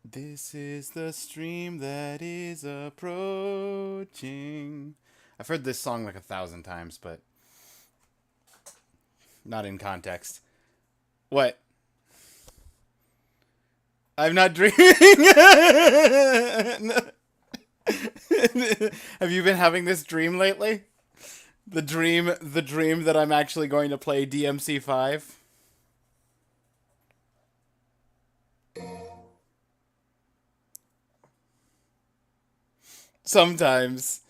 This is the stream that is approaching. I've heard this song like 1,000 times, but not in context. What? I'm not dreaming. Have you been having this dream lately? The dream that I'm actually going to play DMC 5. Sometimes.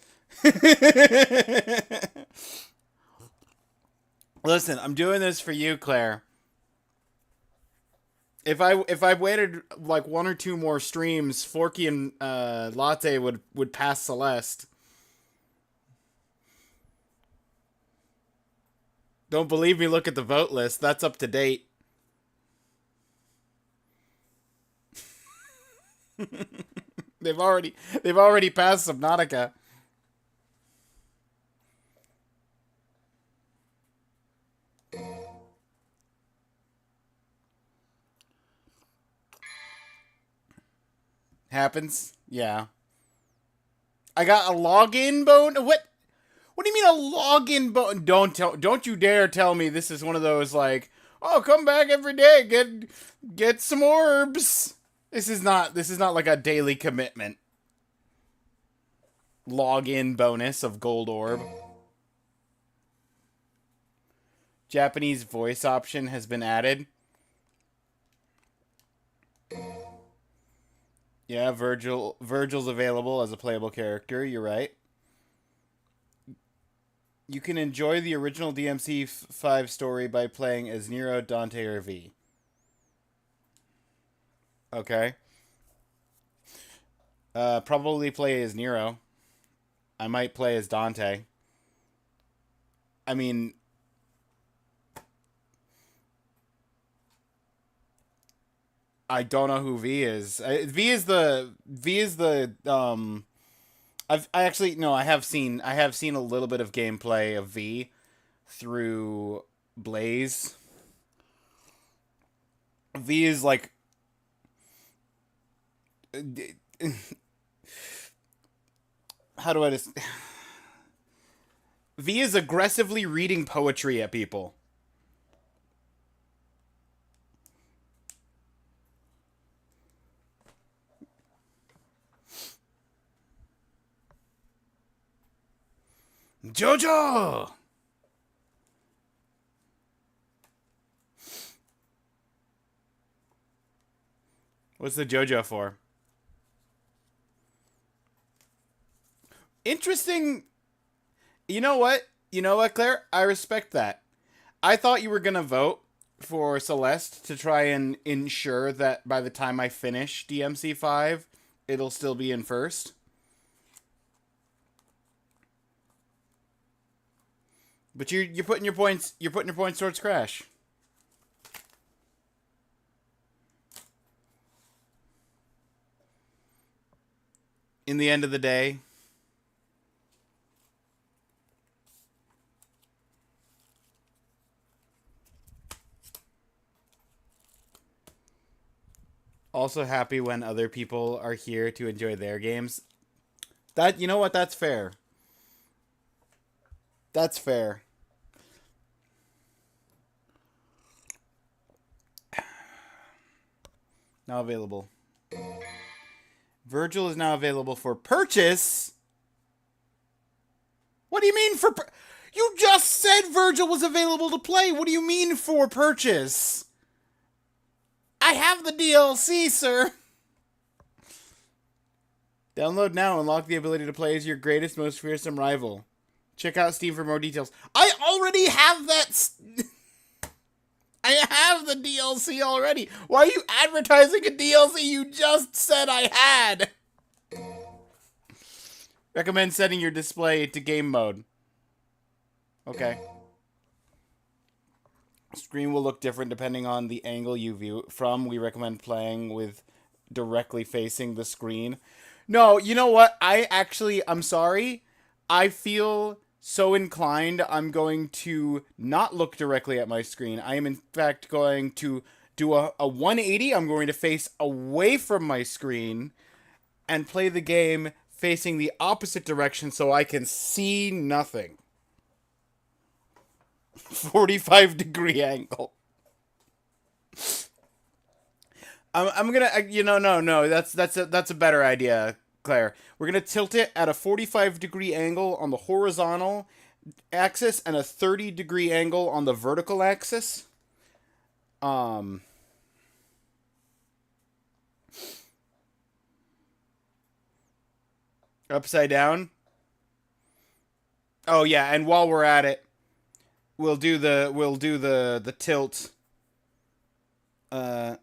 Listen, I'm doing this for you, Claire. If I waited like one or two more streams, Forky and Latte would pass Celeste. Don't believe me? Look at the vote list. That's up to date. They've already passed Subnautica. Happens. Yeah. I got a login bone. What? What do you mean a login bone? Don't you dare tell me this is one of those like, oh, come back every day, get some orbs. This is not like a daily commitment. Login bonus of gold orb. Japanese voice option has been added. Yeah, Virgil's available as a playable character. You're right. You can enjoy the original DMC 5 story by playing as Nero, Dante, or V. Okay. Probably play as Nero. I might play as Dante. I mean, I don't know who V is. V is the. I actually no. I have seen a little bit of gameplay of V through Blaze. V is like. How do I just? V is aggressively reading poetry at people. Jojo! What's the Jojo for? Interesting. You know what? You know what, Claire? I respect that. I thought you were going to vote for Celeste to try and ensure that by the time I finish DMC 5, it'll still be in first. But you're putting your points towards Crash. In the end of the day, also happy when other people are here to enjoy their games. That, you know what? That's fair. That's fair. Now available. Virgil is now available for purchase. What do you mean for You just said Virgil was available to play. What do you mean for purchase? I have the DLC, sir. Download now and unlock the ability to play as your greatest, most fearsome rival. Check out Steam for more details. I already have that. I have the DLC already. Why are you advertising a DLC you just said I had? Recommend setting your display to game mode. Okay. Screen will look different depending on the angle you view it from. We recommend playing with directly facing the screen. No, you know what? I'm sorry. I feel so inclined, I'm going to not look directly at my screen. I am, in fact, going to do a 180. I'm going to face away from my screen and play the game facing the opposite direction so I can see nothing. 45-degree angle. I'm gonna, no, that's a better idea, Claire. We're gonna tilt it at a 45-degree angle on the horizontal axis and a 30-degree angle on the vertical axis. Upside down. Oh yeah, and while we're at it, we'll do the tilt on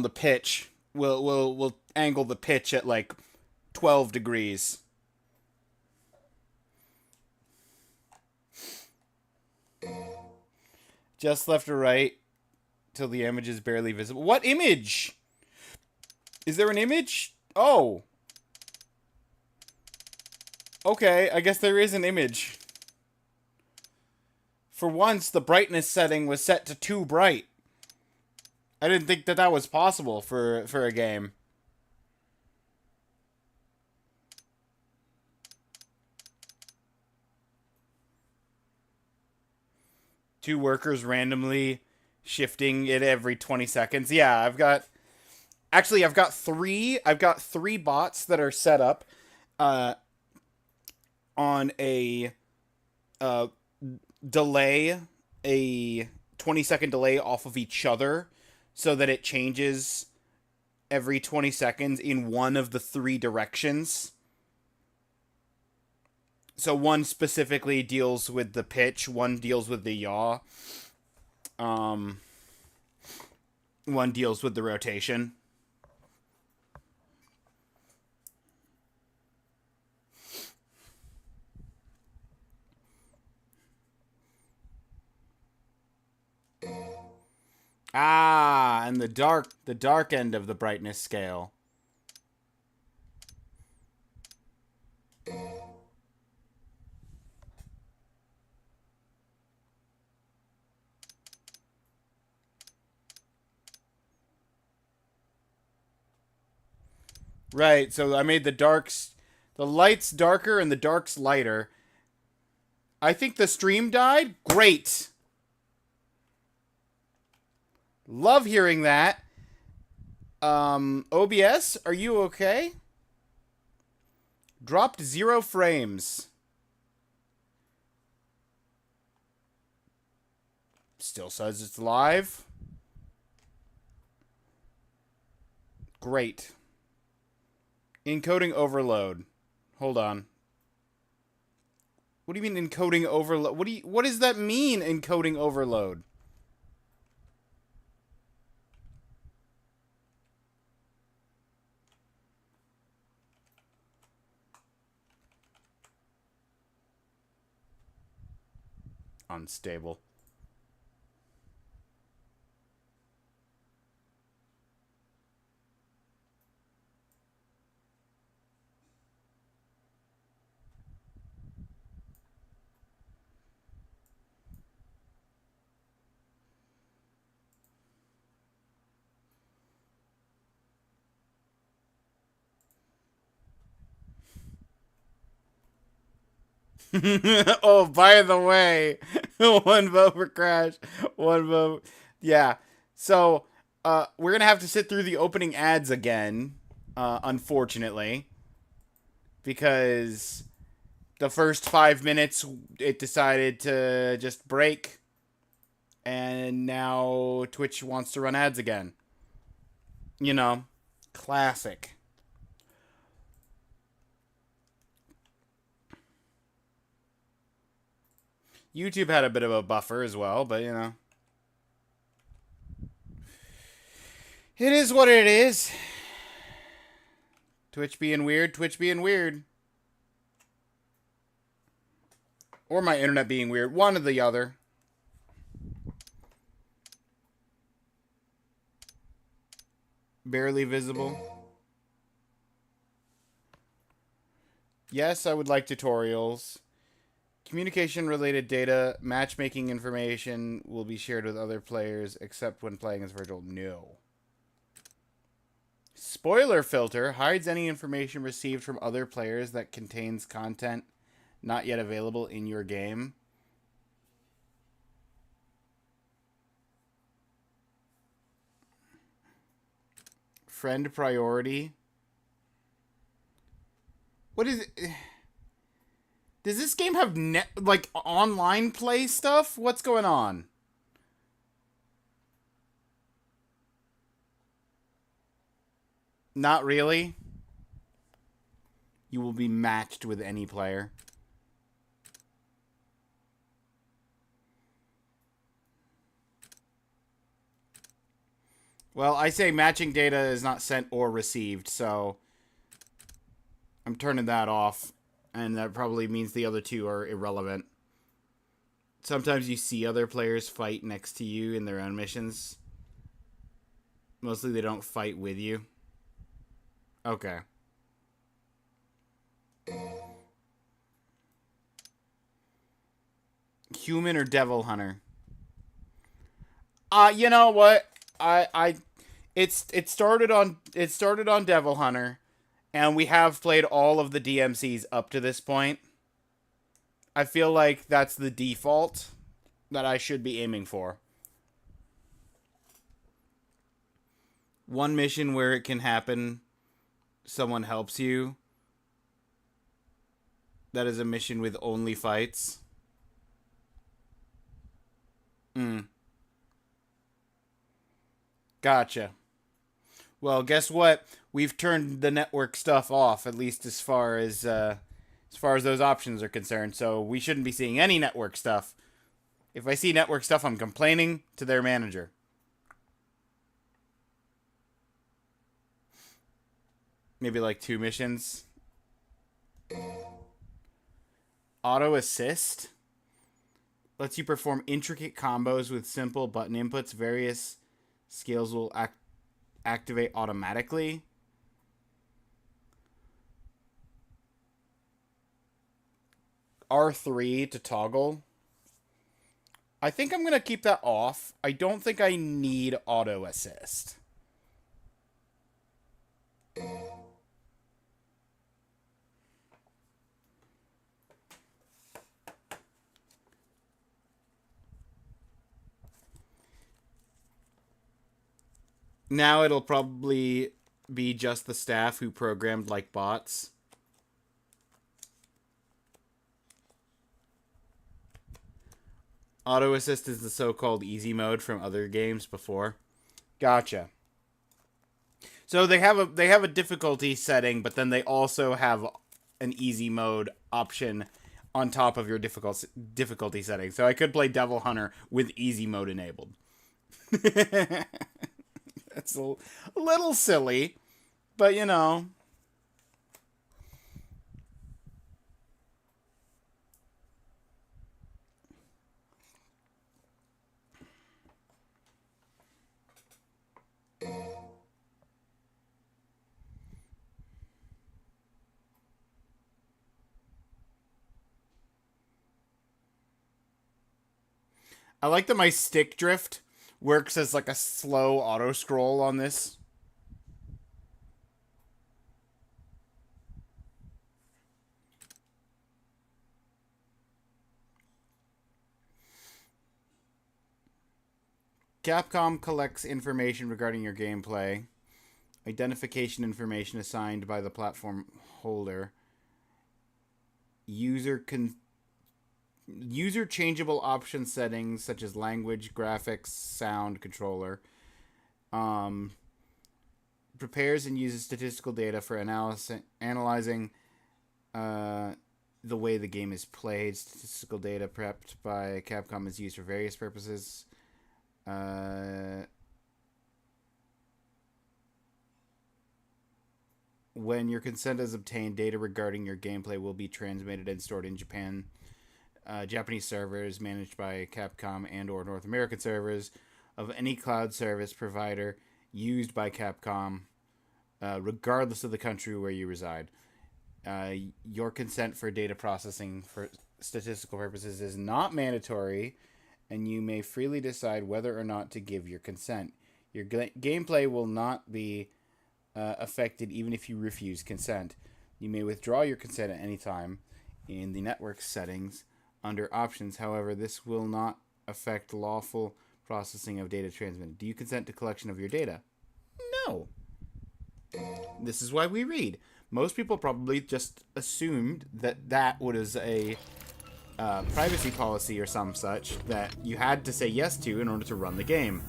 the pitch. We'll angle the pitch at like 12 degrees. Just left or right till the image is barely visible. What image? Is there an image? Oh. Okay, I guess there is an image. For once, the brightness setting was set to too bright. I didn't think that was possible for a game. Two workers randomly shifting it every 20 seconds. Yeah, I've got three bots that are set up on a delay, a 20-second delay off of each other, so that it changes every 20 seconds in one of the three directions. So one specifically deals with the pitch, one deals with the yaw, one deals with the rotation. Ah, and the dark end of the brightness scale. Right, so I made the lights darker and the darks lighter. I think the stream died. Great. Love hearing that. OBS, are you okay? Dropped 0 frames. Still says it's live. Great. Encoding overload. Hold on. What do you mean encoding overload? What does that mean, encoding overload? Unstable. Oh, by the way, 1 vote for Crash, 1 vote. Yeah. So, we're going to have to sit through the opening ads again, unfortunately, because the first 5 minutes it decided to just break, and now Twitch wants to run ads again. You know, classic. YouTube had a bit of a buffer as well, but you know. It is what it is. Twitch being weird, Twitch being weird. Or my internet being weird. One or the other. Barely visible. Yes, I would like tutorials. Communication-related data, matchmaking information will be shared with other players except when playing as Virgil. No. Spoiler filter hides any information received from other players that contains content not yet available in your game. Friend priority. What is it? Does this game have like online play stuff? What's going on? Not really. You will be matched with any player. Well, I say matching data is not sent or received, so I'm turning that off, and that probably means the other two are irrelevant. Sometimes you see other players fight next to you in their own missions. Mostly they don't fight with you. Okay. Human or devil hunter? You know what? It started on Devil Hunter, and we have played all of the DMCs up to this point. I feel like that's the default that I should be aiming for. One mission where it can happen, someone helps you. That is a mission with only fights. Gotcha. Well, guess what? We've turned the network stuff off, at least as far as those options are concerned. So we shouldn't be seeing any network stuff. If I see network stuff, I'm complaining to their manager. Maybe like 2 missions. Auto assist lets you perform intricate combos with simple button inputs. Various skills will activate automatically. R3 to toggle. I think I'm going to keep that off. I don't think I need auto assist. Now it'll probably be just the staff who programmed like bots. Auto assist is the so-called easy mode from other games before. Gotcha. So they have a difficulty setting, but then they also have an easy mode option on top of your difficulty setting. So I could play Devil Hunter with easy mode enabled. That's a little silly, but you know. I like that my stick drift works as like a slow auto scroll on this. Capcom collects information regarding your gameplay. Identification information assigned by the platform holder. User changeable option settings such as language, graphics, sound, controller. Prepares and uses statistical data for analyzing the way the game is played. Statistical data prepped by Capcom is used for various purposes. When your consent is obtained, data regarding your gameplay will be transmitted and stored in Japan. Japanese servers managed by Capcom and or North American servers of any cloud service provider used by Capcom, regardless of the country where you reside. Uh, your consent for data processing for statistical purposes is not mandatory, and you may freely decide whether or not to give your consent. Your gameplay will not be affected even if you refuse consent. You may withdraw your consent at any time in the network settings under options. However, this will not affect lawful processing of data transmitted. Do you consent to collection of your data? No. This is why we read. Most people probably just assumed that that was a privacy policy or some such that you had to say yes to in order to run the game.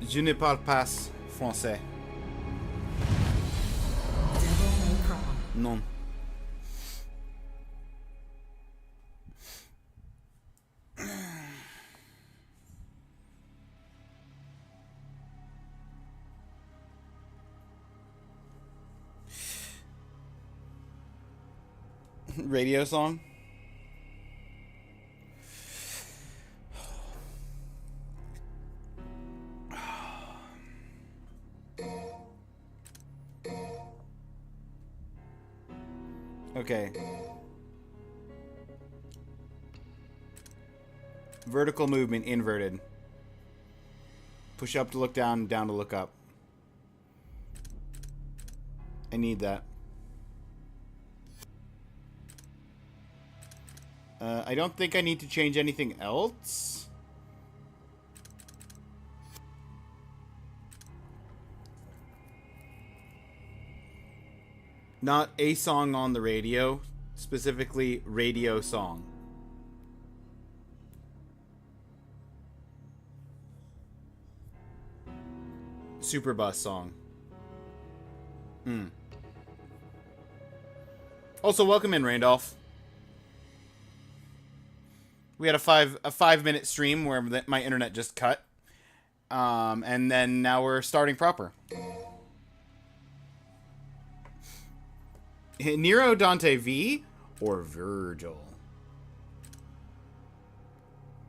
Je ne parle pas français. Non. Radio song? Okay. Vertical movement inverted. Push up to look down, down to look up. I need that. I don't think I need to change anything else. Not a song on the radio, specifically radio song. Superbus song. Also, welcome in, Randolph. We had a 5-minute stream where my internet just cut, and then now we're starting proper. Nero, Dante, V, or Virgil?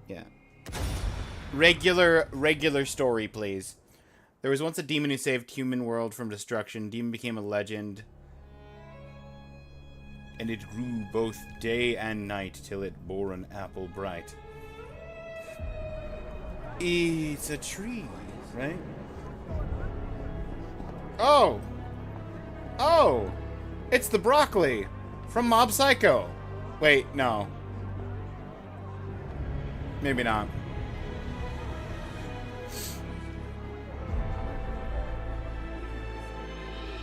Yeah. Regular story, please. There was once a demon who saved human world from destruction. Demon became a legend, and it grew both day and night till it bore an apple bright. It's a tree, right? Oh! Oh! It's the broccoli from Mob Psycho. Wait, no. Maybe not.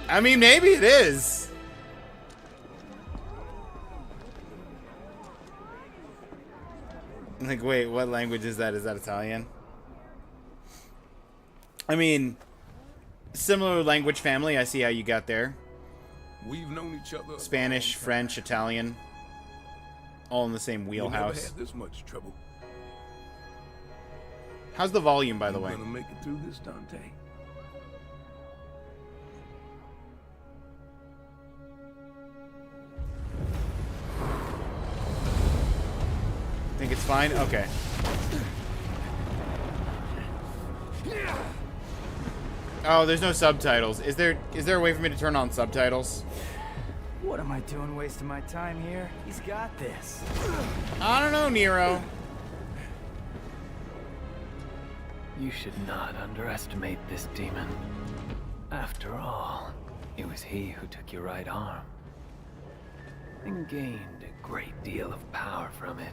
I mean, maybe it is. Like, wait, what language is that? Is that Italian? I mean, similar language family. I see how you got there. We've known each other. Spanish, French, Italian. All in the same wheelhouse. Never had this much trouble. How's the volume, by the way? Gonna make it through this, Dante? Think it's fine? Okay. Oh, there's no subtitles. Is there a way for me to turn on subtitles? What am I doing wasting my time here? He's got this. I don't know, Nero. You should not underestimate this demon. After all, it was he who took your right arm and gained a great deal of power from it.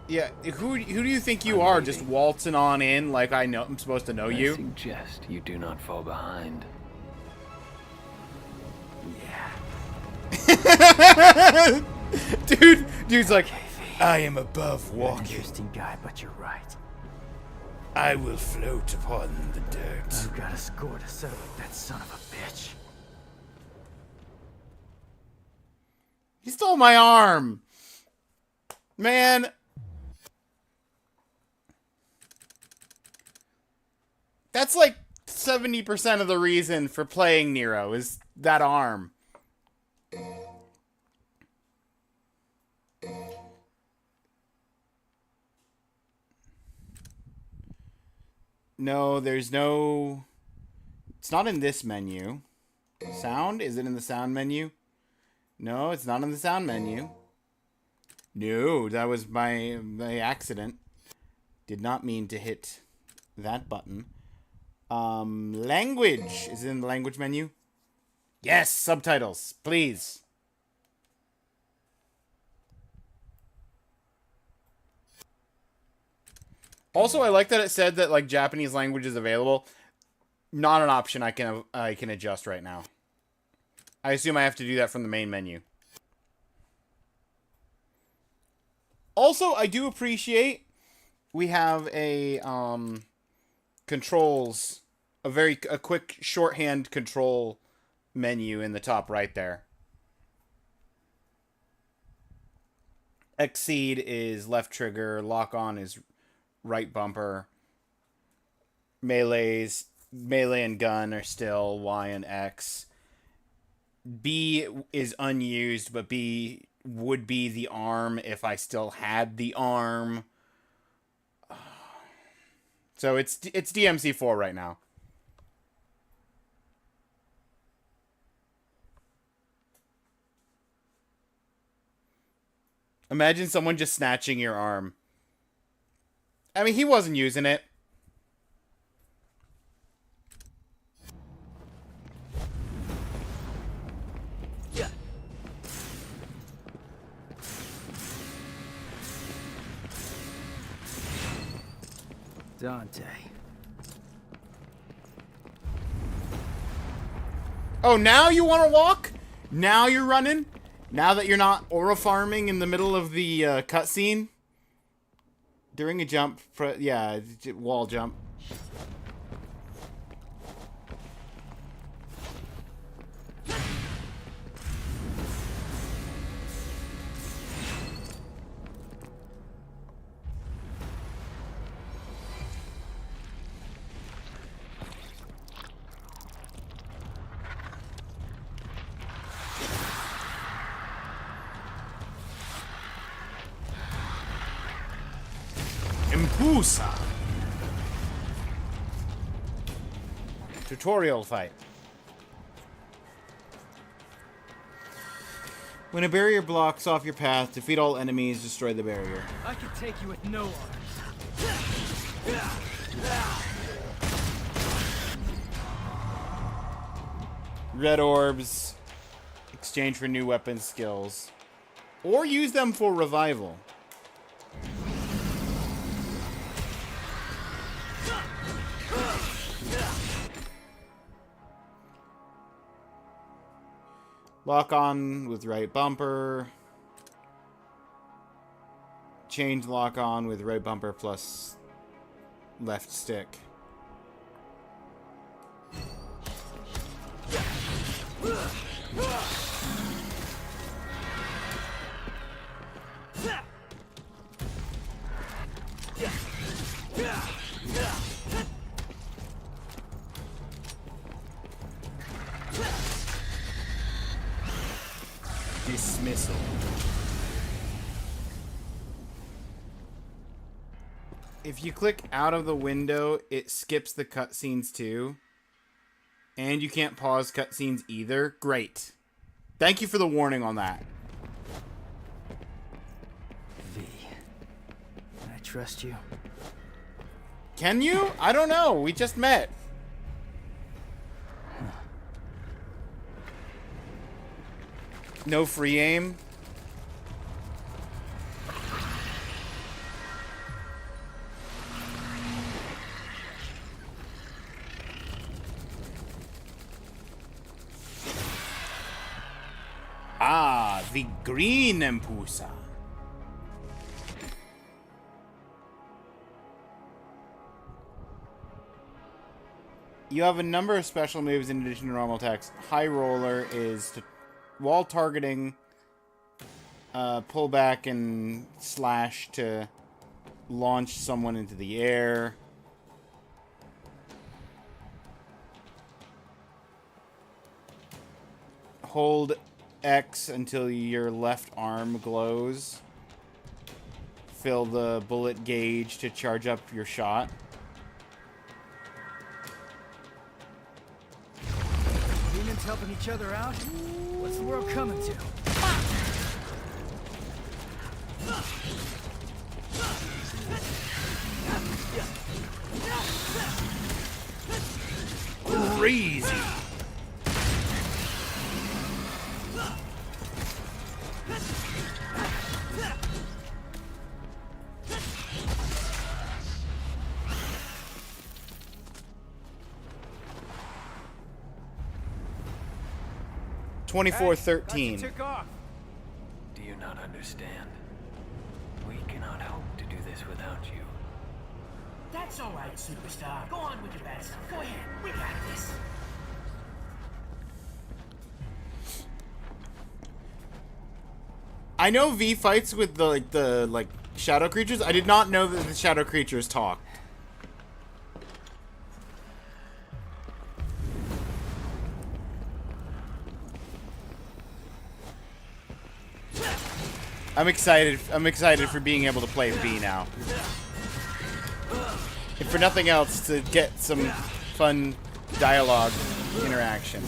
Yeah, who do you think you are? Just waltzing on in like I'm supposed to know you? I suggest you do not fall behind. Yeah. Dude's like, I am above You're an walking. interesting guy, but you're right. I will float upon the dirt. I've got a score to settle with that son of a bitch. He stole my arm. Man. That's like 70% of the reason for playing Nero is that arm. No, there's no... It's not in this menu. Sound? Is it in the sound menu? No, it's not in the sound menu. No, that was my accident. Did not mean to hit that button. Language. Is it in the language menu? Yes, subtitles, please. Also, I like that it said that like Japanese language is available. Not an option I can adjust right now. I assume I have to do that from the main menu. Also, I do appreciate we have a controls, a quick shorthand control menu in the top right there. Exceed is left trigger, lock on is right bumper. Melee and gun are still Y and X. B is unused, but B would be the arm if I still had the arm. So it's DMC 4 right now. Imagine someone just snatching your arm. I mean, he wasn't using it. Dante. Oh, now you want to walk? Now you're running? Now that you're not aura farming in the middle of the cutscene? During a jump, yeah, wall jump. Impulsa. Tutorial fight. When a barrier blocks off your path, defeat all enemies, destroy the barrier. I could take you with no arms. Red orbs. Exchange for new weapon skills. Or use them for revival. Lock on with right bumper. Change lock on with right bumper plus left stick. Dismissal. If you click out of the window, it skips the cutscenes too. And you can't pause cutscenes either. Great. Thank you for the warning on that. V. Can I trust you? Can you? I don't know. We just met. No free aim. Ah, the green Empusa. You have a number of special moves in addition to normal attacks. High roller is to, while targeting, pull back and slash to launch someone into the air. Hold X until your left arm glows. Fill the bullet gauge to charge up your shot. humans helping each other out? What's the world coming to? Crazy. Hey, 2413. thought you took off. Do you not understand? We cannot hope to do this without you. That's all right, superstar. Go on with your bad stuff. Go ahead. We got this. I know V fights with the shadow creatures. I did not know that the shadow creatures talk. I'm excited. I'm excited for being able to play V now. If for nothing else, to get some fun dialogue interaction.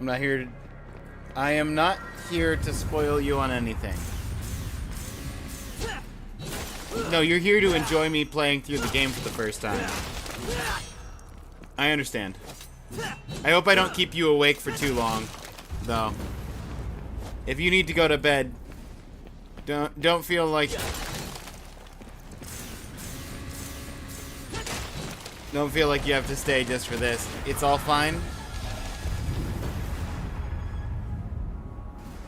I'm not here to... I am not here to spoil you on anything. No, you're here to enjoy me playing through the game for the first time. I understand. I hope I don't keep you awake for too long, though. If you need to go to bed, don't feel like... Don't feel like you have to stay just for this. It's all fine.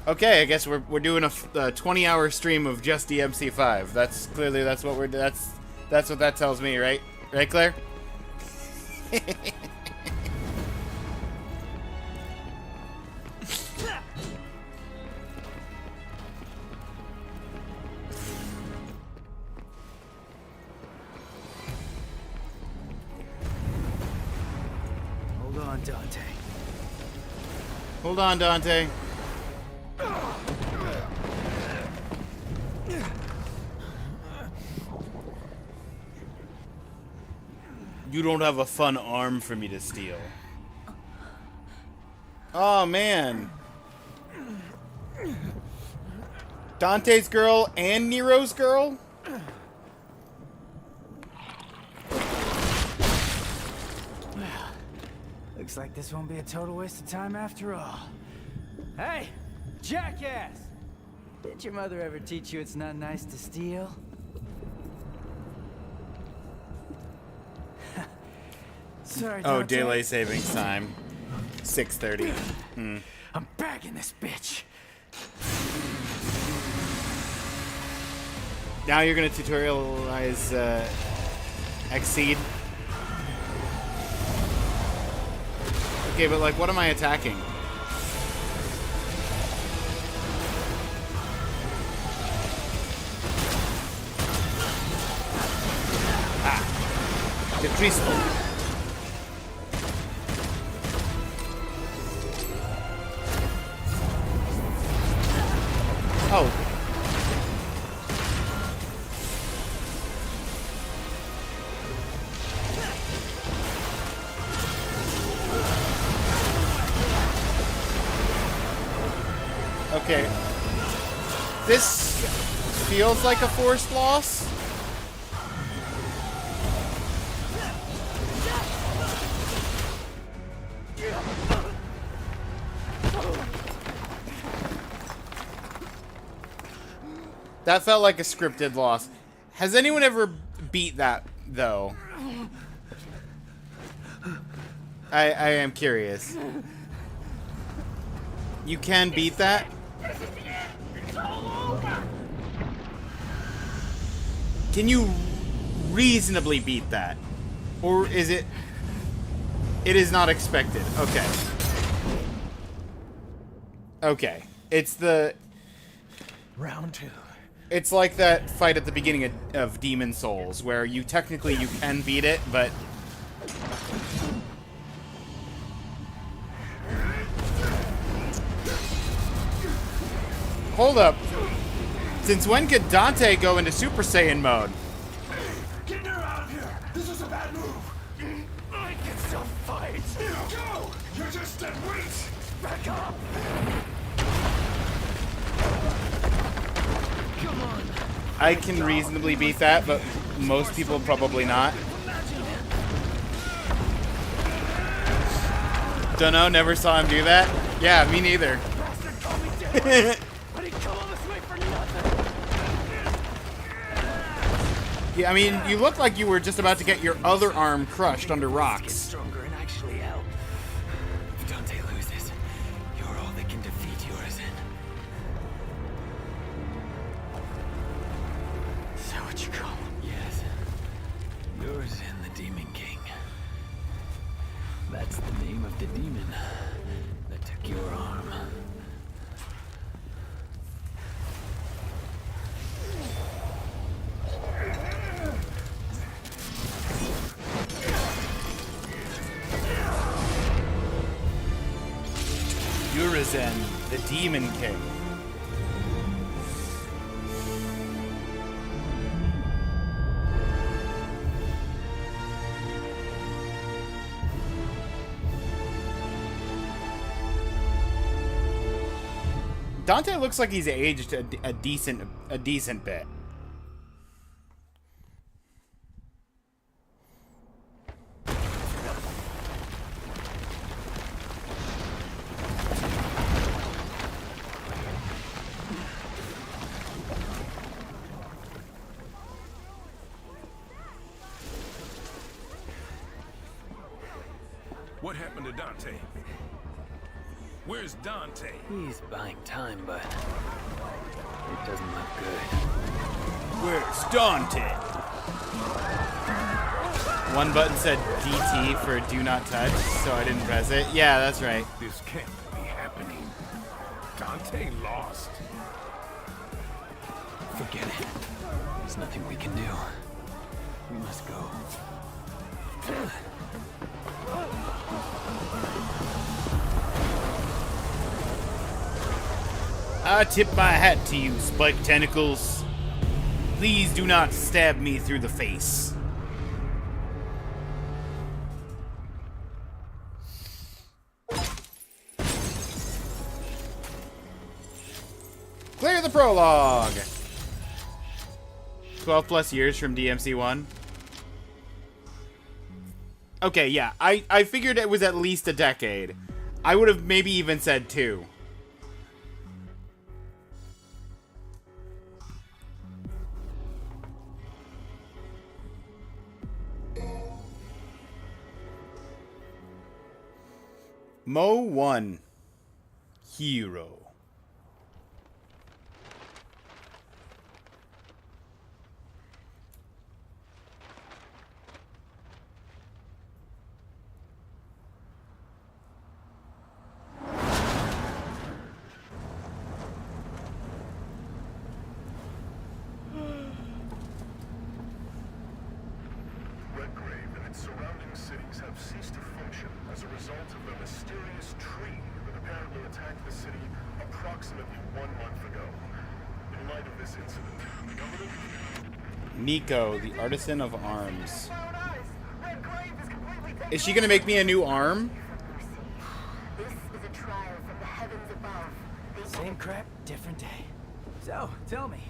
Okay, I guess we're doing a 20-hour stream of just DMC 5. That's clearly that's what that tells me, right? Right, Claire? Hold on, Dante. Hold on, Dante. You don't have a fun arm for me to steal. Oh, man. Dante's girl and Nero's girl? Looks like this won't be a total waste of time after all. Hey, jackass! Did your mother ever teach you it's not nice to steal? Sorry, Oh, Dante. daylight savings time. 6:30. I'm bagging this bitch. Now you're gonna tutorialize Exceed. Okay, but like, what am I attacking? Ah, the crystal. Oh. Okay. This feels like a forced loss. That felt like a scripted loss. Has anyone ever beat that, though? I am curious. You can beat that? Can you reasonably beat that? Or is it... It is not expected. Okay. Okay. It's the... Round 2. It's like that fight at the beginning of Demon Souls, where you technically you can beat it, but... Hold up. Since when could Dante go into Super Saiyan mode? Get her out of here! This is a bad move! I can still fight. Go! You're just dead weight! Back up. Come on. I can reasonably beat that, but most people probably not. Dunno, never saw him do that. Yeah, me neither. Bastard called me dead. But he come all this way for nothing. Yeah, I mean, you look like you were just about to get your other arm crushed under rocks. Stronger and actually help. If Dante loses, you're all that can defeat Urizen. Is that what you call him? Yes. Urizen, the Demon King. That's the name of the demon that took your arm. Urizen, the Demon King. Dante looks like he's aged a decent bit. What happened to Dante? Where's Dante? He's buying time, but it doesn't look good. Where's Dante? One button said DT for do not touch, so I didn't press it. Yeah, that's right. This can't be happening. Dante lost. Forget it. There's nothing we can do. We must go. I tip my hat to you, Spike Tentacles. Please do not stab me through the face. Clear the prologue. 12 plus years from DMC 1. Okay, yeah, I figured it was at least a decade. I would have maybe even said 2. Mo 1. Hero. Redgrave and its surrounding cities have ceased to function as a result of a mysterious tree that apparently attacked the city approximately 1 month ago. In light of this incident, the government... Nico, the artisan of arms. Is she gonna make me a new arm? This is a trial from the heavens above. Same crap, different day. So, tell me,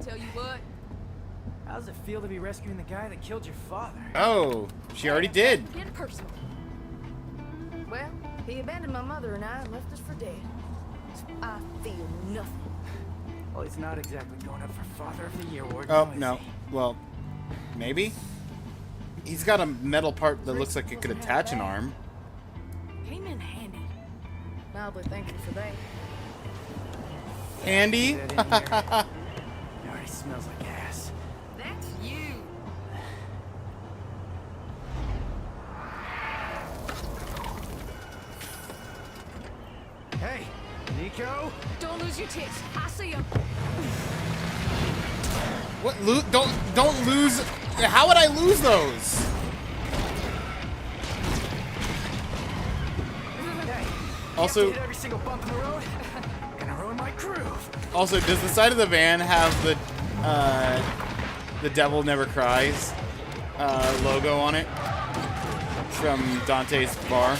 Tell you what, how does it feel to be rescuing the guy that killed your father? Oh, she already did. get personal. Well, he abandoned my mother and I and left us for dead. So I feel nothing. Well, he's not exactly going up for Father of the Year award. Oh, now, is no. he? Well, maybe? He's got a metal part that looks like it could attach an arm. Came in handy. Mildly thankful for that. Andy? Get in here. It already smells like ass. Nico? Don't lose your tits. I see them. What? Don't lose. How would I lose those? Hey, Also, hit every single bump in the road. Gonna ruin my groove. also, does the side of the van have the Devil Never Cries logo on it from Dante's bar?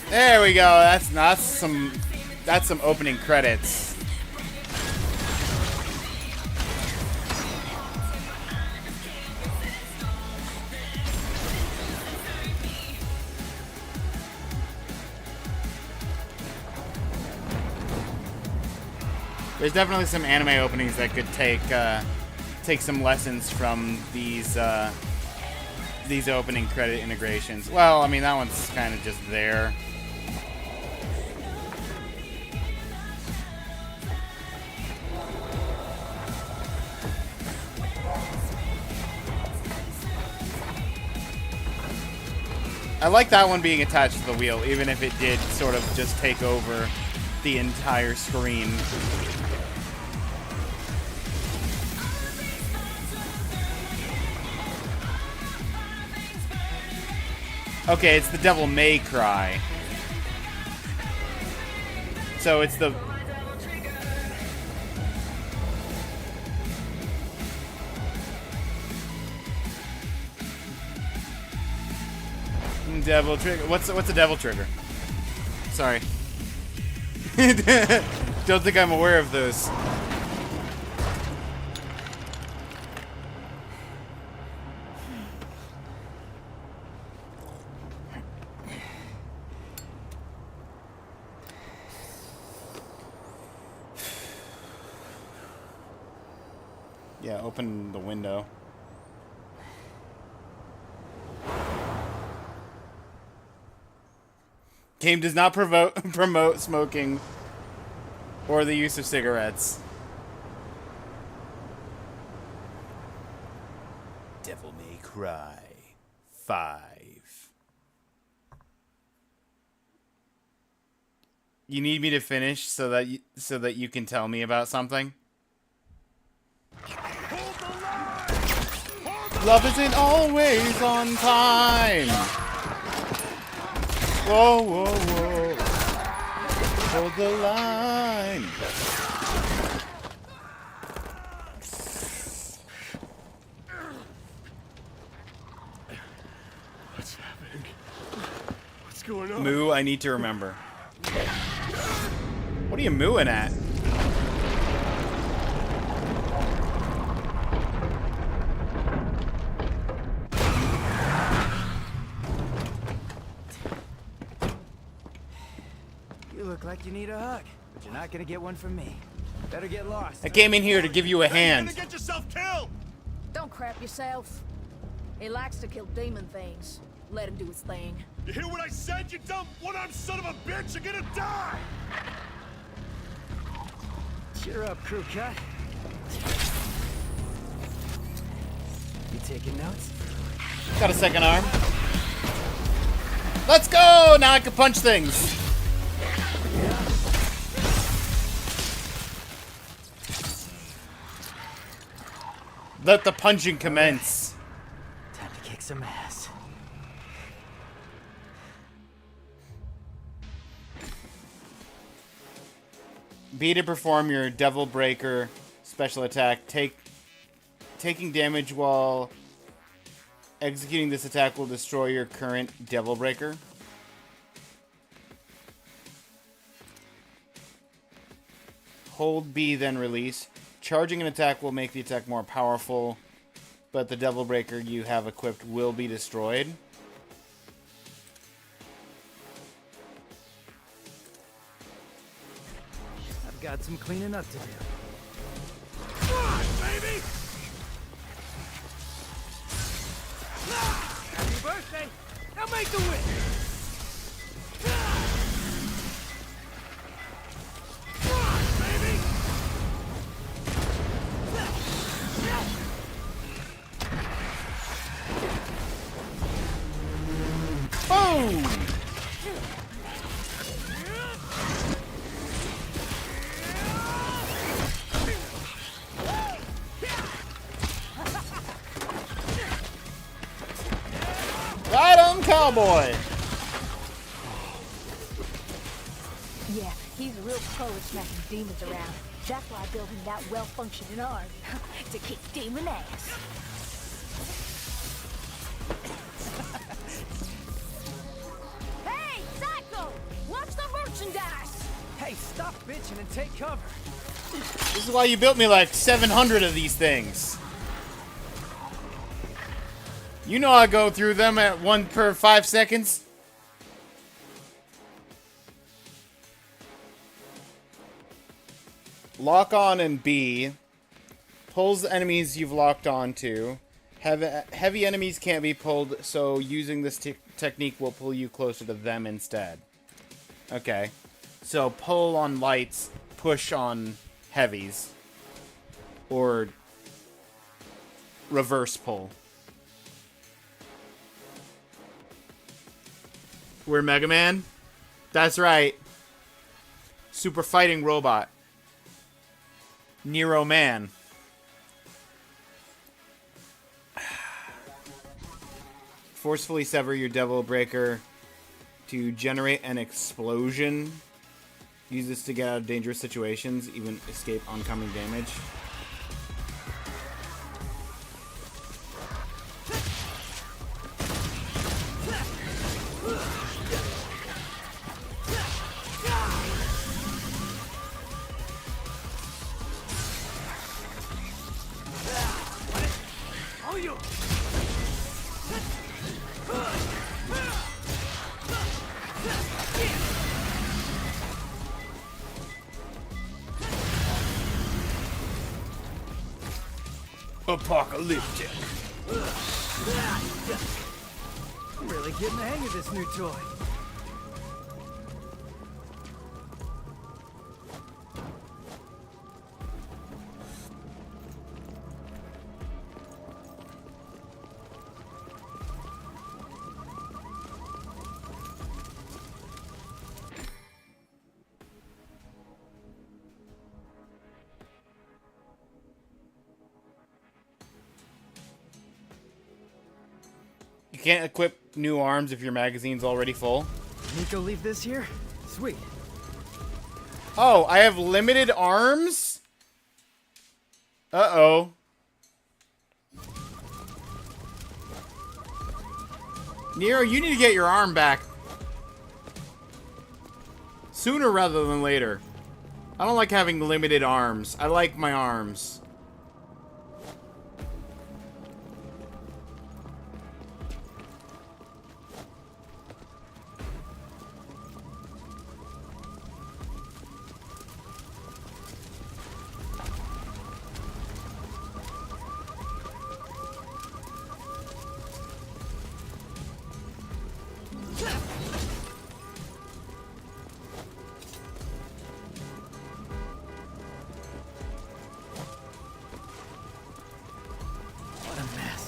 There we go. That's some opening credits. There's definitely some anime openings that could take some lessons from these opening credit integrations. Well, I mean, that one's kind of just there. I like that one being attached to the wheel, even if it did sort of just take over the entire screen. Okay, it's the Devil May Cry. So it's the... Devil Trigger. What's a Devil Trigger? Sorry. Don't think I'm aware of those. Yeah, open the window. Game does not promote smoking or the use of cigarettes. Devil May Cry 5. You need me to finish so that you can tell me about something? Love isn't always on time. Whoa, whoa, whoa. Hold the line. What's happening? What's going on? Moo, I need to remember. What are you mooing at? Look like you need a hug, but you're not gonna get one from me. Better get lost. I came in here to give you a hand. You're gonna get yourself killed! Don't crap yourself. He likes to kill demon things. Let him do his thing. You hear what I said, you dumb one-armed son of a bitch? You're gonna die! Cheer up, crew cut. You taking notes? Got a second arm. Let's go! Now I can punch things. Let the punching commence. Time to kick some ass. B to perform your Devil Breaker special attack. Taking damage while executing this attack will destroy your current Devil Breaker. Hold B, then release. Charging an attack will make the attack more powerful, but the Devil Breaker you have equipped will be destroyed. I've got some cleaning up to do. Come on, baby! Happy birthday! Now make the wish! Come on, baby! Boom! Right on, cowboy! Yeah, he's a real pro at smacking demons around. That's why I built him that well-functioning arm. To kick demon ass. Hey, Psycho! Watch the merchandise! Hey, stop bitching and take cover. This is why you built me like 700 of these things. You know I go through them at 1 per 5 seconds. Lock on and B pulls enemies you've locked on to. Heavy enemies can't be pulled, so using this technique will pull you closer to them instead. Okay. So pull on lights, push on heavies. Or reverse pull. We're Mega Man? That's right. Super fighting robot. Nero Man. Forcefully sever your Devil Breaker to generate an explosion. Use this to get out of dangerous situations, even escape oncoming damage. Oh, you! Apocalyptic. I'm really getting the hang of this new toy. You can't equip new arms if your magazine's already full. Nico leave this here? Sweet. Oh, I have limited arms? Uh-oh. Nero, you need to get your arm back. Sooner rather than later. I don't like having limited arms. I like my arms. What a mess.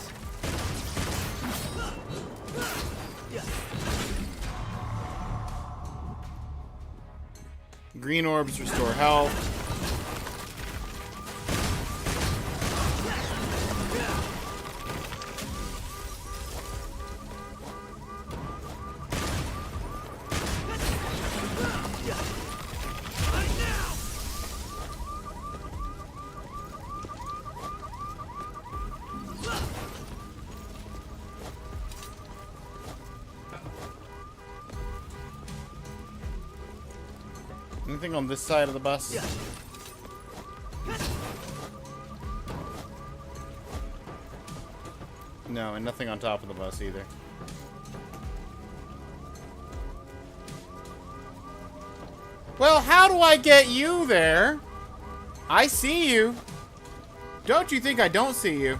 Green orbs restore health. Anything on this side of the bus? Yeah. No, and nothing on top of the bus either. Well, how do I get you there? I see you. Don't you think I don't see you?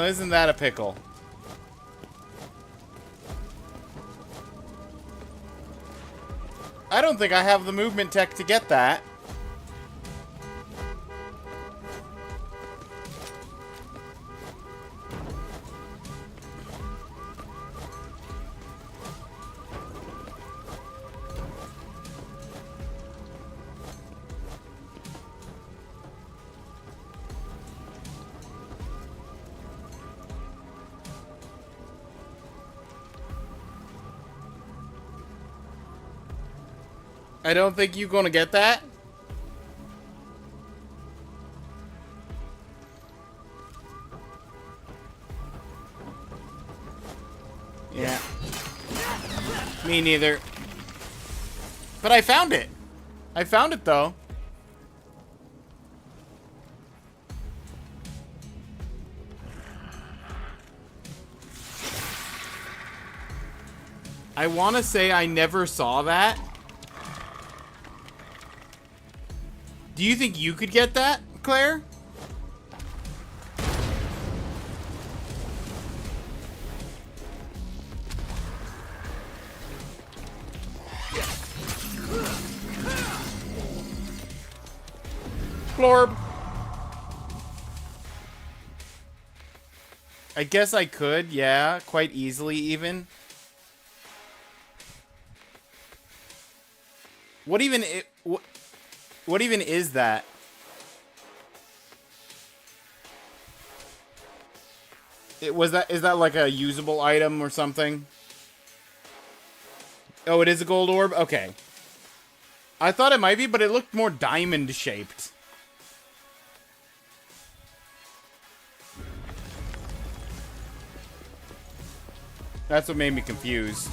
Isn't that a pickle? I don't think I have the movement tech to get that. I don't think you're gonna get that. Yeah. Me neither. But I found it. I found it though. I want to say I never saw that. Do you think you could get that, Claire? Florb. I guess I could, yeah, quite easily even. What even what even is that? Is that like a usable item or something? Oh, it is a gold orb? Okay. I thought it might be, but it looked more diamond shaped. That's what made me confused.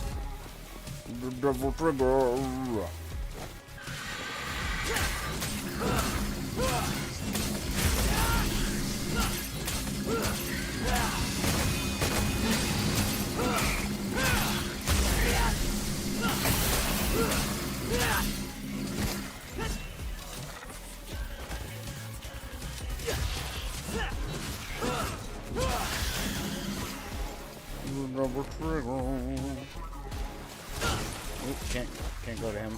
Oop, can't go to him.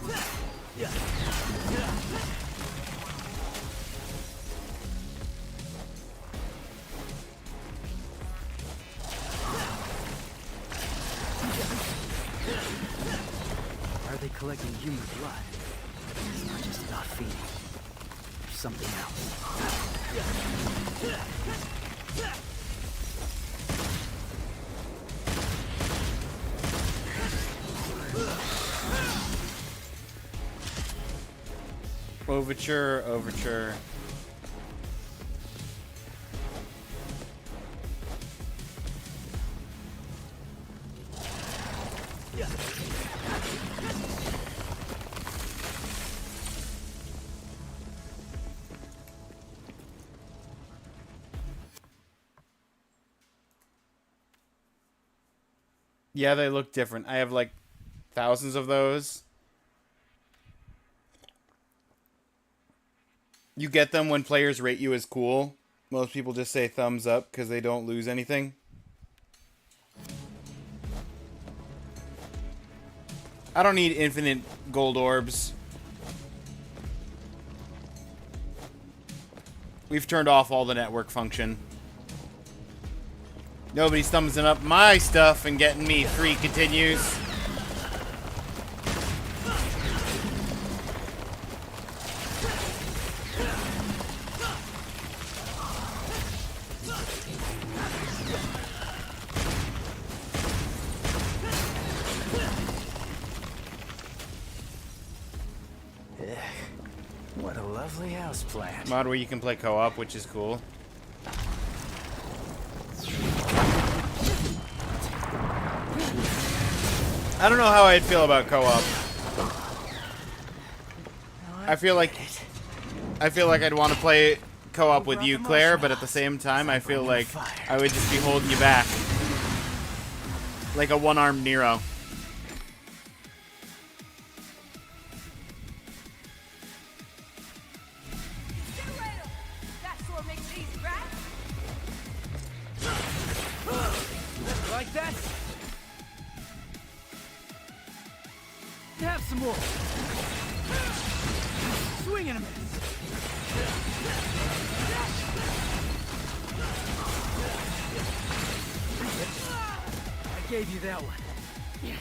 Are they collecting human blood? It's not just about feeding. There's something else. Overture. Yeah, they look different. I have like thousands of those. You get them when players rate you as cool. Most people just say thumbs up because they don't lose anything. I don't need infinite gold orbs. We've turned off all the network function. Nobody's thumbsing up my stuff and getting me free continues. What a lovely house plant. Mod where you can play co-op, which is cool. I don't know how I'd feel about co-op. Now I feel like I'd want to play co-op with you, Claire, but at the same time, I feel like I would just be holding you back. Like a one-armed Nero. That sword makes it easy, right? Like that? Have some more. Swing and a miss. I gave you that one. Yeah,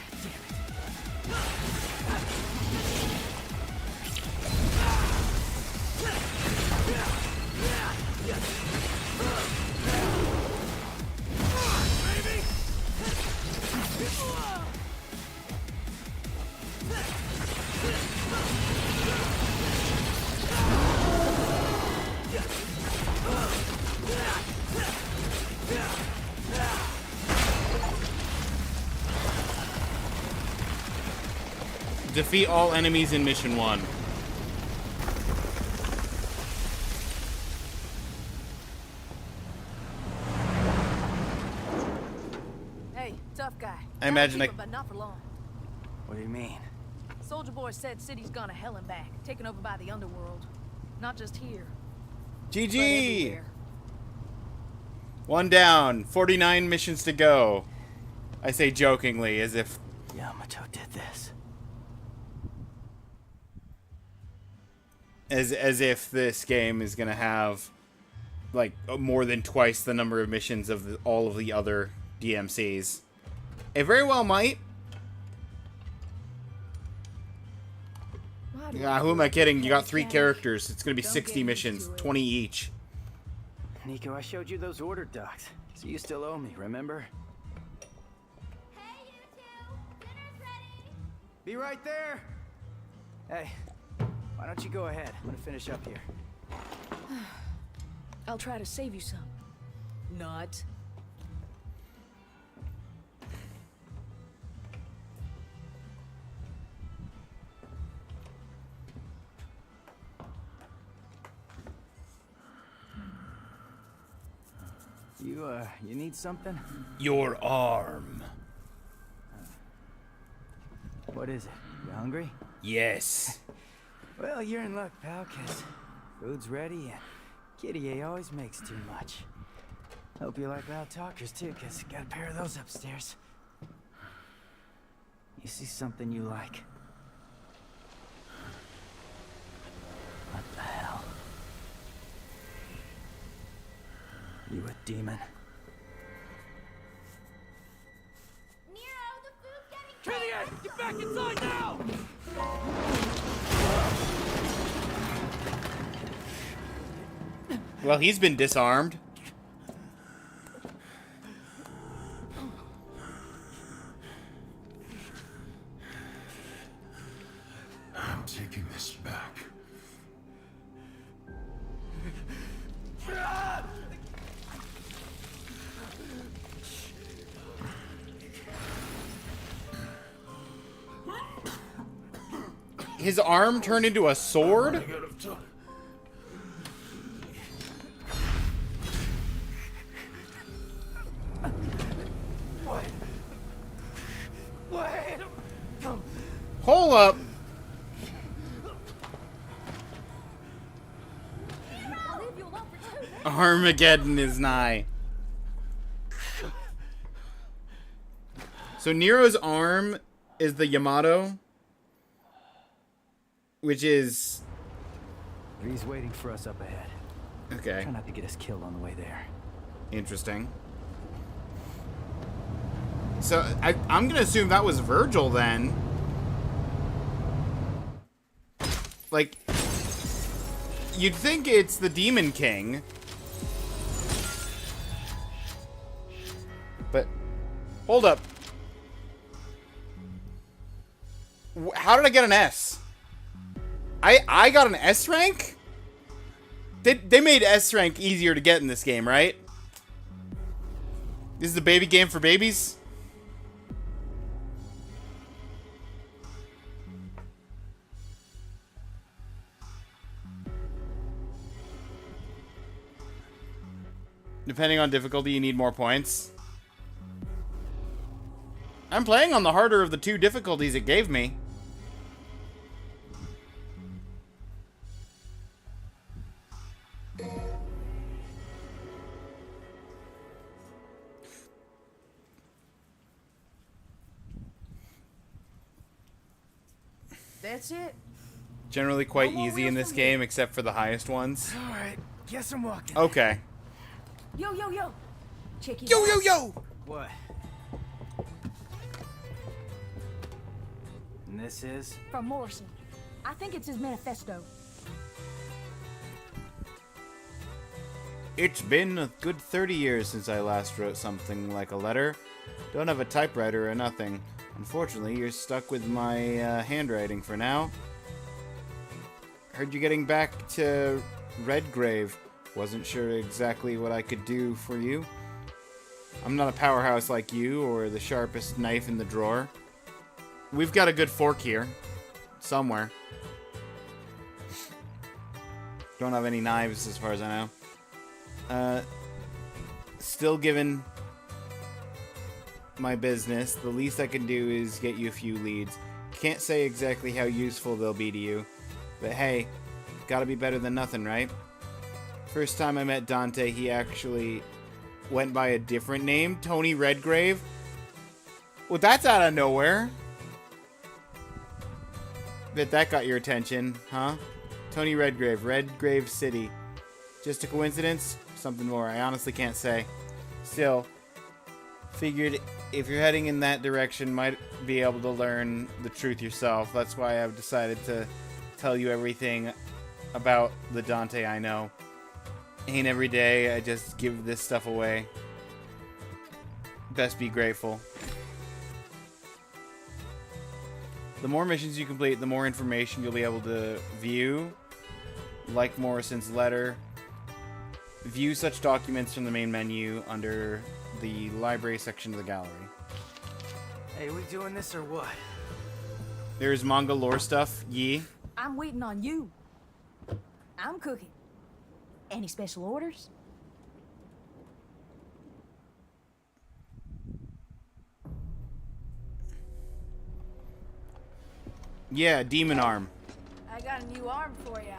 Defeat all enemies in Mission 1. Hey, tough guy. I imagine Keep him, but not for long. What do you mean? Soldier Boy said city's gone to hell and back, taken over by the underworld. Not just here, but GG! everywhere. One down, 49 missions to go. I say jokingly, as if Yamato did this. as if this game is gonna have like more than twice the number of missions of all of the other DMCs. It very well might. Why do Yeah, I who feel am I like kidding? You got can't 3 stand it? characters. It's gonna be Don't 60 get missions, used to it. 20 each. Nico, I showed you those order docs, so you still owe me, remember? Hey, you two! Dinner's ready! Be right there! Hey, why don't you go ahead? I'm gonna finish up here. I'll try to save you some. Not. You need something? Your arm. What is it? You hungry? Yes. Well, you're in luck, pal, 'cause food's ready and Kitty A always makes too much. Hope you like loud talkers, too, 'cause got a pair of those upstairs. You see something you like? What the hell? You a demon? Nero, the food's getting cold! Get back inside now! Well, he's been disarmed. I'm taking this back. His arm turned into a sword? Running out of time. Hold up. I'll leave you alone for 2 minutes. Armageddon is nigh. So Nero's arm is the Yamato, which is He's waiting for us up ahead. okay. Try not to get us killed on the way there. Interesting. So I'm gonna assume that was Virgil then. Like, you'd think it's the Demon King. But, hold up. How did I get an S? I got an S rank? They made S rank easier to get in this game, right? This is the baby game for babies? Depending on difficulty, you need more points. I'm playing on the harder of the two difficulties it gave me. That's it? Generally quite No more easy in wheels this from game, except for the highest ones. Alright, guess I'm walking. Okay. Yo, yo, yo. Check it Yo, out. yo, yo! What? And this is? From Morrison. I think it's his manifesto. It's been a good 30 years since I last wrote something like a letter. Don't have a typewriter or nothing. Unfortunately, you're stuck with my handwriting for now. Heard you're getting back to Redgrave. Wasn't sure exactly what I could do for you. I'm not a powerhouse like you, or the sharpest knife in the drawer. We've got a good fork here. Somewhere. Don't have any knives as far as I know. Still given my business, the least I can do is get you a few leads. Can't say exactly how useful they'll be to you, but hey, gotta be better than nothing, right? First time I met Dante, he actually went by a different name, Tony Redgrave. Well, that's out of nowhere. Bet that got your attention, huh? Tony Redgrave, Redgrave City. Just a coincidence? Something more, I honestly can't say. Still, figured if you're heading in that direction, might be able to learn the truth yourself. That's why I've decided to tell you everything about the Dante I know. Ain't every day I just give this stuff away. Best be grateful. The more missions you complete, the more information you'll be able to view. Like Morrison's letter. View such documents from the main menu under the library section of the gallery. Hey, we doing this or what? There's manga lore stuff, ye. I'm waiting on you. I'm cooking. Any special orders? Yeah, demon arm. I got a new arm for ya.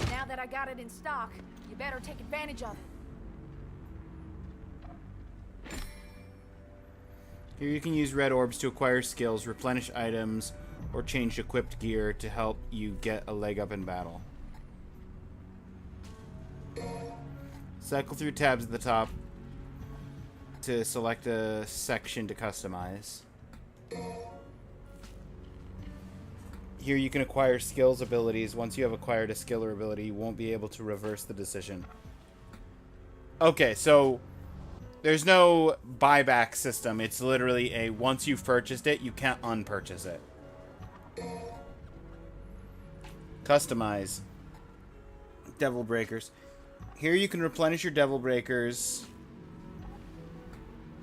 Now that I got it in stock, you better take advantage of it. Here you can use red orbs to acquire skills, replenish items, or change equipped gear to help you get a leg up in battle. Cycle through tabs at the top to select a section to customize. Here you can acquire skills, abilities. Once you have acquired a skill or ability, you won't be able to reverse the decision. Okay, so there's no buyback system. It's literally a once you've purchased it, you can't unpurchase it. Customize. Devil Breakers. Here you can replenish your Devil Breakers.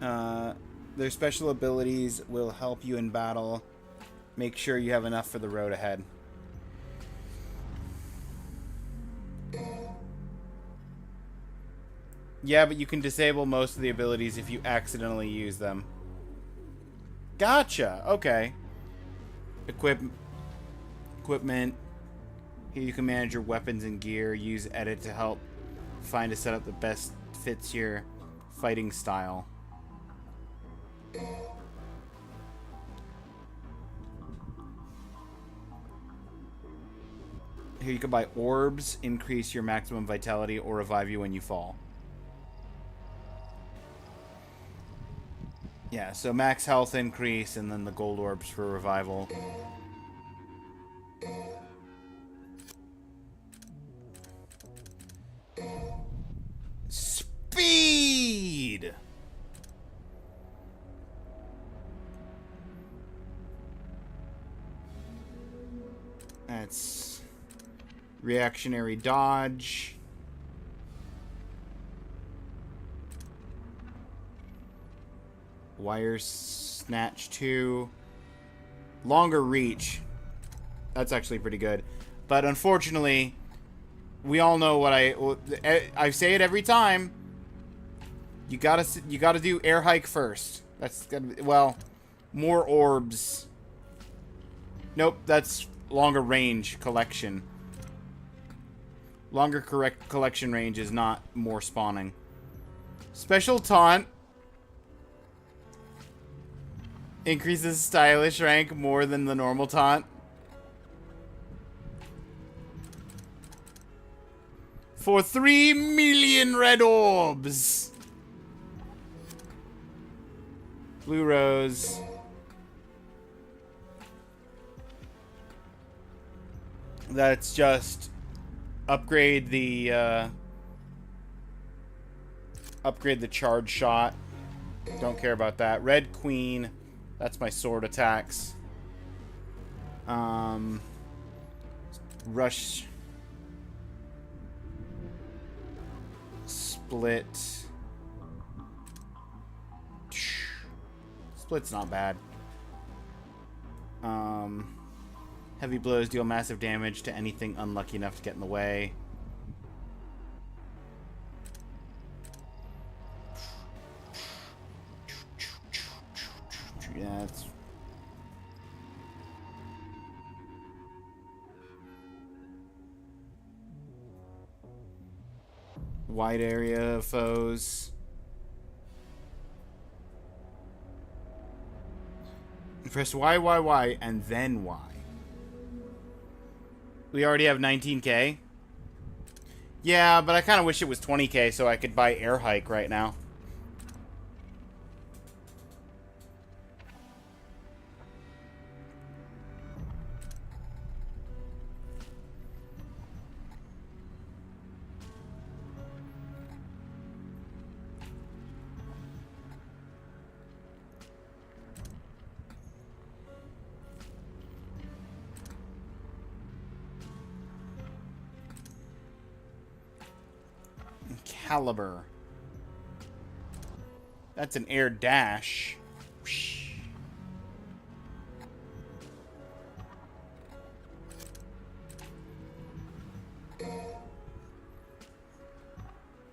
Their special abilities will help you in battle. Make sure you have enough for the road ahead. Yeah, but you can disable most of the abilities if you accidentally use them. Gotcha. Okay. Equipment. Here you can manage your weapons and gear. Use edit to help find a setup that best fits your fighting style. Here you can buy orbs, increase your maximum vitality, or revive you when you fall. Yeah, so max health increase, and then the gold orbs for revival. Speed! That's reactionary dodge. Wire snatch 2. Longer reach. That's actually pretty good. But unfortunately, we all know what I say it every time. You gotta do air hike first. That's gonna be, well, more orbs. Nope, that's longer range collection. Longer correct collection range is not more spawning. Special taunt increases stylish rank more than the normal taunt. For 3 million red orbs. Blue rose. That's just upgrade the charge shot. Don't care about that. Red queen. That's my sword attacks. Rush. Split. Split's not bad. Heavy blows deal massive damage to anything unlucky enough to get in the way. Yeah, it's... Wide area foes. Press Y, and then Y. We already have 19k. Yeah, but I kind of wish it was 20k so I could buy air hike right now. Caliber. That's an air dash.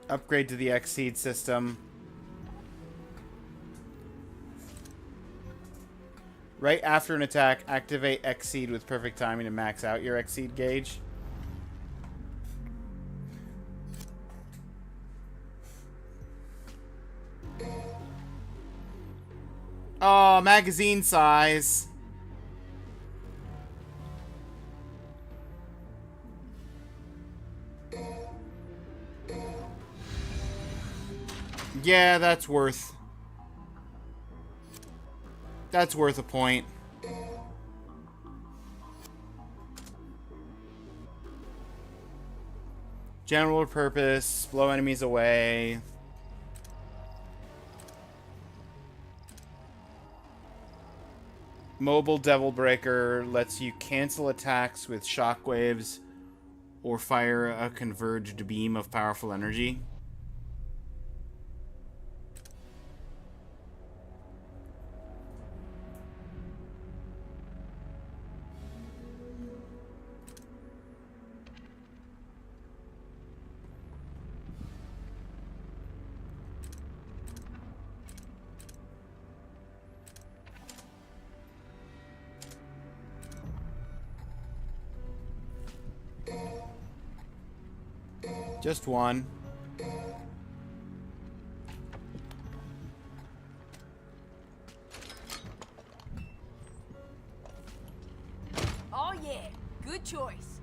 Upgrade to the Exceed system. Right after an attack, activate Exceed with perfect timing to max out your Exceed gauge. Oh, magazine size. Yeah, that's worth a point. General purpose, blow enemies away. Mobile Devil Breaker lets you cancel attacks with shockwaves or fire a converged beam of powerful energy. Just one. Oh yeah, good choice.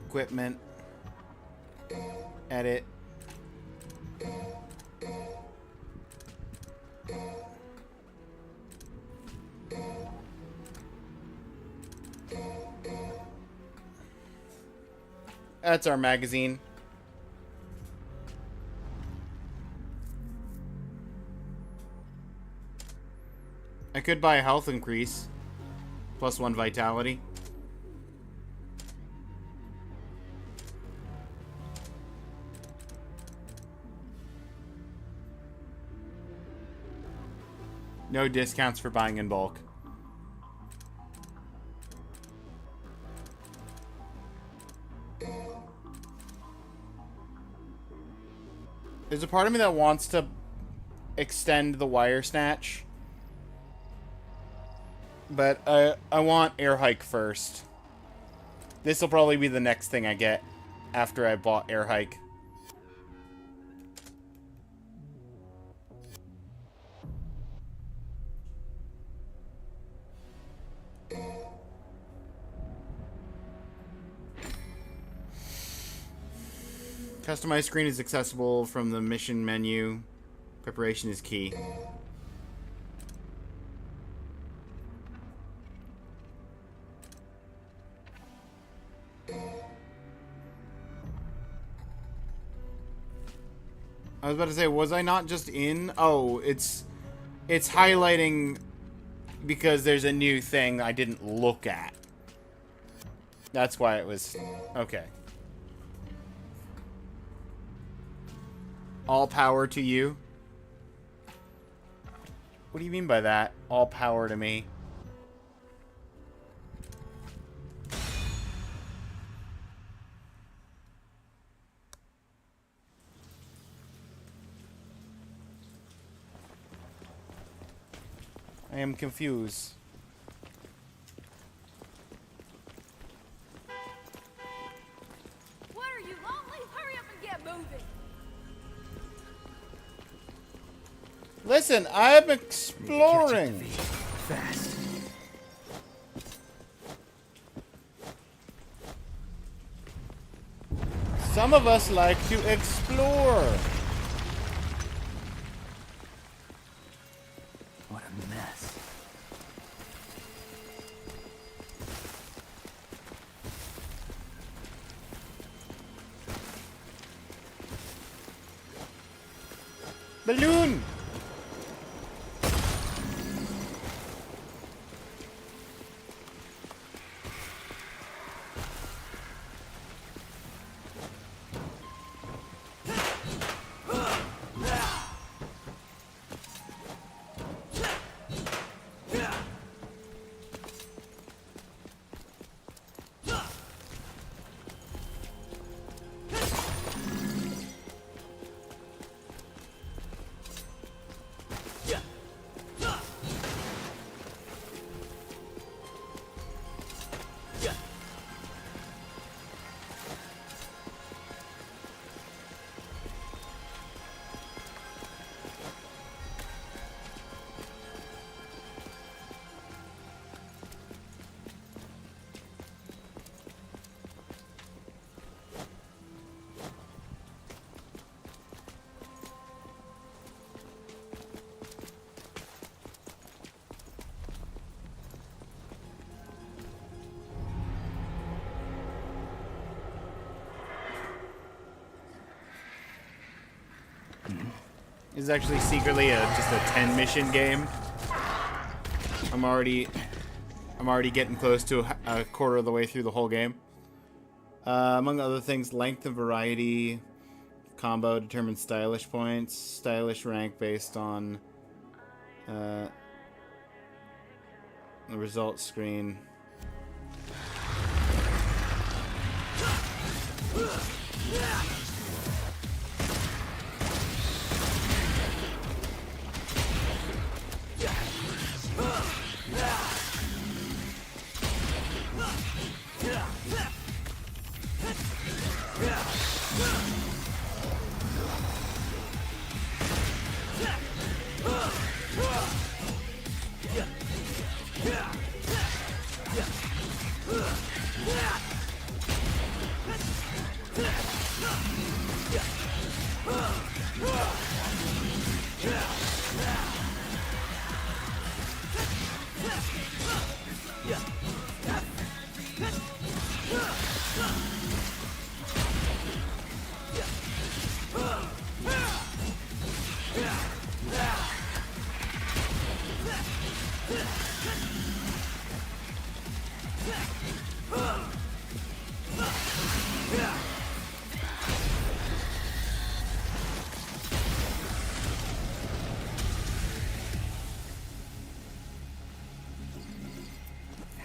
Equipment. Edit. That's our magazine. I could buy a health increase. +1 vitality. No discounts for buying in bulk. There's a part of me that wants to extend the wire snatch. But I want air hike first. This will probably be the next thing I get after I bought air hike. Customized screen is accessible from the mission menu. Preparation is key. I was about to say, was I not just in? Oh, it's highlighting because there's a new thing I didn't look at. That's why it was... Okay. All power to you? What do you mean by that? All power to me. I am confused. What are you, lonely? Hurry up and get moving. Listen, I'm exploring. Fast. Some of us like to explore. What a mess. Balloon. This is actually secretly just a 10 mission game. I'm already getting close to a quarter of the way through the whole game. Among other things, length and variety combo determines stylish points. Stylish rank based on the results screen.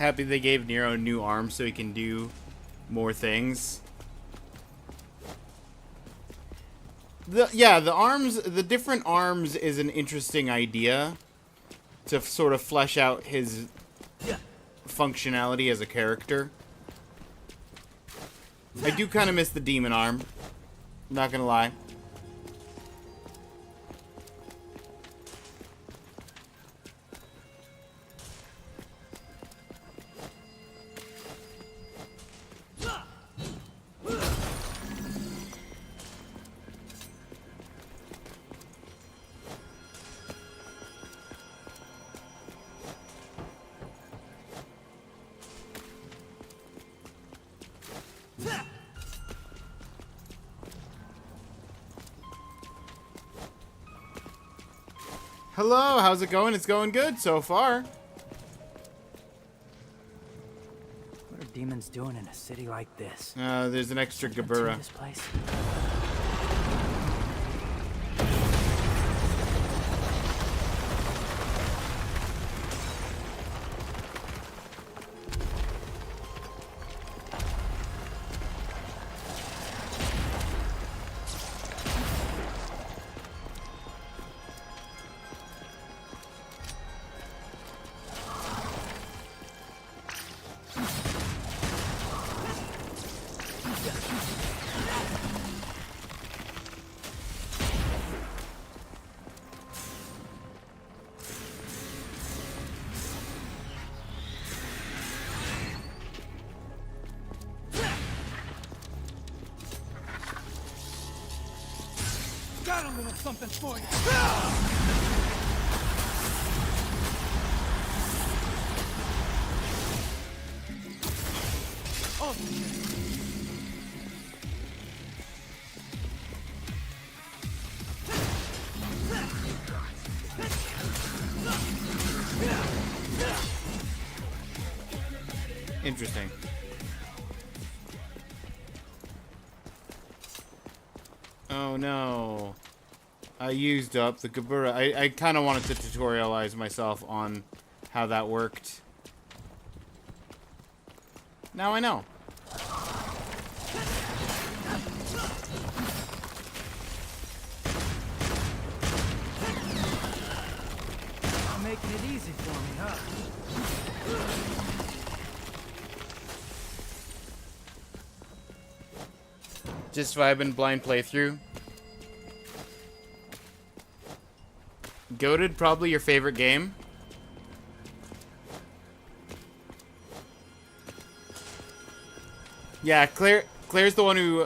happy they gave Nero new arms so he can do more things. The arms, the different arms is an interesting idea to sort of flesh out his functionality as a character. I do kind of miss the demon arm. Not gonna lie. Hello, how's it going? It's going good so far. What are demons doing in a city like this? There's an extra Gabura. This place? Got a little something for you. Interesting. Oh no. I used up the Gabura. I kind of wanted to tutorialize myself on how that worked. Now I know. You're making it easy for me, huh? Just vibing blind playthrough. Goated, probably your favorite game. Yeah, Claire's the one who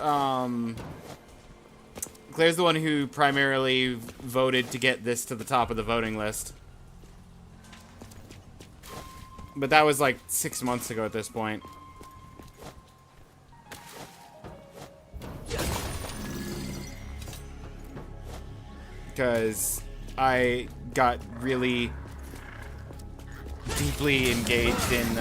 Claire's the one who primarily voted to get this to the top of the voting list. But that was like 6 months ago at this point. Because I got really deeply engaged in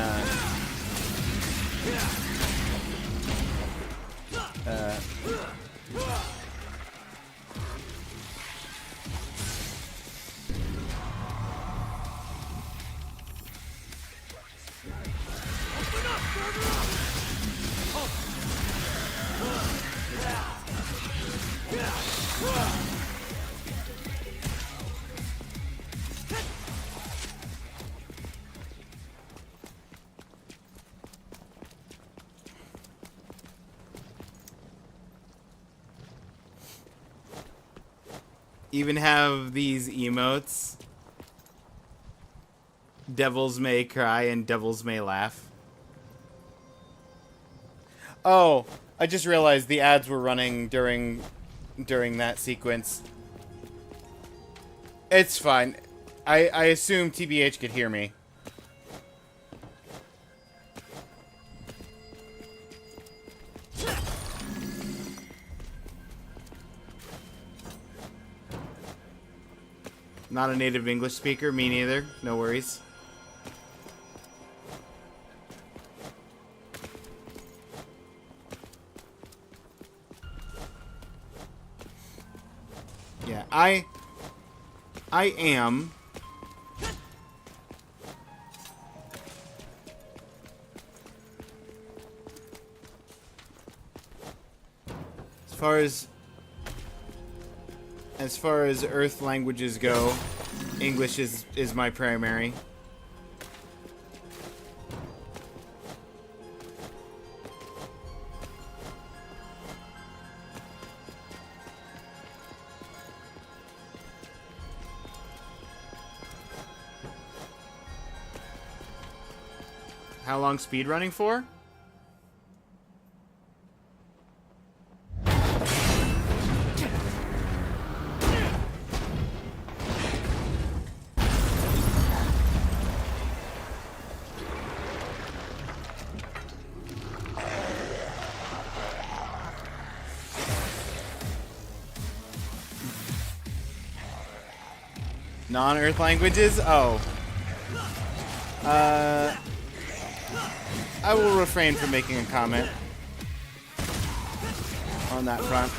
even have these emotes. Devils may cry and devils may laugh. Oh, I just realized the ads were running during that sequence. It's fine. I assume TBH could hear me. Not a native English speaker, me neither. No worries. Yeah, I am As far as Earth languages go, English is my primary. How long speedrunning for? Non-Earth languages? Oh. I will refrain from making a comment on that front.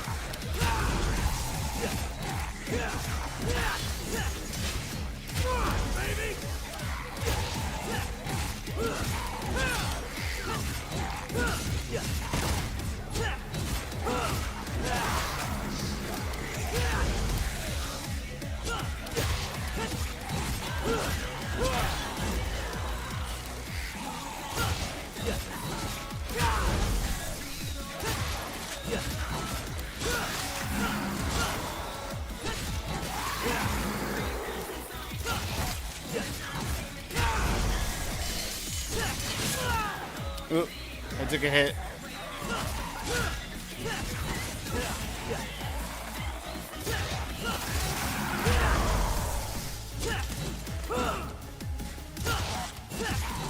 Oop, I took a hit.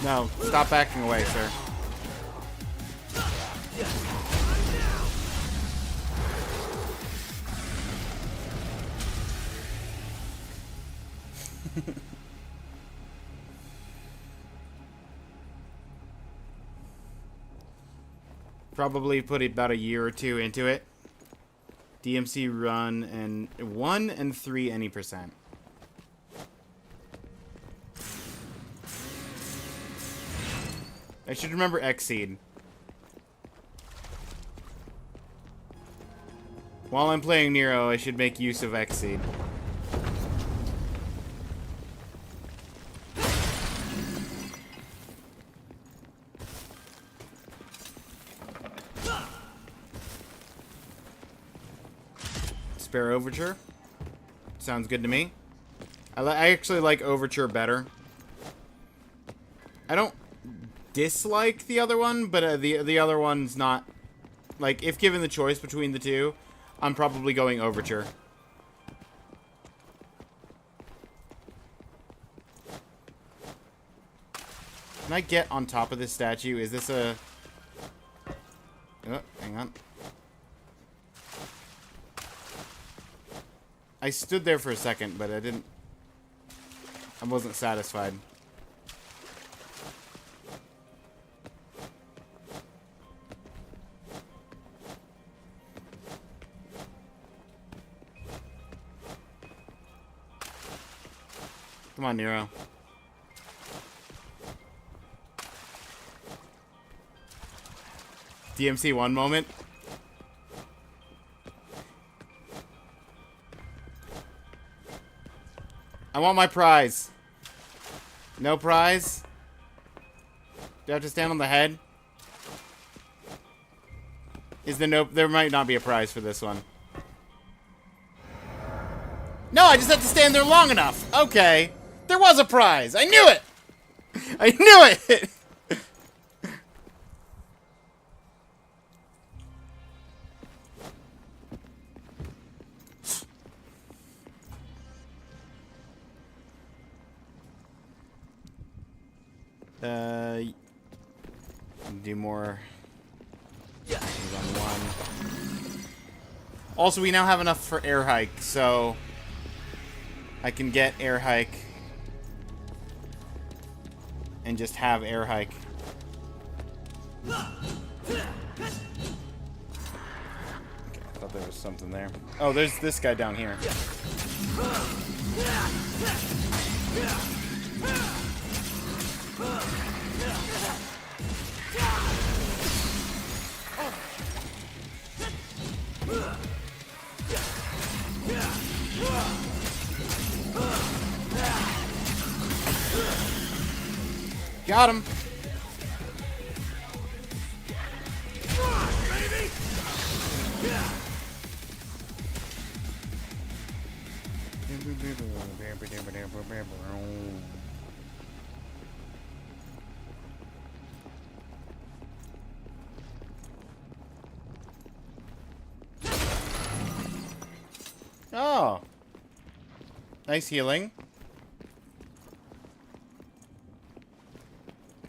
No, stop backing away, sir. Probably put about a year or two into it. DMC run and 1 and 3 any percent. I should remember Xseed. While I'm playing Nero, I should make use of Xseed. Spare Overture. Sounds good to me. I actually like Overture better. I don't dislike the other one, but the other one's not... Like, if given the choice between the two, I'm probably going Overture. Can I get on top of this statue? Is this a... Oh, hang on. I stood there for a second, but I wasn't satisfied. Come on, Nero. DMC one moment. I want my prize. No prize? Do I have to stand on the head? Is there no... There might not be a prize for this one. No, I just have to stand there long enough. Okay. There was a prize. I knew it. I knew it. Do more. On one. Also, we now have enough for air hike, so I can get air hike and just have air hike. Okay, I thought there was something there. Oh, there's this guy down here. Got him. Oh. Nice healing.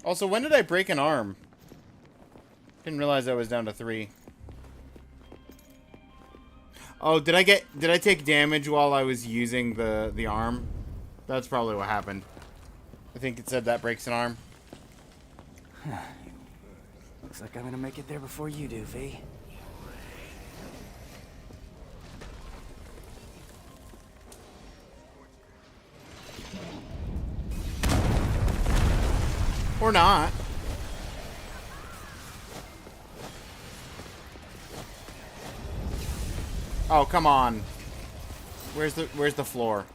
Also, when did I break an arm? Didn't realize I was down to 3. Oh, did I take damage while I was using the arm? That's probably what happened. I think it said that breaks an arm. Looks like I'm gonna make it there before you do, V. Or not. Oh, come on. Where's the floor?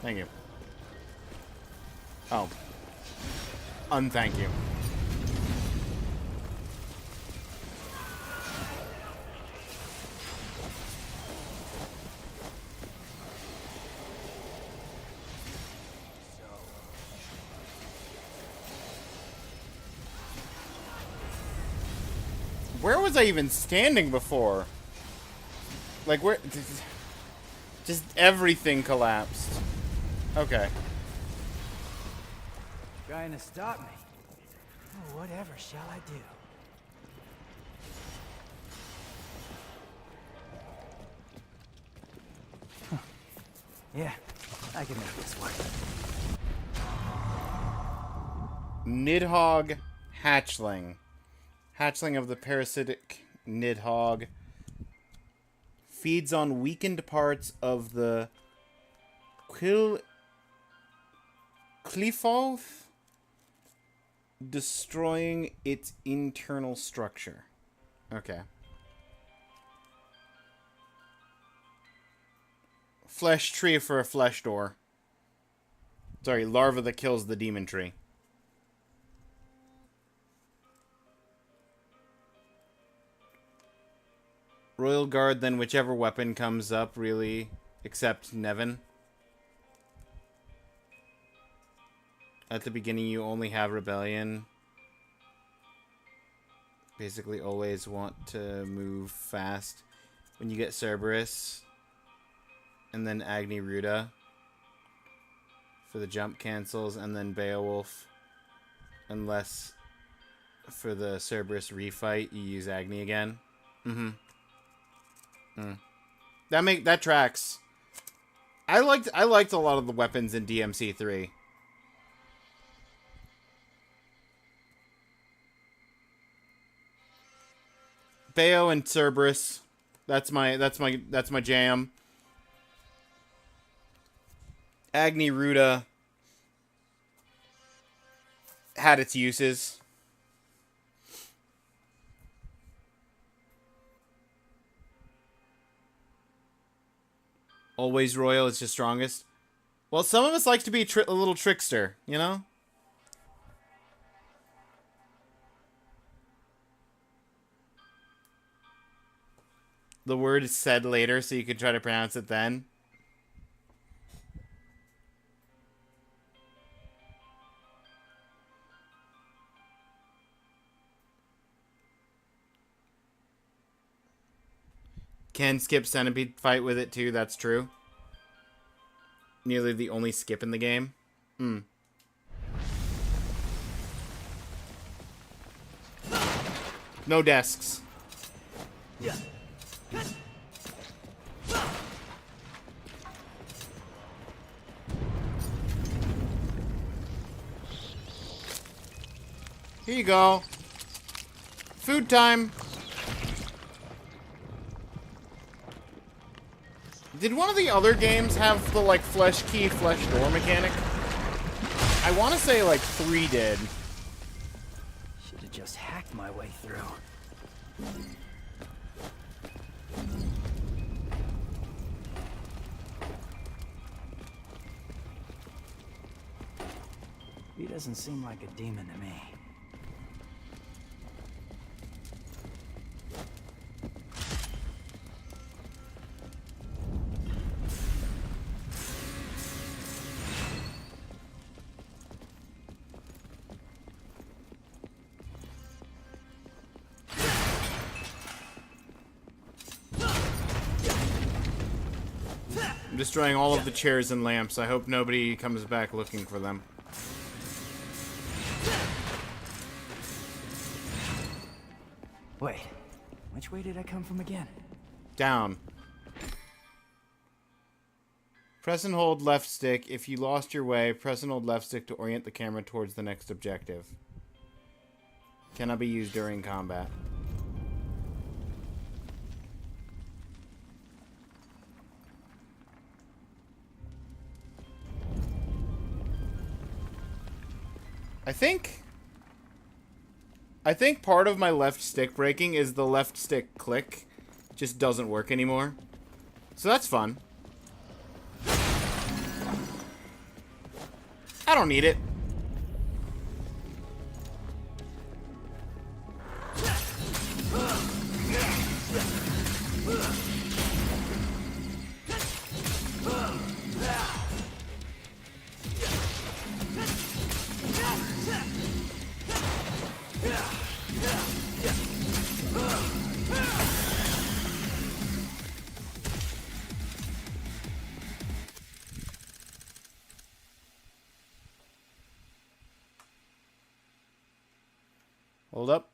Thank you. Oh. Unthank you. Where was I even standing before? Like, where... Just everything collapsed. Okay. Trying to stop me. Oh, whatever shall I do? Huh. Yeah, I can make this work. Nidhogg hatchling. Hatchling of the parasitic Nidhogg. Feeds on weakened parts of the Qlifoth, destroying its internal structure. Okay. Flesh tree for a flesh door. Sorry, larva that kills the demon tree. Royal Guard, then whichever weapon comes up, really, except Nevin. At the beginning, you only have Rebellion. Basically, always want to move fast. When you get Cerberus, and then Agni Ruda for the jump cancels, and then Beowulf, unless for the Cerberus refight, you use Agni again. Mm-hmm. That tracks. I liked a lot of the weapons in DMC 3. Bayo and Cerberus. That's my jam. Agni Ruda had its uses. Always Royal is just strongest. Well, some of us like to be a little trickster, you know? The word is said later, so you can try to pronounce it then. Can skip Centipede fight with it too, that's true. Nearly the only skip in the game. No desks. Yeah. Here you go. Food time. Did one of the other games have the, like, flesh key, flesh door mechanic? I want to say, like, 3 did. Should have could just hack my way through. He doesn't seem like a demon to me. I'm destroying all of the chairs and lamps. I hope nobody comes back looking for them. Wait, which way did I come from again? Down. Press and hold left stick. If you lost your way, press and hold left stick to orient the camera towards the next objective. Cannot be used during combat. I think part of my left stick breaking is the left stick click just doesn't work anymore. So that's fun. I don't need it. Hold up.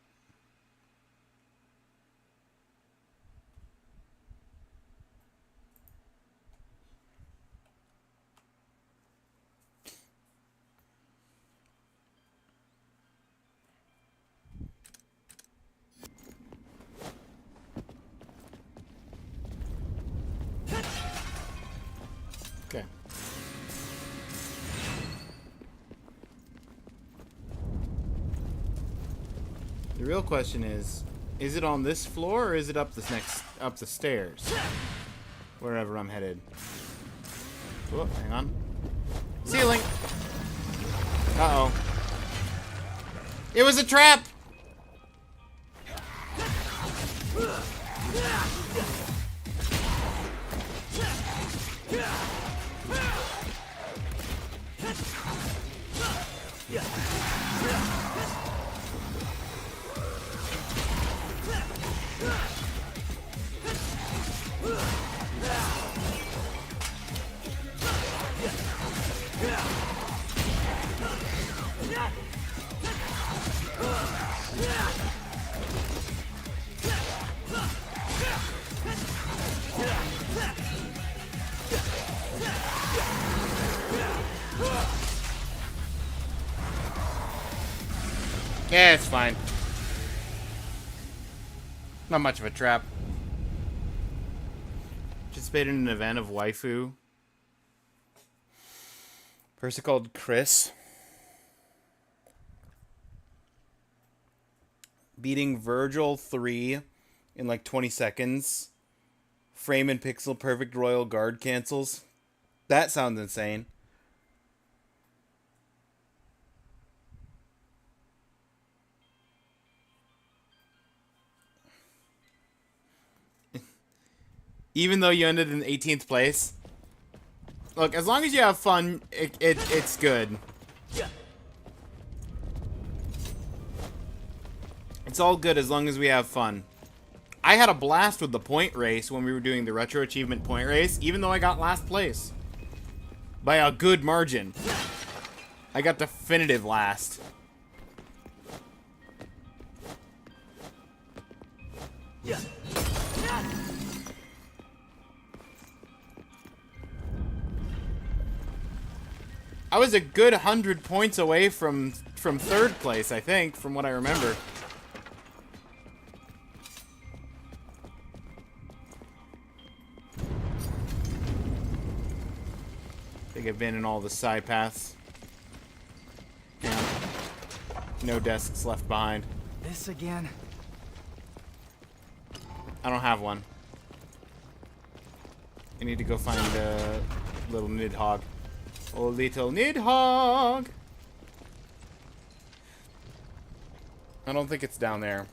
Okay. The real question is it on this floor or is it up the stairs? Wherever I'm headed. Whoop, hang on. Ceiling! Uh-oh. It was a trap! Yeah, it's fine. Not much of a trap. Participated in an event of waifu. Person called Chris. Beating Virgil 3 in like 20 seconds. Frame and pixel perfect royal guard cancels. That sounds insane. Even though you ended in 18th place. Look, as long as you have fun, it's good. It's all good as long as we have fun. I had a blast with the point race when we were doing the retro achievement point race, even though I got last place. By a good margin. I got definitive last. I was a good 100 points away from third place, I think, from what I remember. I think I've been in all the side paths. Yeah. No desks left behind. This again? I don't have one. I need to go find a little Nidhogg. Oh, little Nidhogg! I don't think it's down there.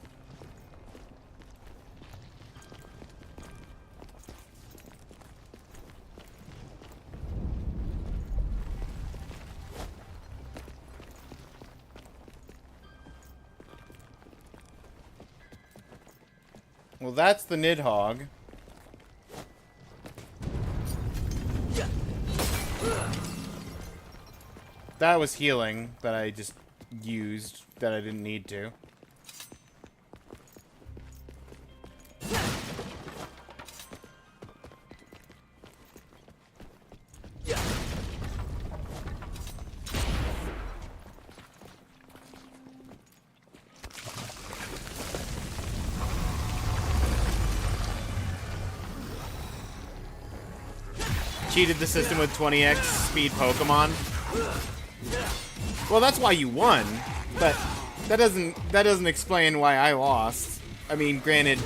Well, that's the Nidhogg. That was healing that I just used that I didn't need to. Cheated the system with 20x speed Pokemon. Well, that's why you won, but that doesn't explain why I lost. I mean, granted,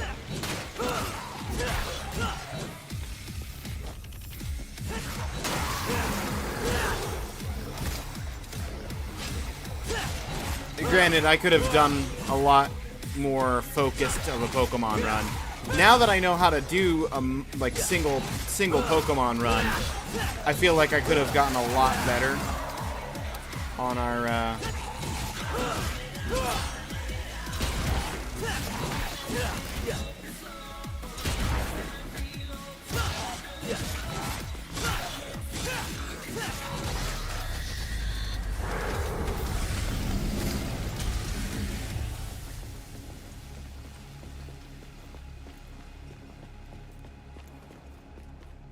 I could have done a lot more focused of a Pokemon run. Now that I know how to do like single Pokemon run, I feel like I could have gotten a lot better on our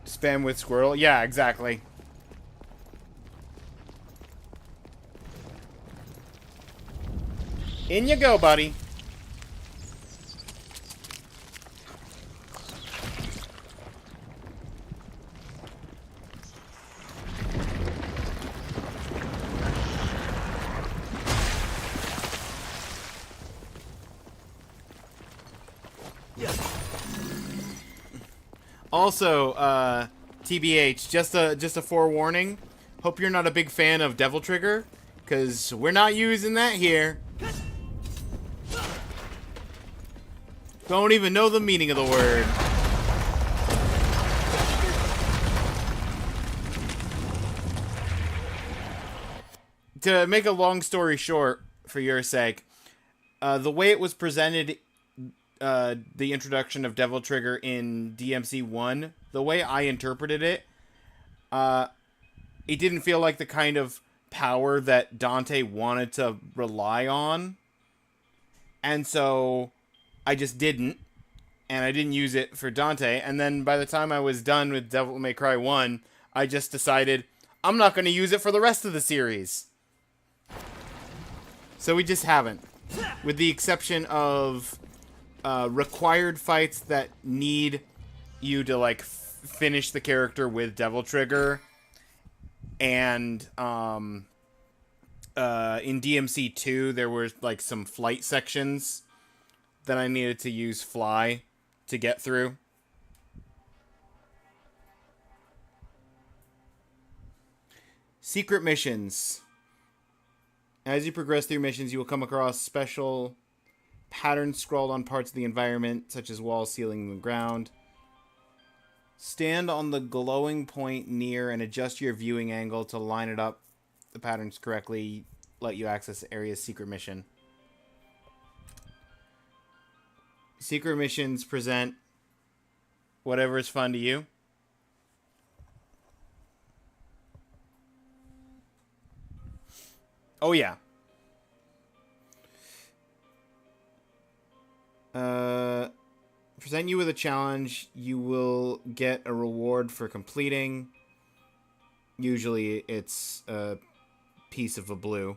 spam with squirrel. Yeah, exactly. In you go, buddy. Also, TBH, just a forewarning. Hope you're not a big fan of Devil Trigger, because we're not using that here. Don't even know the meaning of the word. To make a long story short, for your sake, the way it was presented, the introduction of Devil Trigger in DMC 1, the way I interpreted it, it didn't feel like the kind of power that Dante wanted to rely on. And so I just didn't. And I didn't use it for Dante. And then by the time I was done with Devil May Cry 1, I just decided I'm not going to use it for the rest of the series. So we just haven't. With the exception of required fights that need you to, like, finish the character with Devil Trigger. And in DMC 2, there were, like, some flight sections that I needed to use Fly to get through. Secret missions. As you progress through missions, you will come across special patterns scrawled on parts of the environment, such as walls, ceiling, and ground. Stand on the glowing point near and adjust your viewing angle to line it up the patterns correctly, let you access the area's secret mission. Secret missions present whatever is fun to you. Oh, yeah. Present you with a challenge. You will get a reward for completing. Usually it's a piece of a blue.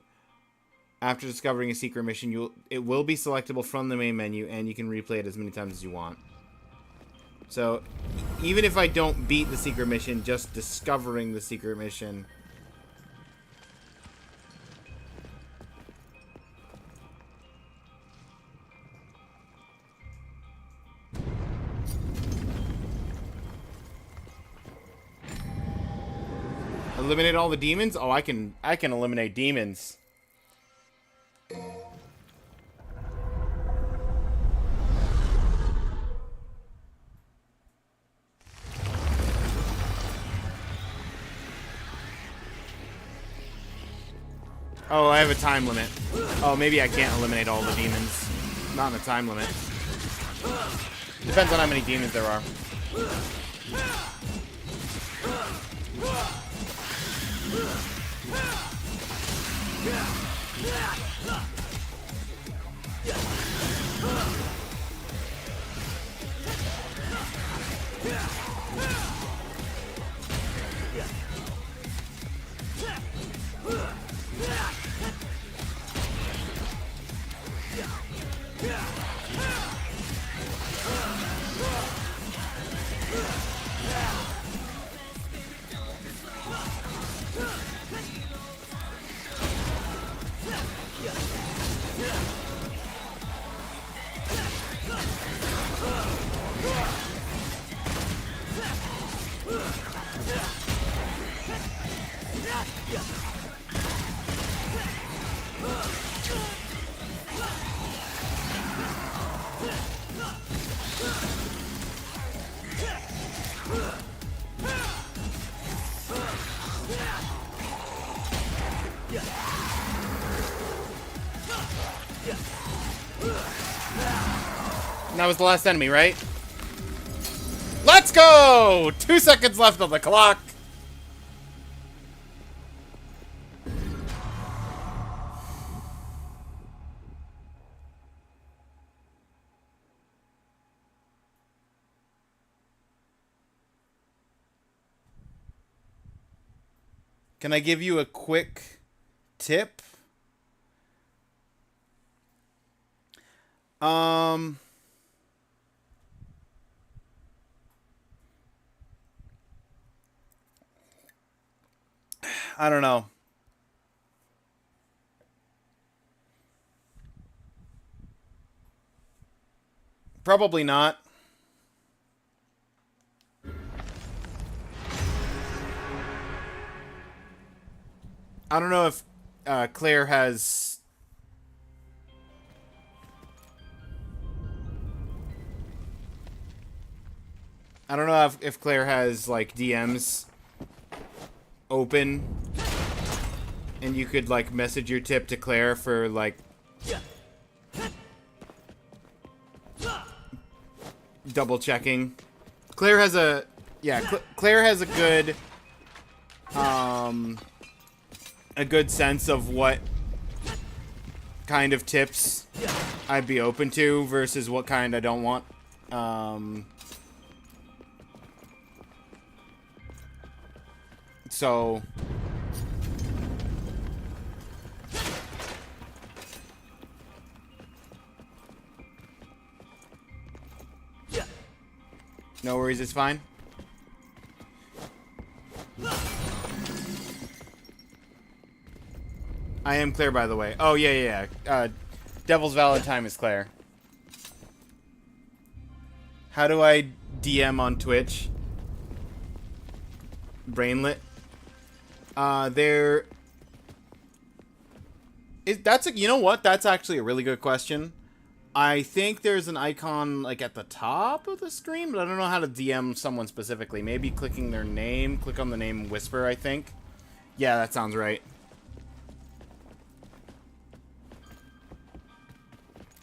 After discovering a secret mission, it will be selectable from the main menu, and you can replay it as many times as you want. So, even if I don't beat the secret mission, just discovering the secret mission Eliminate all the demons? Oh, I can eliminate demons. Oh, I have a time limit. Oh, maybe I can't eliminate all the demons. Not in a time limit. Depends on how many demons there are. That was the last enemy, right? Let's go! 2 seconds left on the clock. Can I give you a quick tip? I don't know. Probably not. I don't know if Claire has... I don't know if Claire has, like, DMs open. And you could, like, message your tip to Claire for, like... double checking. Claire has a... Yeah, Claire has a good... a good sense of what kind of tips I'd be open to versus what kind I don't want. So... No worries, it's fine. I am Claire, by the way. Oh, yeah. Devil's Valentine is Claire. How do I DM on Twitch? Brainlit. You know what? That's actually a really good question. I think there's an icon, like, at the top of the screen, but I don't know how to DM someone specifically. Maybe clicking their name. Click on the name Whisper, I think. Yeah, that sounds right.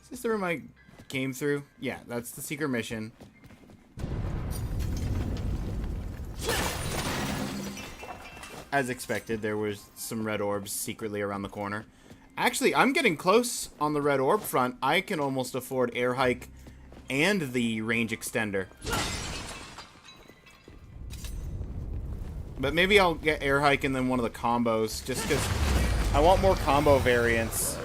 Is this the room I came through? Yeah, that's the secret mission. As expected, there was some red orbs secretly around the corner. Actually, I'm getting close on the red orb front. I can almost afford air hike and the range extender. But maybe I'll get air hike and then one of the combos, just because I want more combo variants.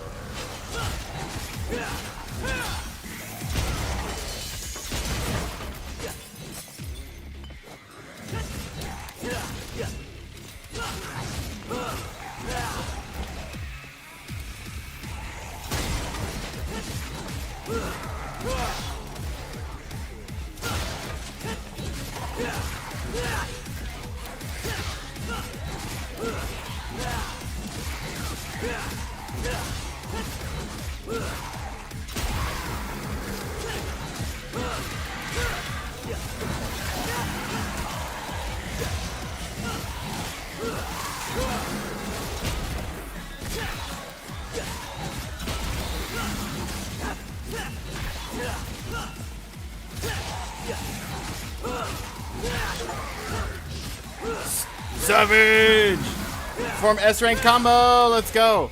Savage! Form S rank combo. Let's go.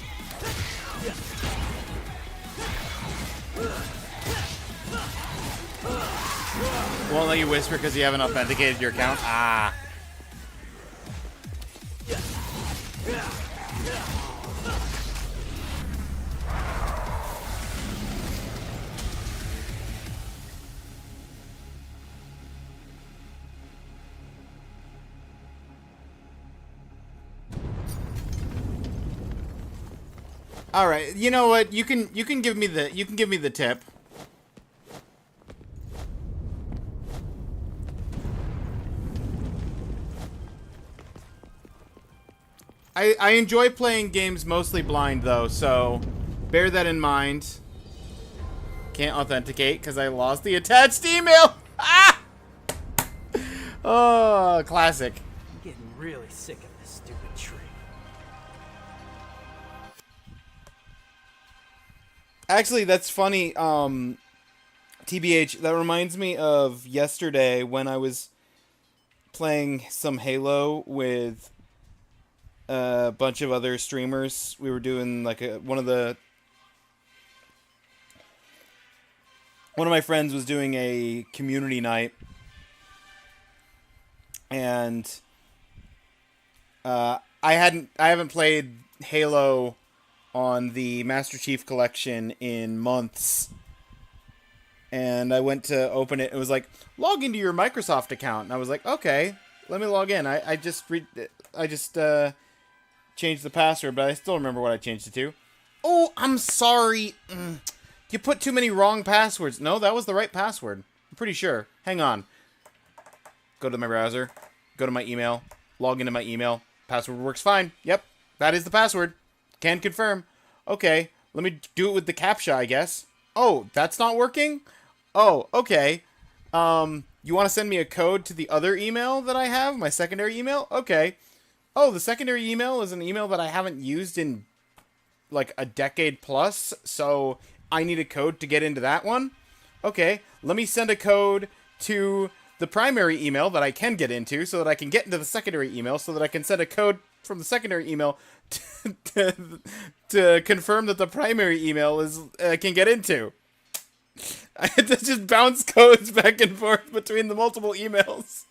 Won't let you whisper because you haven't authenticated your account. Ah. All right. You know what? You can give me the tip. I enjoy playing games mostly blind, though, so bear that in mind. Can't authenticate because I lost the attached email. Ah! Oh, classic. I'm getting really sick of this stupid tree. Actually, that's funny. TBH, that reminds me of yesterday when I was playing some Halo with a bunch of other streamers. We were doing like one of my friends was doing a community night, and I haven't played Halo on the Master Chief Collection in months, and I went to open it. It was like, log into your Microsoft account, and I was like, okay, let me log in. I just changed the password, but I still remember what I changed it to. Oh, I'm sorry. You put too many wrong passwords. No, that was the right password. I'm pretty sure. Hang on. Go to my browser. Go to my email. Log into my email. Password works fine. Yep, that is the password. Can confirm. Okay, let me do it with the CAPTCHA, I guess. Oh, that's not working? Oh, okay. You want to send me a code to the other email that I have? My secondary email? Okay. Oh, the secondary email is an email that I haven't used in like a decade plus, so I need a code to get into that one. Okay, let me send a code to the primary email that I can get into so that I can get into the secondary email so that I can send a code from the secondary email to confirm that the primary email is can get into. I had to just bounce codes back and forth between the multiple emails.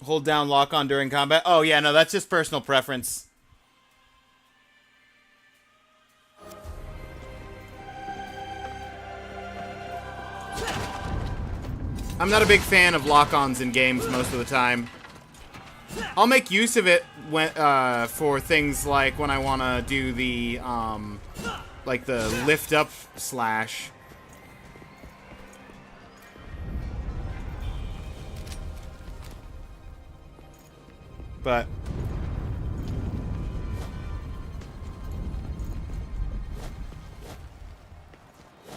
Hold down lock on during combat. Oh, yeah, no, that's just personal preference. I'm not a big fan of lock-ons in games most of the time. I'll make use of it when, for things like when I want to do the, like the lift up slash. But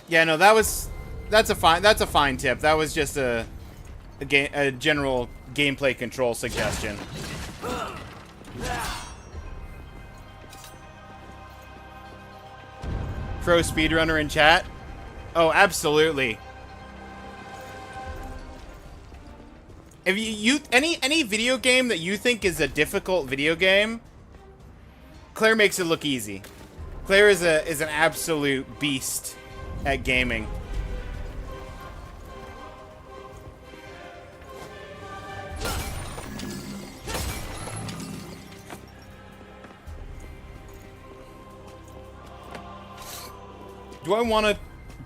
yeah, no, that's a fine tip. That was just a general gameplay control suggestion. Pro speedrunner in chat? Oh, absolutely. If you any video game that you think is a difficult video game, Claire makes it look easy. Claire is an absolute beast at gaming. Do I want to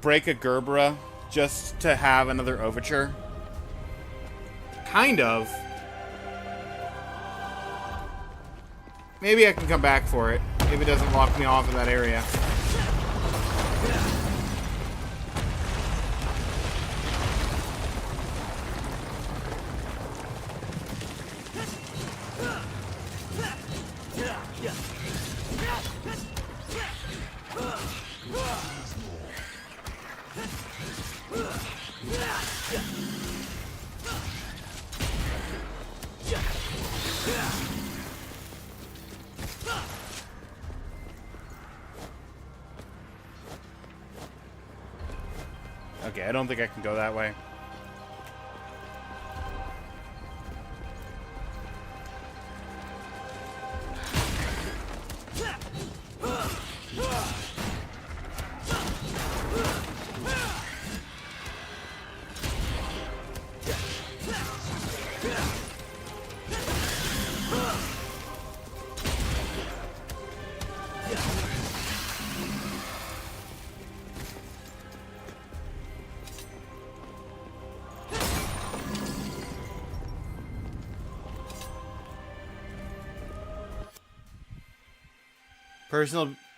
break a Gerbera just to have another overture? Kind of. Maybe I can come back for it if it doesn't lock me off of that area. Okay, I don't think I can go that way.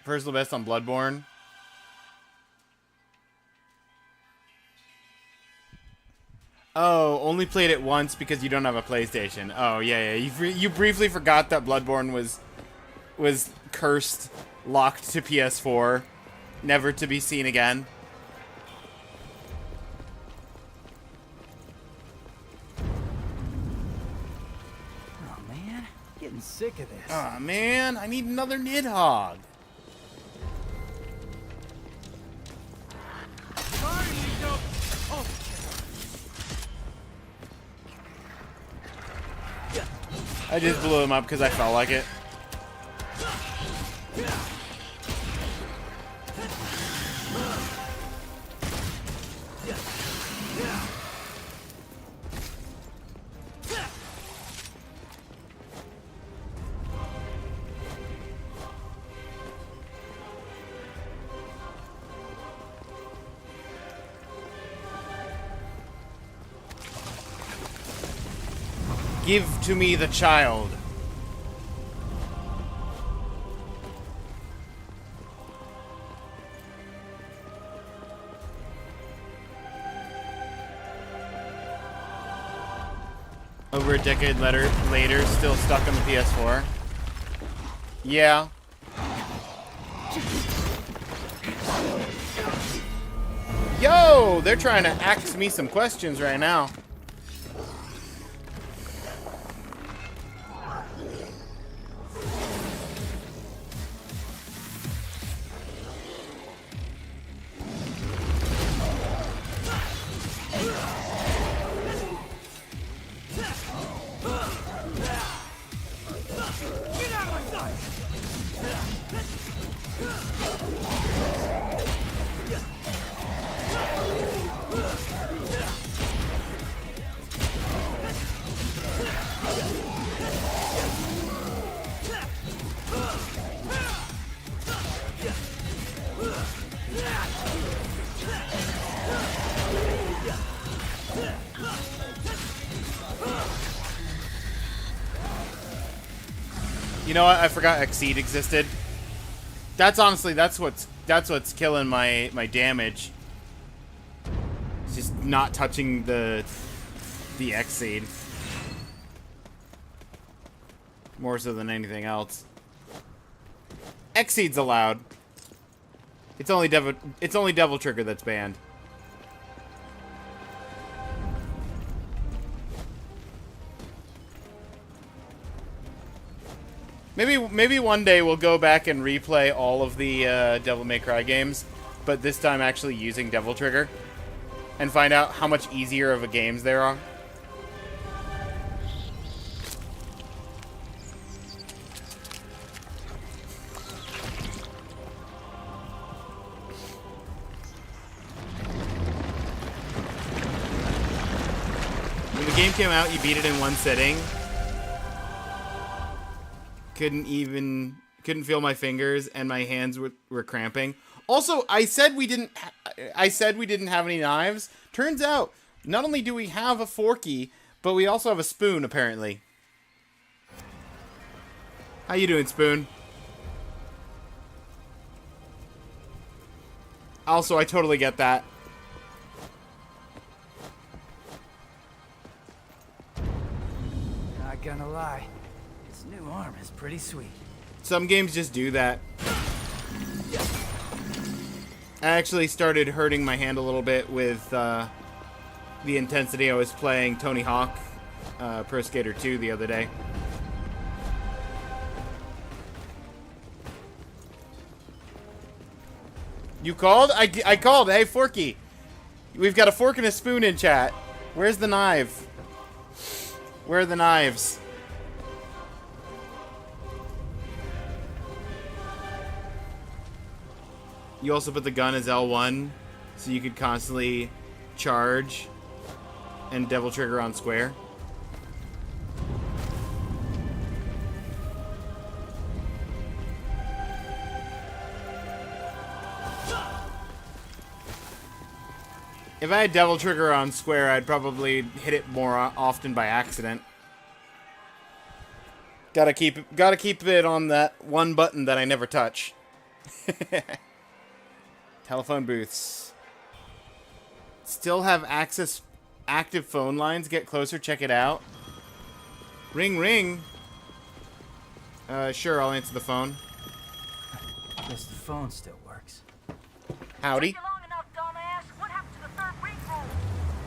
Personal best on Bloodborne. Oh, only played it once because you don't have a PlayStation. Oh, yeah. You briefly forgot that Bloodborne was cursed, locked to PS4, never to be seen again. Oh man, getting sick of this. Oh man, I need another Nidhogg. I just blew him up because I felt like it. Give to me the child. Over a decade later, still stuck on the PS4. Yeah. Yo, they're trying to ask me some questions right now. You know what? I forgot Exceed existed. That's honestly that's what's killing my damage. It's just not touching the Exceed. More so than anything else. Exceed's allowed. It's only Devil Trigger that's banned. Maybe one day we'll go back and replay all of the Devil May Cry games, but this time actually using Devil Trigger, and find out how much easier of a games there are. When the game came out, you beat it in one sitting. Couldn't feel my fingers, and my hands were cramping. Also, I said we didn't have any knives. Turns out, not only do we have a forky, but we also have a spoon, apparently. How you doing, Spoon? Also, I totally get that. Not gonna lie. New arm is pretty sweet. Some games just do that. I actually started hurting my hand a little bit with the intensity I was playing Tony Hawk Pro Skater 2 the other day. You called? I called. Hey, Forky. We've got a fork and a spoon in chat. Where's the knife? Where are the knives? You also put the gun as L1, so you could constantly charge and double trigger on square. If I had double trigger on square, I'd probably hit it more often by accident. Gotta keep it on that one button that I never touch. Telephone booths. Still have active phone lines. Get closer, check it out. Ring, ring. Sure, I'll answer the phone. Guess the phone still works. Howdy. Long enough, dumbass. What happened to the third ring rule?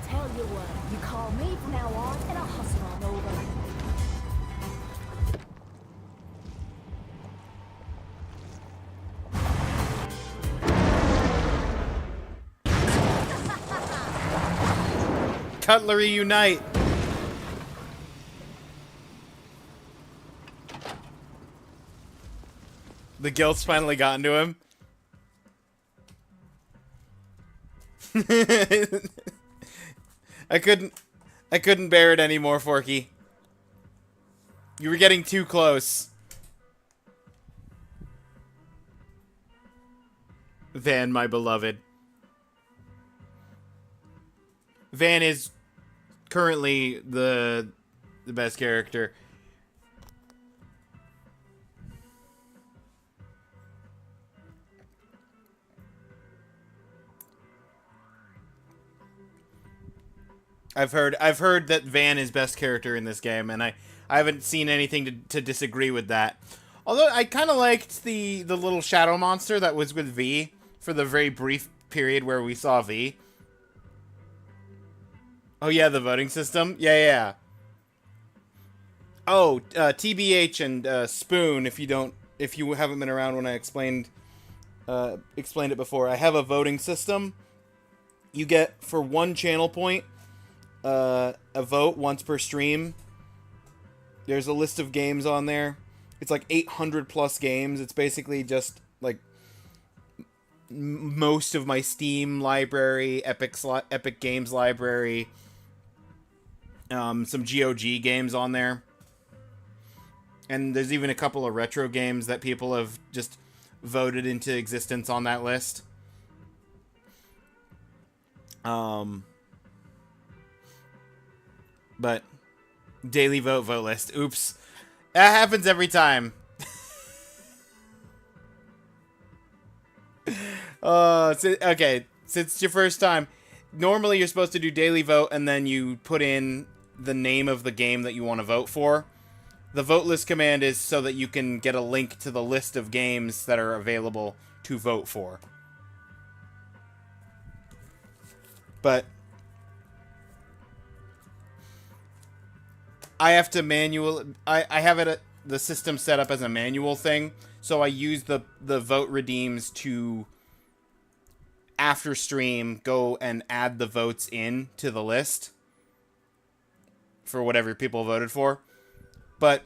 Tell you what, you call me from now on, and I'll hustle on over. Cutlery unite. The guilt's finally gotten to him. I couldn't bear it anymore, Forky. You were getting too close. Van, my beloved. Van is currently the best character. I've heard that Van is best character in this game, and I haven't seen anything to disagree with that. Although I kind of liked the little shadow monster that was with V for the very brief period where we saw V. Oh yeah, the voting system. Yeah. Oh, TBH and Spoon. If you haven't been around when I explained it before, I have a voting system. You get for 1 channel point a vote once per stream. There's a list of games on there. It's like 800 plus games. It's basically just like most of my Steam library, Epic Games library, some GOG games on there. And there's even a couple of retro games that people have just voted into existence on that list. But daily vote list. Oops. That happens every time. Okay, since it's your first time, normally you're supposed to do daily vote and then you put in the name of the game that you want to vote for. The vote list command is so that you can get a link to the list of games that are available to vote for. But I have to I have the system set up as a manual thing, so I use the vote redeems to, after stream, go and add the votes in to the list for whatever people voted for. But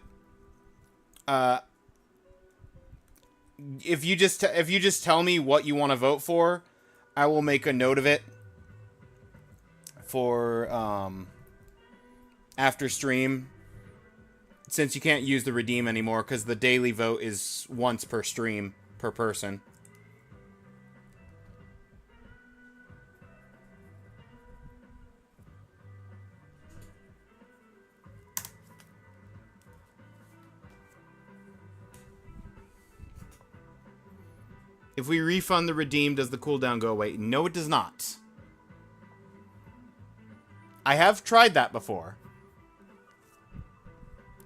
if you just tell me what you want to vote for, I will make a note of it for after stream, since you can't use the redeem anymore because the daily vote is once per stream per person. If we refund the redeem, does the cooldown go away? No, it does not. I have tried that before.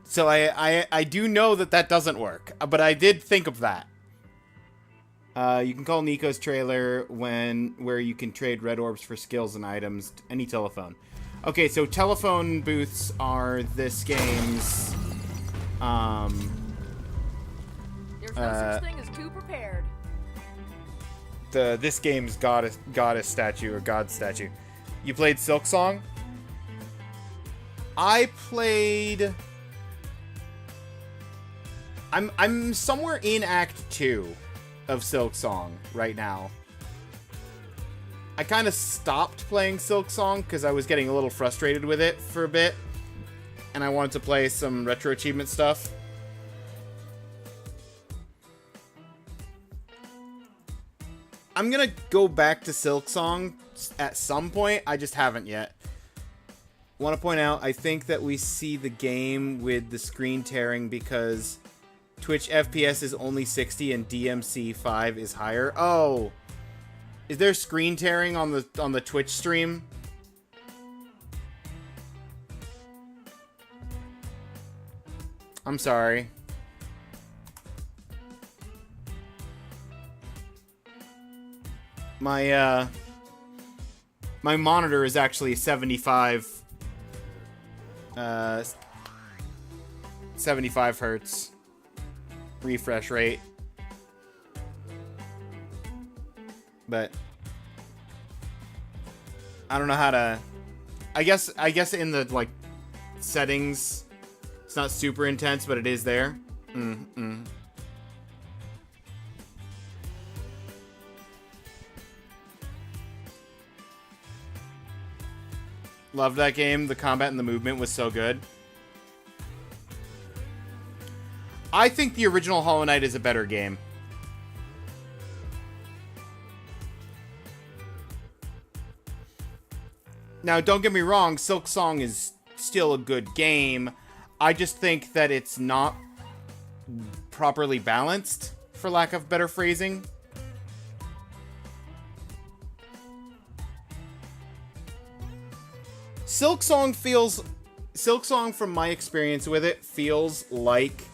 So I do know that doesn't work, but I did think of that. You can call Nico's trailer where you can trade red orbs for skills and items. Any telephone. Okay, so telephone booths are this game's There's no such thing as too prepared. this game's goddess statue or god statue. You played Silk Song? I played. I'm somewhere in Act 2 of Silk Song right now. I kind of stopped playing Silk Song because I was getting a little frustrated with it for a bit, and I wanted to play some retro achievement stuff. I'm gonna go back to Silk Song at some point. I just haven't yet. Want to point out, I think that we see the game with the screen tearing because Twitch FPS is only 60 and DMC 5 is higher. Oh, is there screen tearing on the Twitch stream? I'm sorry. My my monitor is actually 75 hertz refresh rate. But I don't know how to. I guess in the like settings, it's not super intense, but it is there. Loved that game. The combat and the movement was so good. I think the original Hollow Knight is a better game. Now, don't get me wrong, Silk Song is still a good game. I just think that it's not properly balanced, for lack of better phrasing. Silk Song, from my experience with it, feels like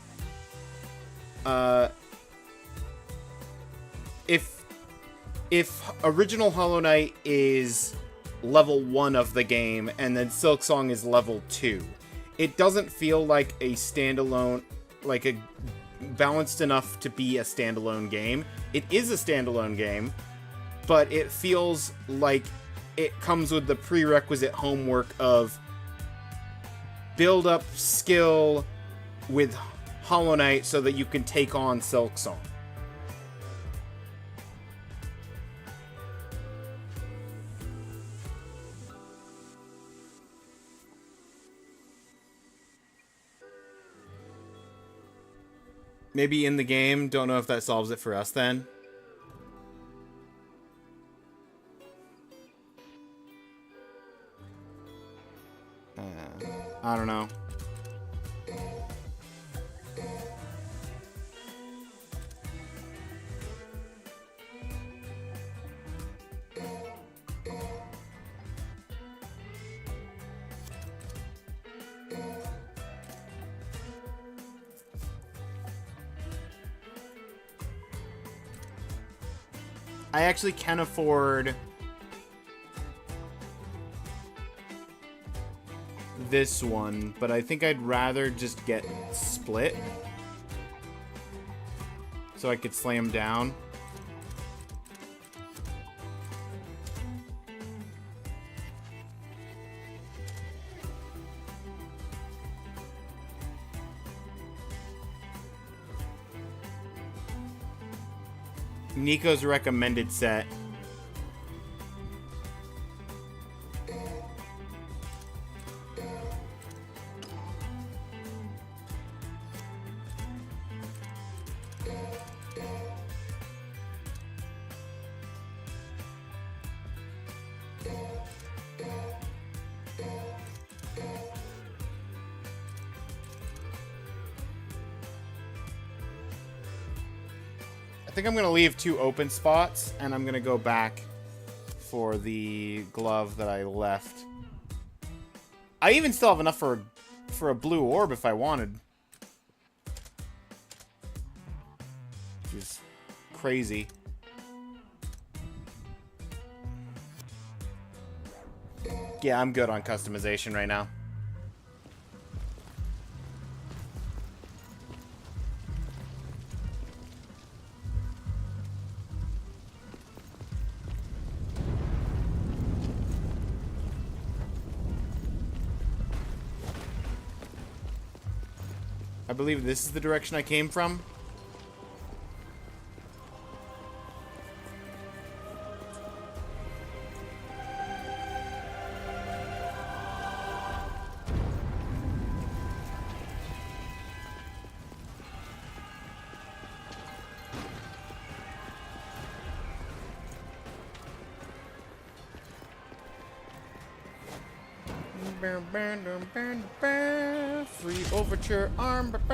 if original Hollow Knight is level 1 of the game and then Silk Song is level 2, it doesn't feel like a standalone, like a balanced enough to be a standalone game. It is a standalone game, but it feels like it comes with the prerequisite homework of build up skill with Hollow Knight so that you can take on Silk Song. Maybe in the game, don't know if that solves it for us then. I don't know. I actually can afford this one, but I think I'd rather just get Split so I could slam down. Nico's recommended set. I think I'm going to leave 2 open spots, and I'm going to go back for the glove that I left. I even still have enough for a blue orb if I wanted. Which is crazy. Yeah, I'm good on customization right now. I believe this is the direction I came from. Free overture arm. If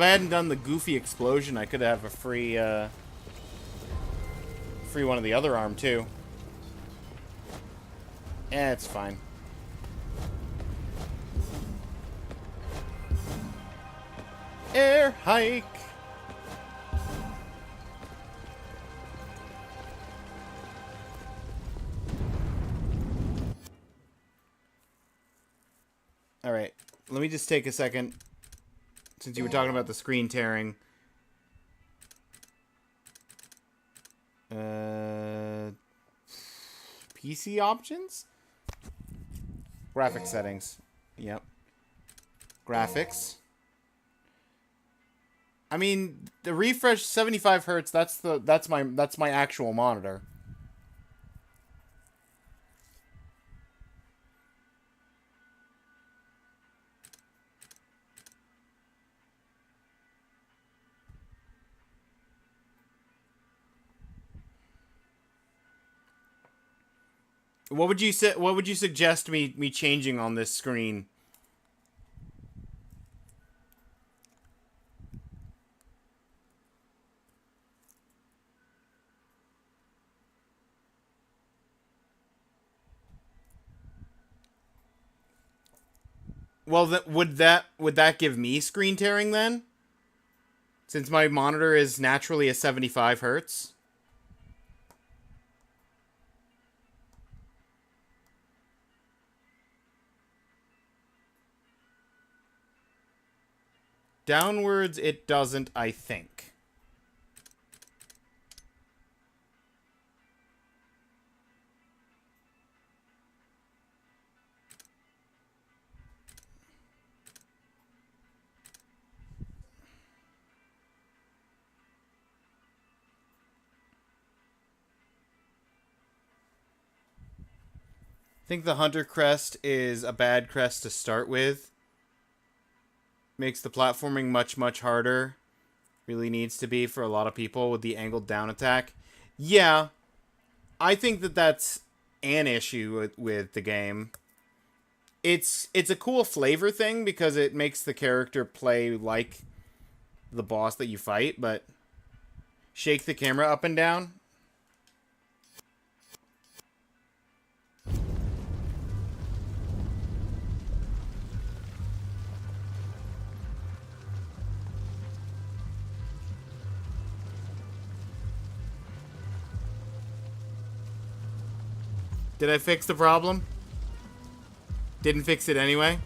I hadn't done the goofy explosion, I could have a free one of the other arm too. Eh, it's fine. Air hike. Alright, let me just take a second, since you were talking about the screen tearing. PC options? Graphics settings. Yep. Graphics. I mean, the refresh 75 hertz, that's my actual monitor. What would you say? What would you suggest me changing on this screen? Well, would that give me screen tearing then? Since my monitor is naturally a 75 hertz. Downwards, it doesn't, I think. I think the Hunter crest is a bad crest to start with. Makes the platforming much, much harder. Really needs to be for a lot of people with the angled down attack. Yeah, I think that's an issue with the game. It's a cool flavor thing because it makes the character play like the boss that you fight, but shake the camera up and down. Did I fix the problem? Didn't fix it anyway?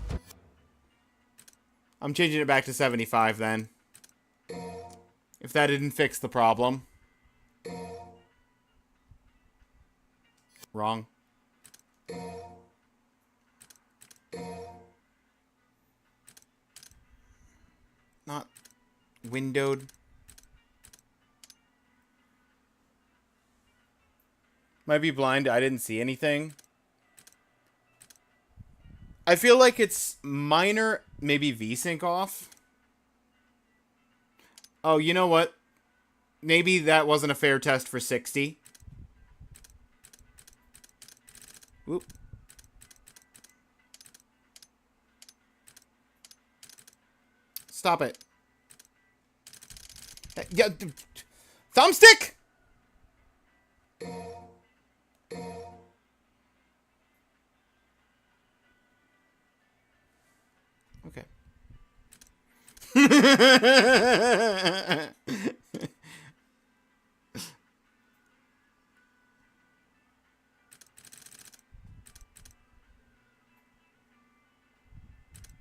I'm changing it back to 75 then. If that didn't fix the problem. Wrong. Not windowed. Might be blind. I didn't see anything. I feel like it's minor. Maybe VSync off. Oh, you know what? Maybe that wasn't a fair test for 60. Whoop. Stop it. Yeah, thumbstick! Okay.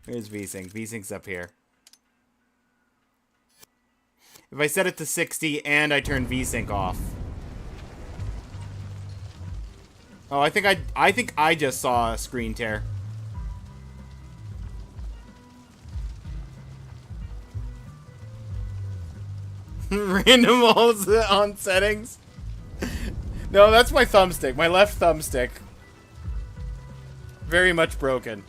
Where's VSync? VSync's up here. If I set it to 60 and I turn VSync off. Oh, I think I just saw a screen tear. Random on settings. No, that's my thumbstick. My left thumbstick. Very much broken.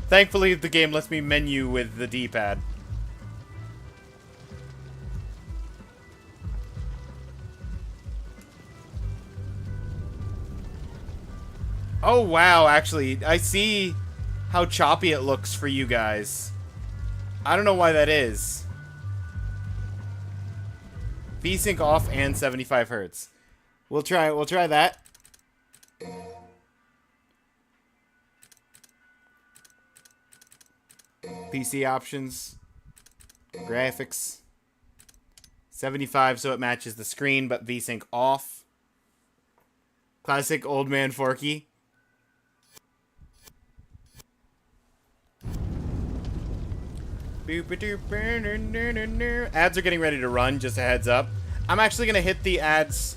Thankfully, the game lets me menu with the D-pad. Oh, wow, actually, I see how choppy it looks for you guys. I don't know why that is. VSync off and 75 hertz. We'll try that. PC options. Graphics. 75 so it matches the screen, but VSync off. Classic old man Forky. Ads are getting ready to run, just a heads up. I'm actually going to hit the ads.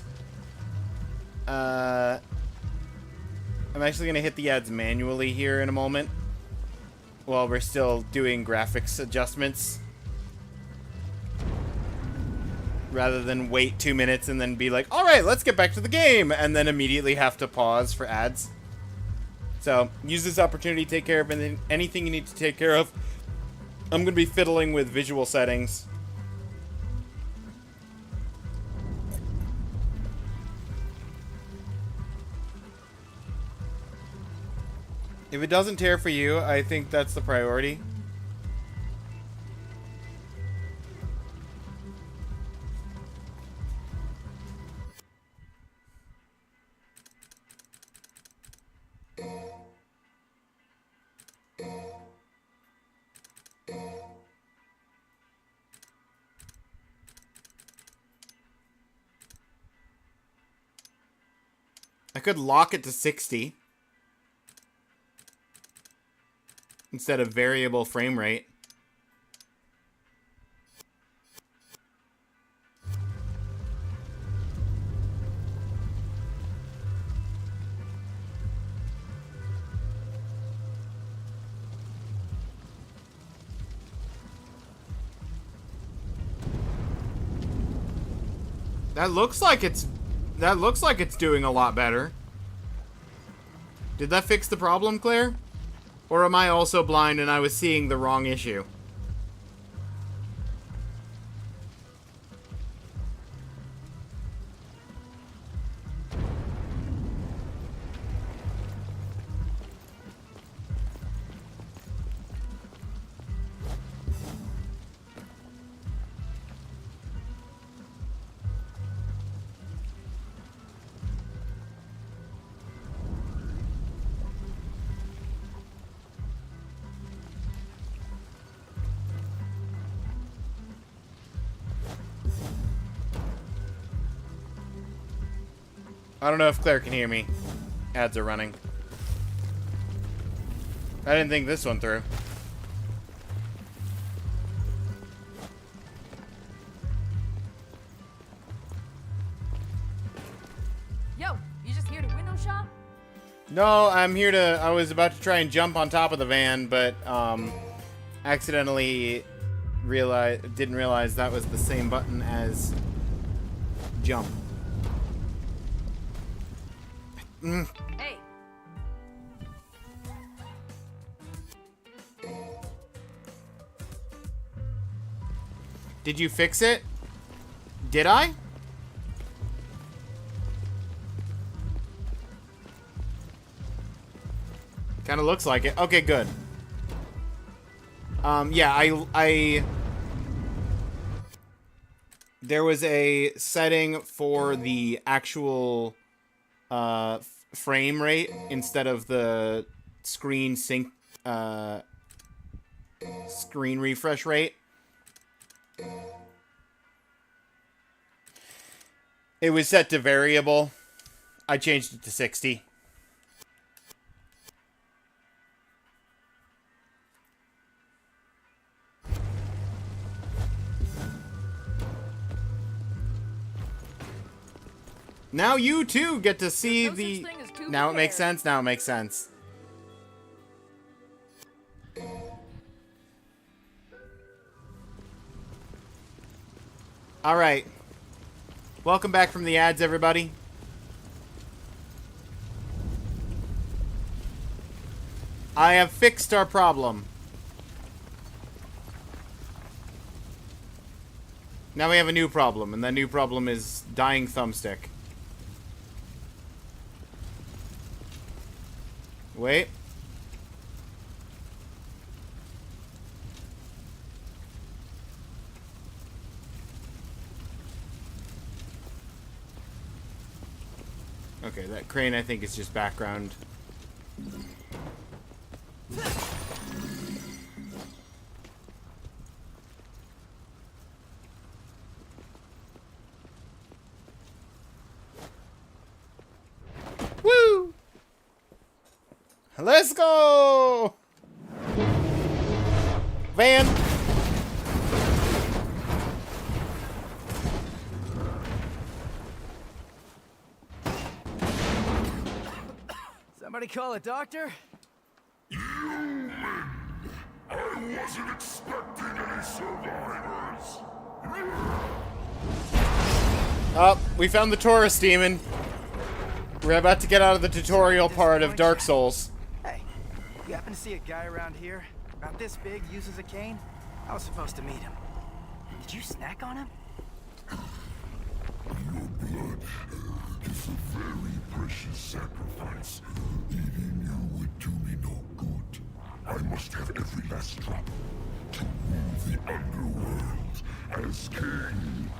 I'm actually going to hit the ads manually here in a moment. While we're still doing graphics adjustments. Rather than wait 2 minutes and then be like, alright, let's get back to the game. And then immediately have to pause for ads. So, use this opportunity to take care of anything you need to take care of. I'm going to be fiddling with visual settings. If it doesn't tear for you, I think that's the priority. I could lock it to 60 instead of variable frame rate. That looks like it's doing a lot better. Did that fix the problem, Claire? Or am I also blind and I was seeing the wrong issue? I don't know if Claire can hear me. Ads are running. I didn't think this one through. Yo, you just here to window shop? No, I'm here to... I was about to try and jump on top of the van, but accidentally didn't realize that was the same button as jump. Hey. Did you fix it? Did I? Kind of looks like it. Okay, good. Yeah, there was a setting for the actual frame rate instead of the screen sync screen refresh rate. It was set to variable. I changed it to 60. Now you too get to see no the... such thing as too Now it makes prepared. sense. Now it makes sense. All right. Welcome back from the ads, everybody. I have fixed our problem. Now we have a new problem, and that new problem is dying thumbstick. Wait. Okay, that crane I think is just background. Woo! Let's go! Van! Somebody call a doctor? I wasn't expecting any survivors. Oh, we found the tourist demon. We're about to get out of the tutorial part of Dark Souls. Hey, you happen to see a guy around here? About this big, uses a cane? I was supposed to meet him. Did you snack on him? Your blood is a very precious sacrifice. Eating you would do me no good. I must have every last drop to rule the underworld as king.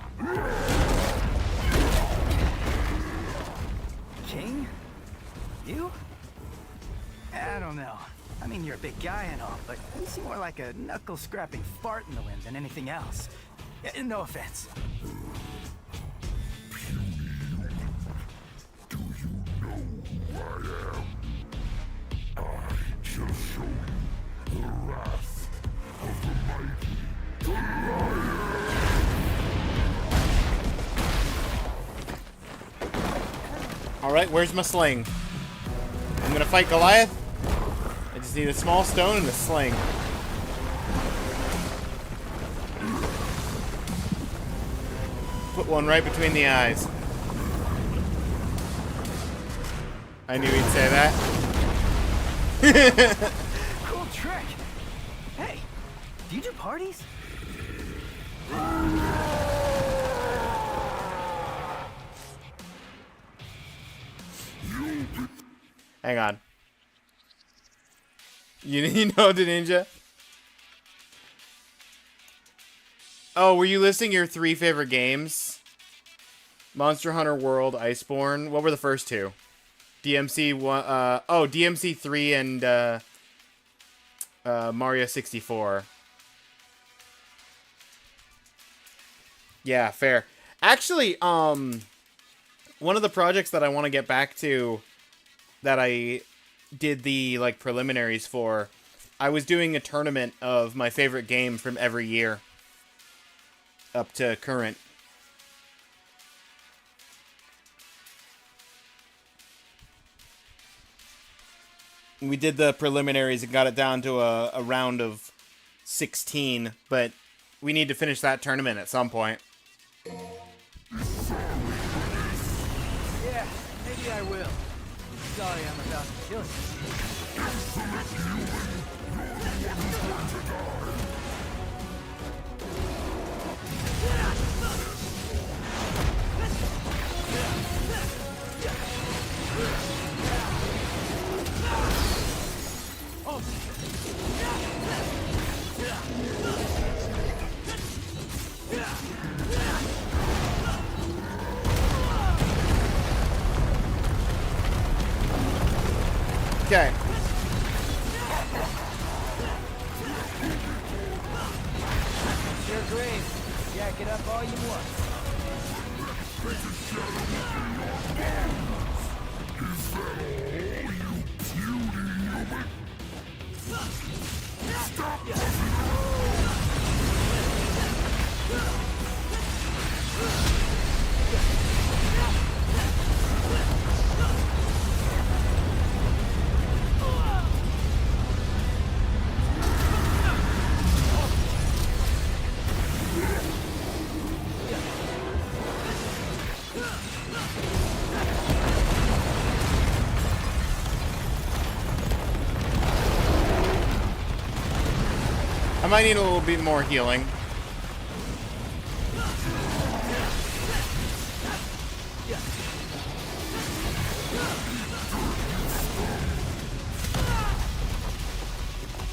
King? You? I don't know. I mean, you're a big guy and all, but you seem more like a knuckle-scrapping fart in the wind than anything else. No offense. Do you know who I am? I shall show you the wrath of the mighty. Alright, where's my sling? I'm gonna fight Goliath. I just need a small stone and a sling. Put one right between the eyes. I knew he'd say that. Cool trick. Hey, do you do parties? Hang on. You know the ninja? Oh, were you listing your 3 favorite games? Monster Hunter World, Iceborne. What were the first 2? DMC 1. DMC 3 and Mario 64. Yeah, fair. Actually, one of the projects that I want to get back to, that I did the preliminaries for, I was doing a tournament of my favorite game from every year up to current. We did the preliminaries and got it down to a round of 16, but we need to finish that tournament at some point. Yeah, maybe I will. Sorry, I'm about to kill you. Okay. You're great. Jack it up all you want. I might need a little bit more healing.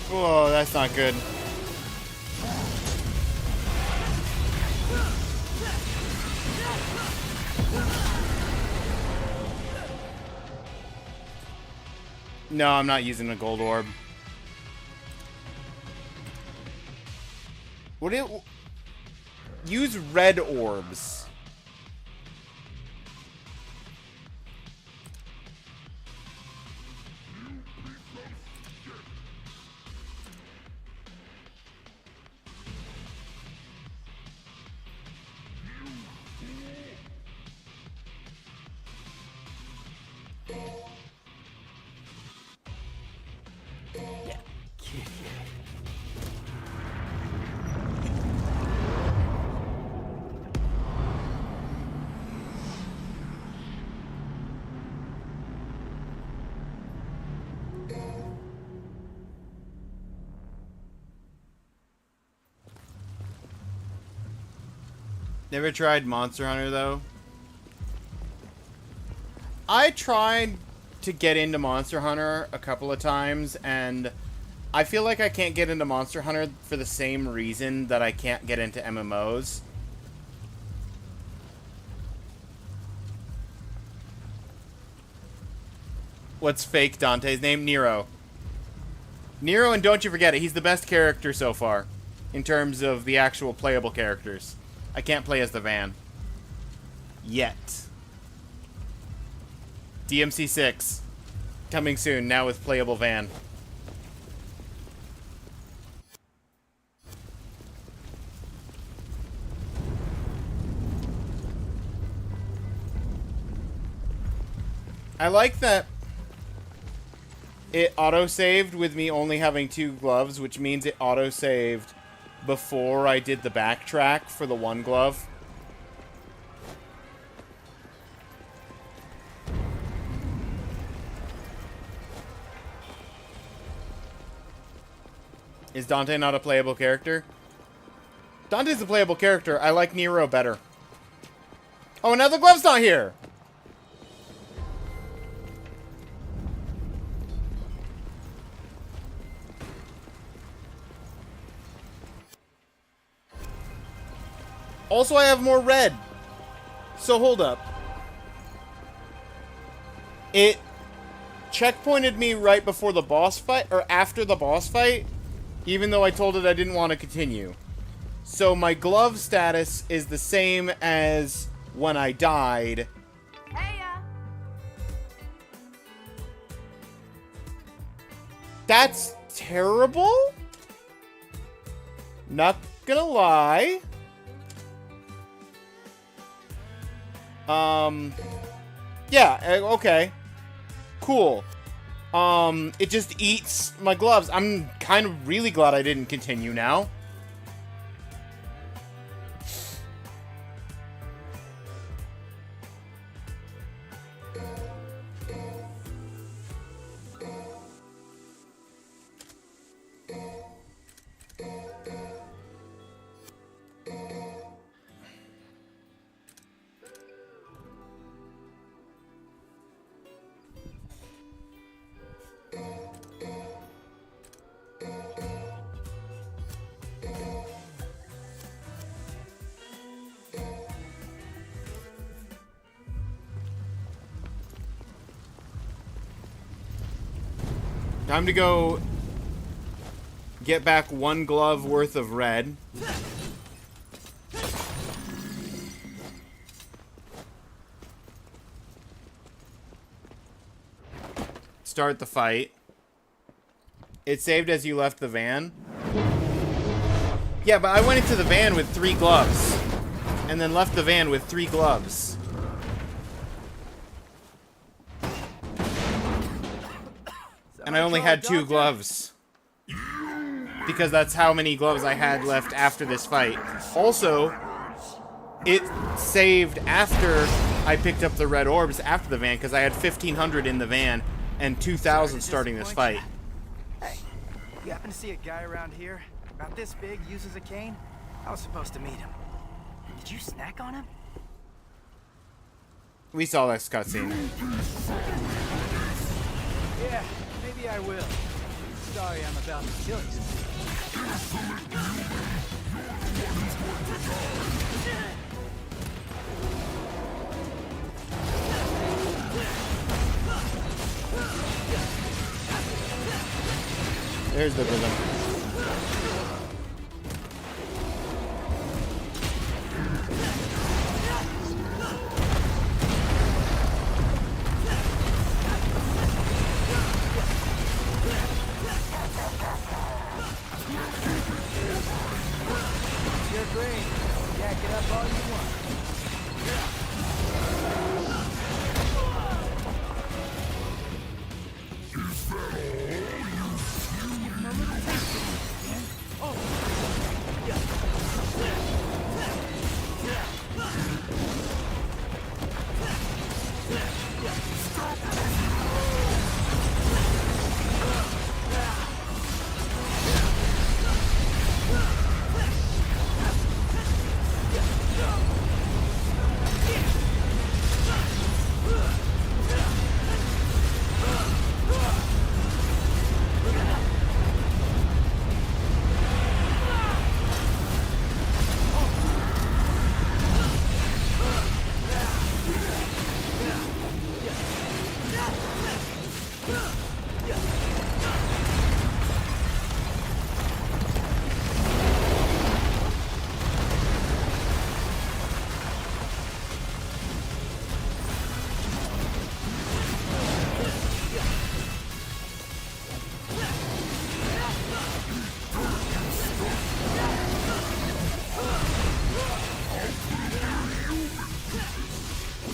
Whoa, that's not good. No, I'm not using a gold orb. Would it use red orbs? Never tried Monster Hunter, though. I tried to get into Monster Hunter a couple of times, and I feel like I can't get into Monster Hunter for the same reason that I can't get into MMOs. What's fake Dante's name? Nero. Nero, and don't you forget it, he's the best character so far, in terms of the actual playable characters. I can't play as the van. Yet. DMC 6. Coming soon, now with playable van. I like that it auto-saved with me only having 2 gloves, which means it auto-saved before I did the backtrack for the 1 glove. Is Dante not a playable character? Dante's a playable character. I like Nero better. Oh, now the glove's not here! Also, I have more red. So, hold up. It checkpointed me right before the boss fight, or after the boss fight, even though I told it I didn't want to continue. So, my glove status is the same as when I died. That's terrible? Not gonna lie. Yeah, okay. Cool. It just eats my gloves. I'm kind of really glad I didn't continue now. Time to go get back 1 glove worth of red. Start the fight. It saved as you left the van. Yeah, but I went into the van with 3 gloves. And then left the van with 3 gloves. And I only had 2 gloves. Because that's how many gloves I had left after this fight. Also, it saved after I picked up the red orbs after the van, because I had 1,500 in the van and 2,000 starting this fight. Hey, you happen to see a guy around here? About this big, uses a cane. I was supposed to meet him. Did you snack on him? We saw this cutscene. Yeah, maybe I will. Sorry I'm about to kill you. There's the rhythm. You're great. Jack it up all you want.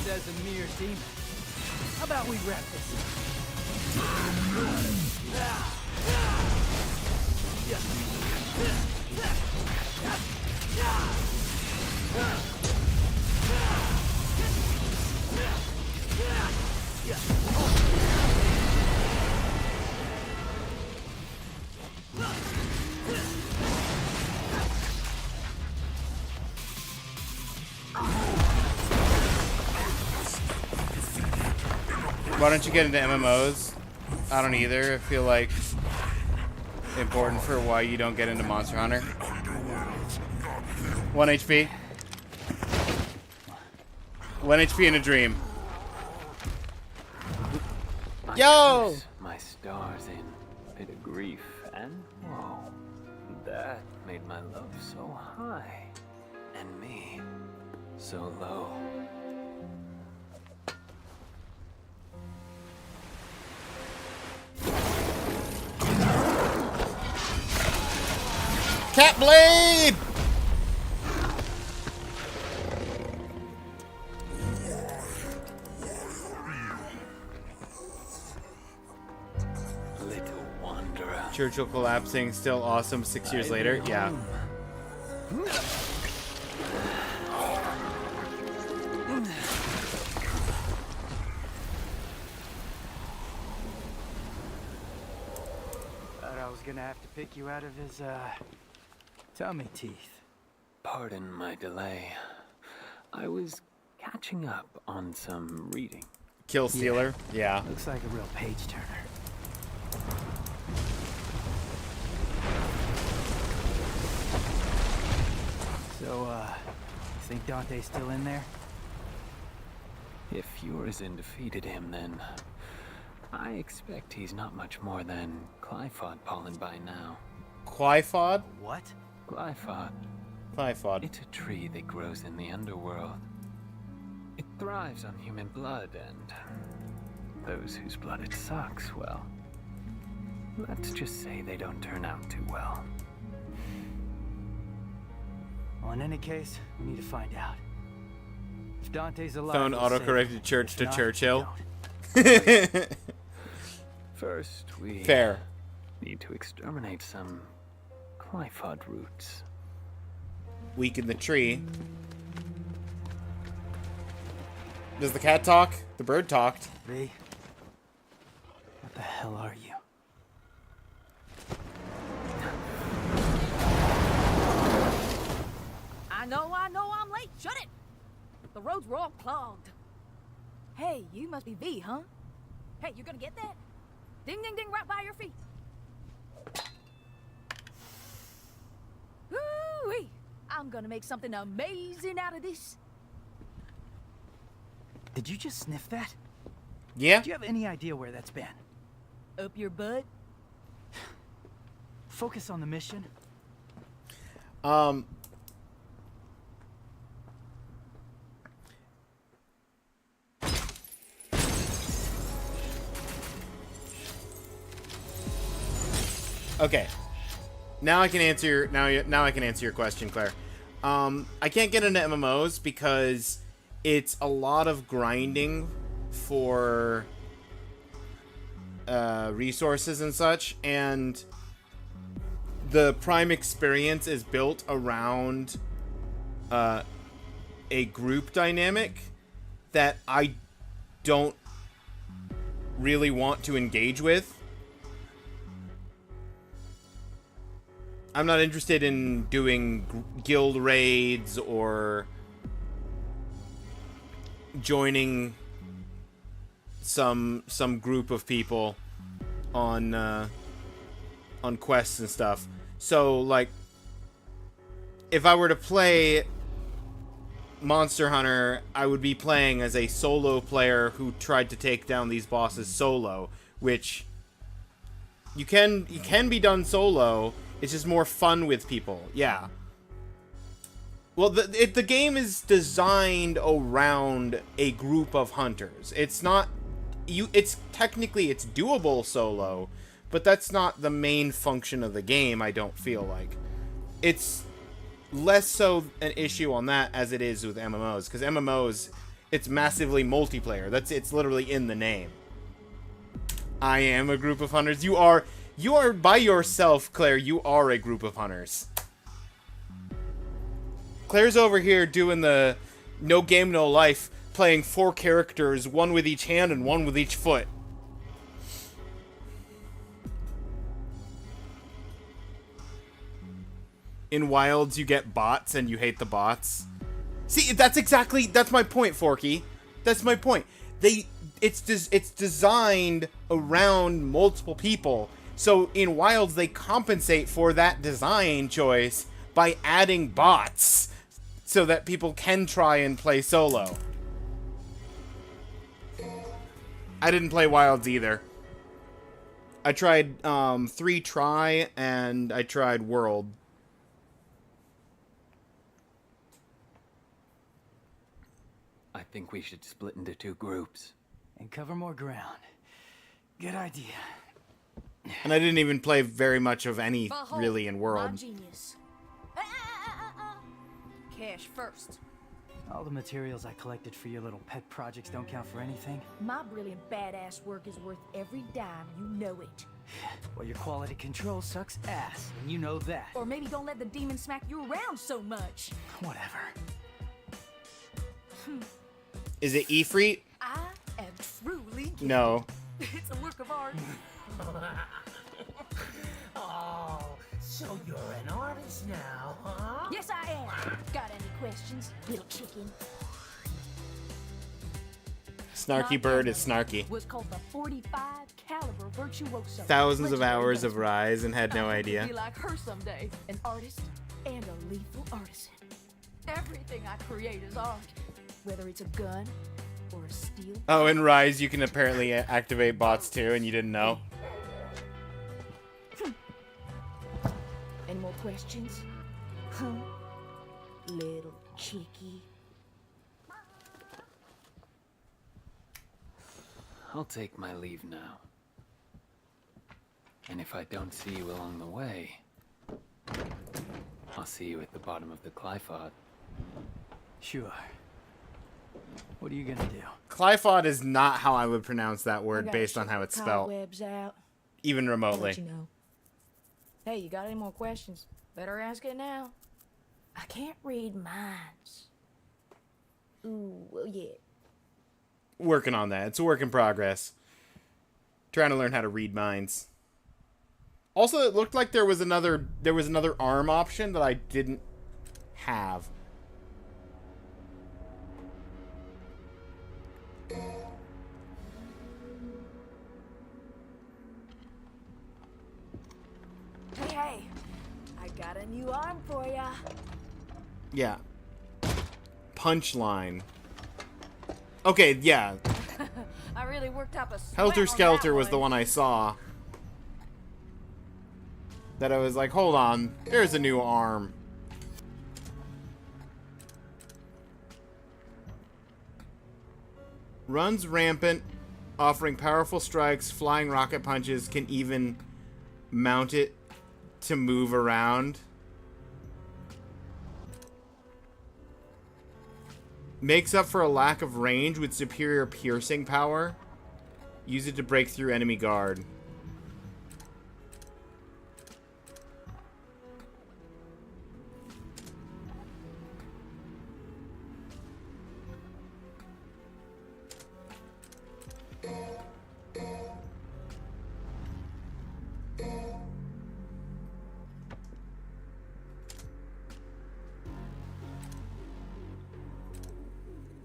As a mere demon. How about we wrap this up? Why don't you get into MMOs? I don't either. I feel like important for why you don't get into Monster Hunter. 1 HP. 1 HP in a dream. Yo! My stars in a bit of grief and woe. That made my love so high and me so low. Cat Blade! Little wanderer. Churchill collapsing, still awesome 6 years later. Yeah. Thought I was gonna have to pick you out of his, tummy teeth. Pardon my delay. I was catching up on some reading. Kill Stealer. Yeah. Looks like a real page turner. So, you think Dante's still in there? If Urizen defeated him, then I expect he's not much more than Glyphod pollen by now. Glyphod? What? Glyphod. Glyphod. It's a tree that grows in the underworld. It thrives on human blood, and those whose blood it sucks, well, let's just say they don't turn out too well. Well, in any case, we need to find out. If Dante's alive, Phone we'll save autocorrected him. church If to not, Churchill. don't. First, we Fair. need to exterminate some Glyphod roots. Weaken the tree. Does the cat talk? The bird talked. V, what the hell are you? roads were all clogged. Hey, you must be V, huh? Hey, you gonna get that? Ding, ding, ding, right by your feet. Woo-wee! I'm gonna make something amazing out of this. Did you just sniff that? Yeah? Do you have any idea where that's been? Up your butt? Focus on the mission. Okay. Now I can answer your now I can answer your question, Claire. I can't get into MMOs because it's a lot of grinding for resources and such, and the Prime experience is built around a group dynamic that I don't really want to engage with. I'm not interested in doing guild raids or joining some group of people on quests and stuff. So, like, if I were to play Monster Hunter, I would be playing as a solo player who tried to take down these bosses solo, which you can be done solo. It's just more fun with people. Yeah. Well, the game is designed around a group of hunters. It's not it's technically it's doable solo, but that's not the main function of the game, I don't feel like. It's less so an issue on that as it is with MMOs, because MMOs, it's massively multiplayer. It's literally in the name. I am a group of hunters. You are by yourself, Claire. You are a group of hunters. Claire's over here doing the no game, no life, playing 4 characters, one with each hand and one with each foot. In Wilds, you get bots and you hate the bots. See, that's my point, Forky. That's my point. It's designed around multiple people. So in Wilds, they compensate for that design choice by adding bots so that people can try and play solo. I didn't play Wilds either. I tried 3 Try and I tried World. I think we should split into 2 groups. And cover more ground. Good idea. And I didn't even play very much of any, Behold, really, in World. my genius. Cash first. All the materials I collected for your little pet projects don't count for anything. My brilliant badass work is worth every dime, you know it. Well, your quality control sucks ass, and you know that. Or maybe don't let the demon smack you around so much. Whatever. Is it Ifrit? I am truly gifted. No. It's a work of art. Oh, so you're an artist now, huh? Yes, I am. Got any questions, little chicken? Snarky Bird is snarky. Was called the 45 caliber virtuoso. Thousands of Legendary hours of gunsmith. Rise and had no I hope to idea. Be like her someday, an artist and a lethal artisan. Everything I create is art, whether it's a gun or a steel. Oh, in Rise, you can apparently activate bots too, and you didn't know. Any more questions? Huh? Little cheeky. I'll take my leave now. And if I don't see you along the way, I'll see you at the bottom of the Clyphod. Sure. What are you gonna do? Clyphod is not how I would pronounce that I word gotta based on shake how the it's spelled, cobwebs out. even I'll remotely. let you know. Hey, you got any more questions? Better ask it now. I can't read minds. Ooh, well, yeah. Working on that. It's a work in progress. Trying to learn how to read minds. Also, it looked like there was another arm option that I didn't have. Got a new arm for ya. Yeah. Punchline. Okay, yeah. I really worked up a sweat Helter on Skelter that was the one I saw. That I was like, hold on, there's a new arm. Runs rampant, offering powerful strikes, flying rocket punches, can even mount it to move around. Makes up for a lack of range with superior piercing power. Use it to break through enemy guard.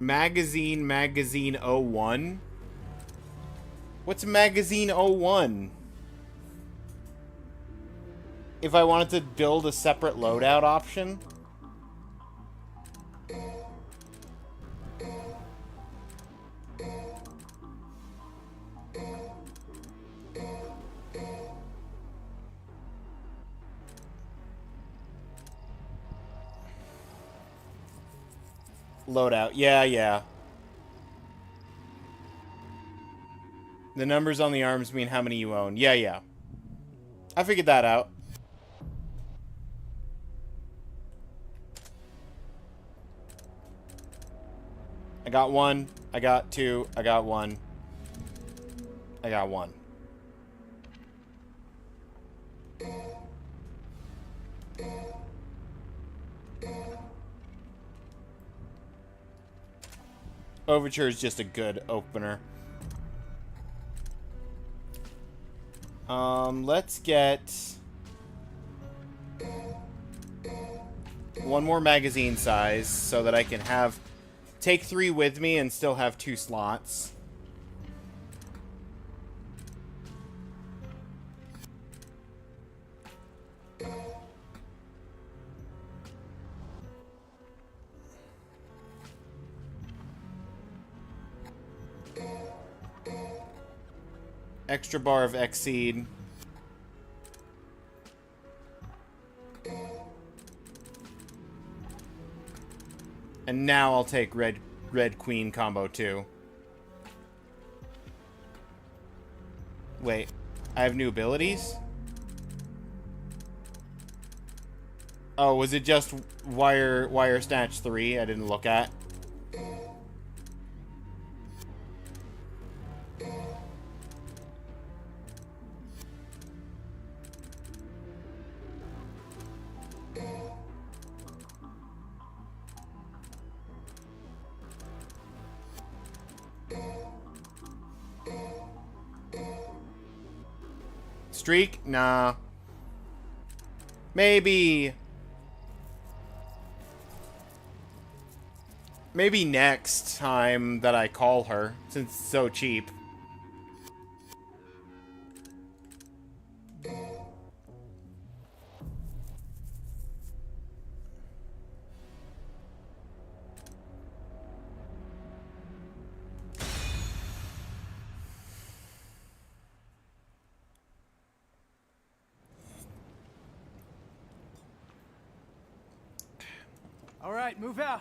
Magazine 01? What's Magazine 01? If I wanted to build a separate loadout option? Loadout. Yeah. The numbers on the arms mean how many you own. Yeah. I figured that out. I got one. I got two. I got one. I got one. Overture is just a good opener. Let's get one more magazine size so that I can take 3 with me and still have 2 slots. Extra bar of Exceed. And now I'll take Red Queen combo too. Wait, I have new abilities? Oh, was it just Wire Snatch 3 I didn't look at? Streak? Nah. Maybe next time that I call her, since it's so cheap. All right, move out.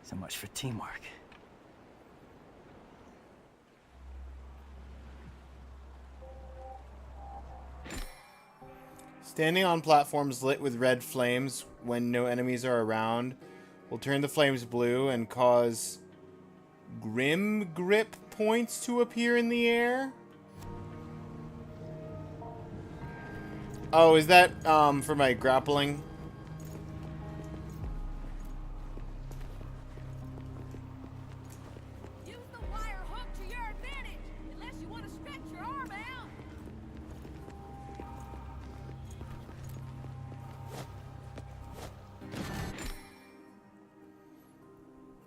So much for teamwork. Standing on platforms lit with red flames when no enemies are around will turn the flames blue and cause Grim Grip points to appear in the air. Oh, is that for my grappling? Use the wire hook to your advantage, unless you want to stretch your arm out.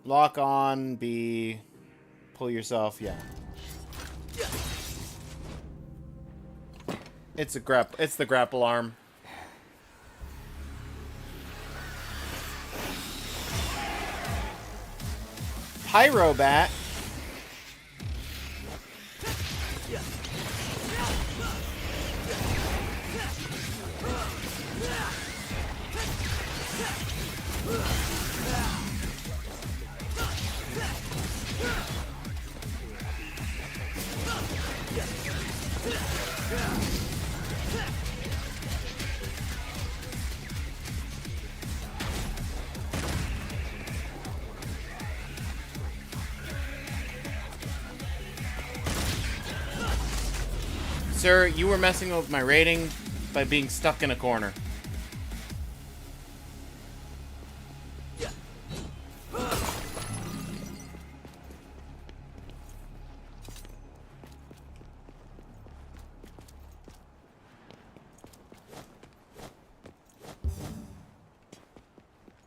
Lock on, B. Pull yourself, yeah. It's the grapple arm. Pyrobat. Sir, you were messing with my rating by being stuck in a corner.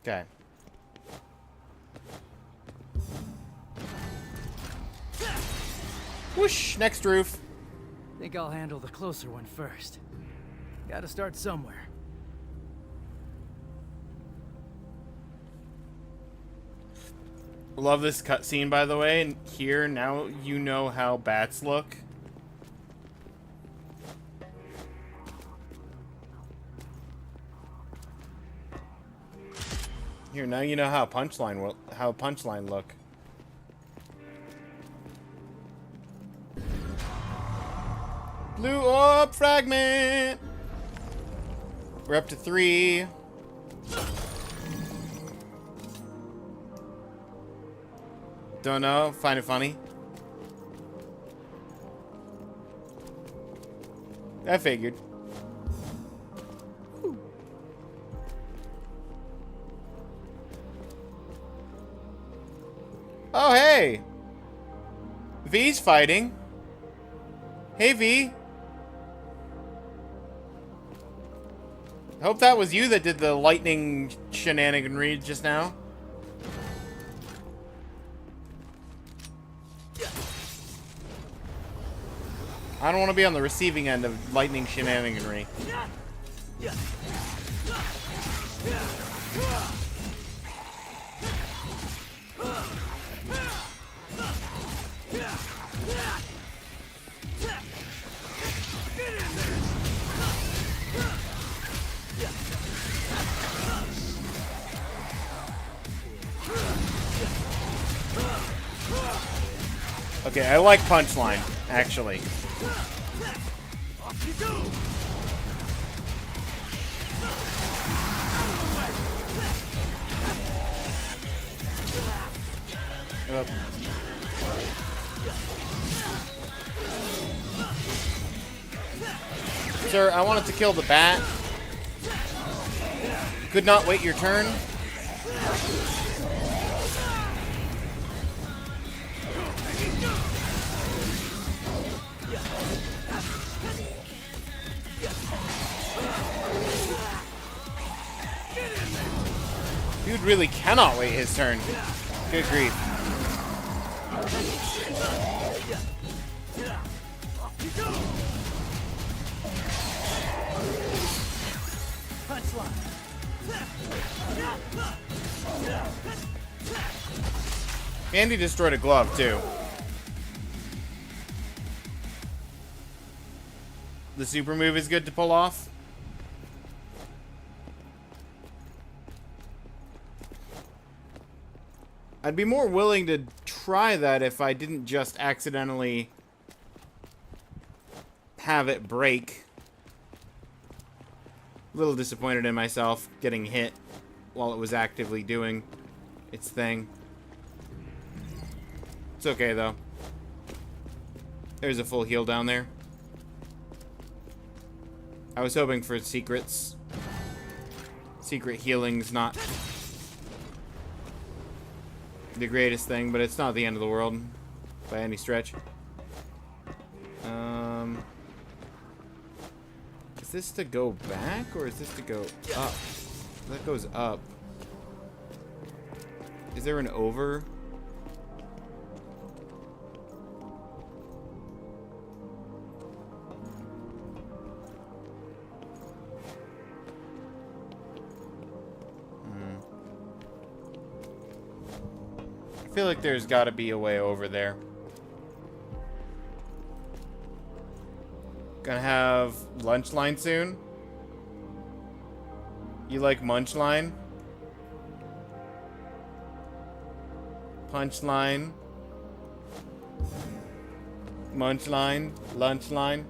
Okay. Whoosh! Next roof. Think I'll handle the closer one first. Gotta start somewhere. Love this cutscene, by the way. And here, now you know how bats look. Here, now you know how punchline look. Blue orb fragment. We're up to 3. Don't know. Find it funny. I figured. Oh, hey! V's fighting. Hey, V. Hope that was you that did the lightning shenaniganry just now. I don't want to be on the receiving end of lightning shenaniganry. Okay, I like punchline, actually. Sir, I wanted to kill the bat. Could not wait your turn. Dude really cannot wait his turn. Good grief. And he destroyed a glove, too. The super move is good to pull off. I'd be more willing to try that if I didn't just accidentally have it break. A little disappointed in myself getting hit while it was actively doing its thing. It's okay, though. There's a full heal down there. I was hoping for secrets. Secret healing's not the greatest thing, but it's not the end of the world by any stretch. Is this to go back or is this to go up? That goes up. Is there an over? I feel like there's got to be a way over there. Gonna have lunch line soon. You like munch line? Punch line. Munch line. Lunch line.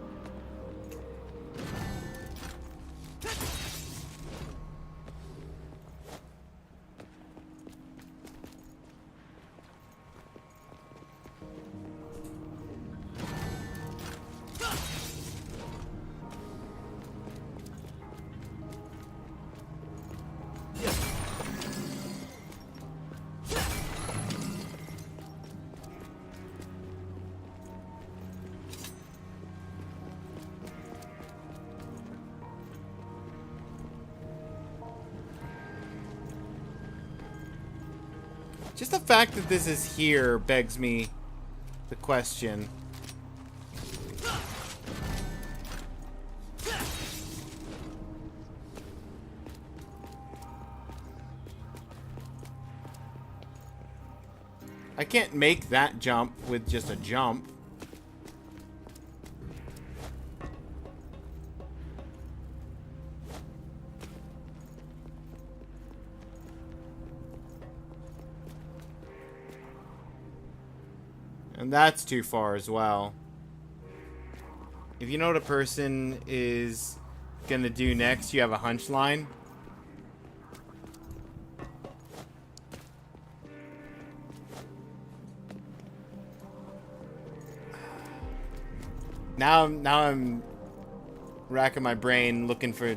Just the fact that this is here begs me the question. I can't make that jump with just a jump. And that's too far as well. If you know what a person is gonna do next, you have a hunch line. Now I'm racking my brain looking for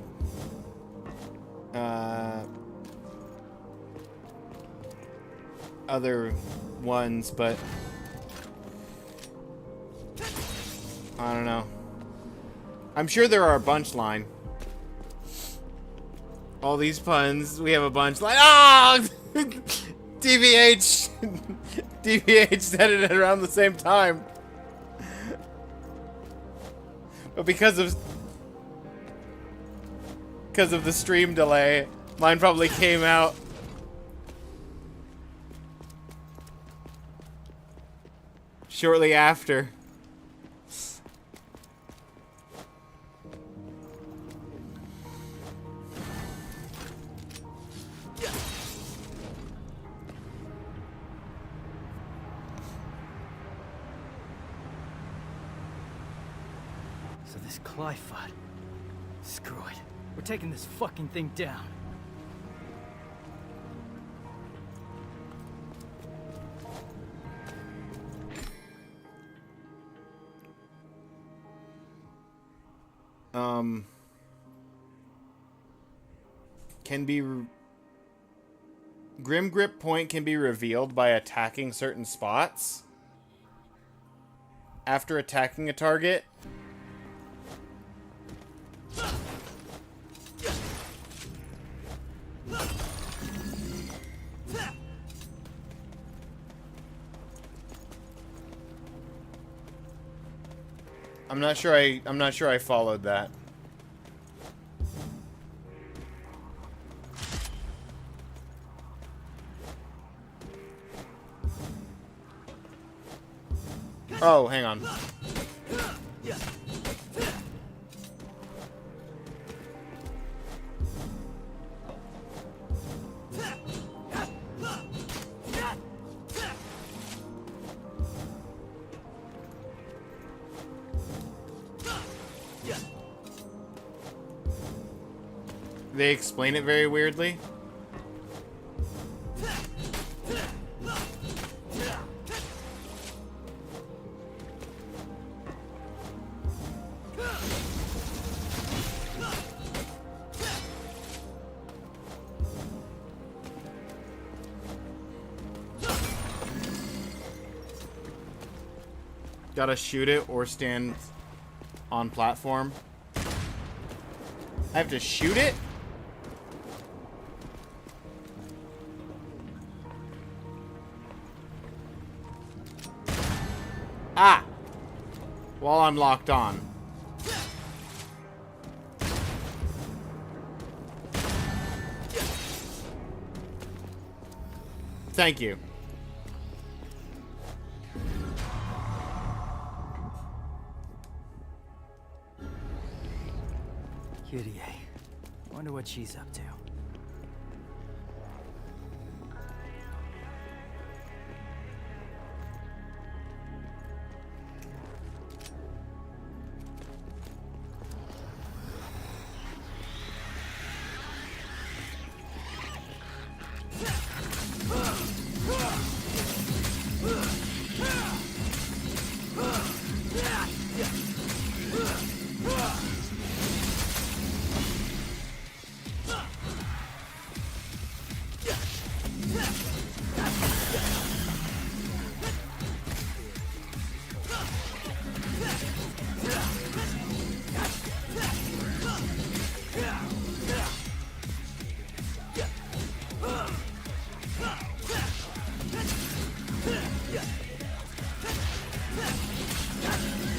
other ones, but I don't know. I'm sure there are a bunch line. All these puns, we have a bunch line. Ah! DVH! DVH said it around the same time. But because of the stream delay, mine probably came out shortly after. Fud. Screw it. We're taking this fucking thing down. Can be Grim Grip Point can be revealed by attacking certain spots. After attacking a target. I'm not sure I followed that. Oh, hang on. They explain it very weirdly. Gotta shoot it or stand on platform. I have to shoot it? Ah! While I'm locked on. Thank you. Cutie. Wonder what she's up to.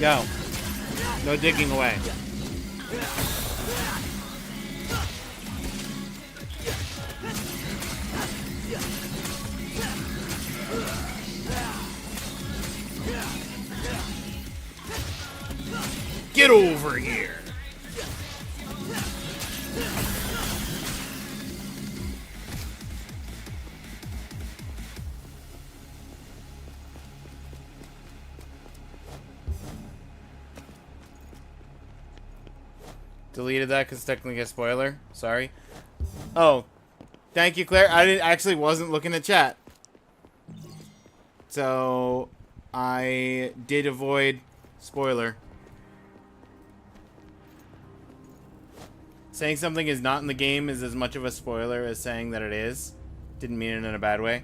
Go. No digging away. Get over here. Deleted that because it's technically a spoiler. Sorry. Oh, thank you, Claire. I actually wasn't looking at chat, so I did avoid spoiler. Saying something is not in the game is as much of a spoiler as saying that it is. Didn't mean it in a bad way.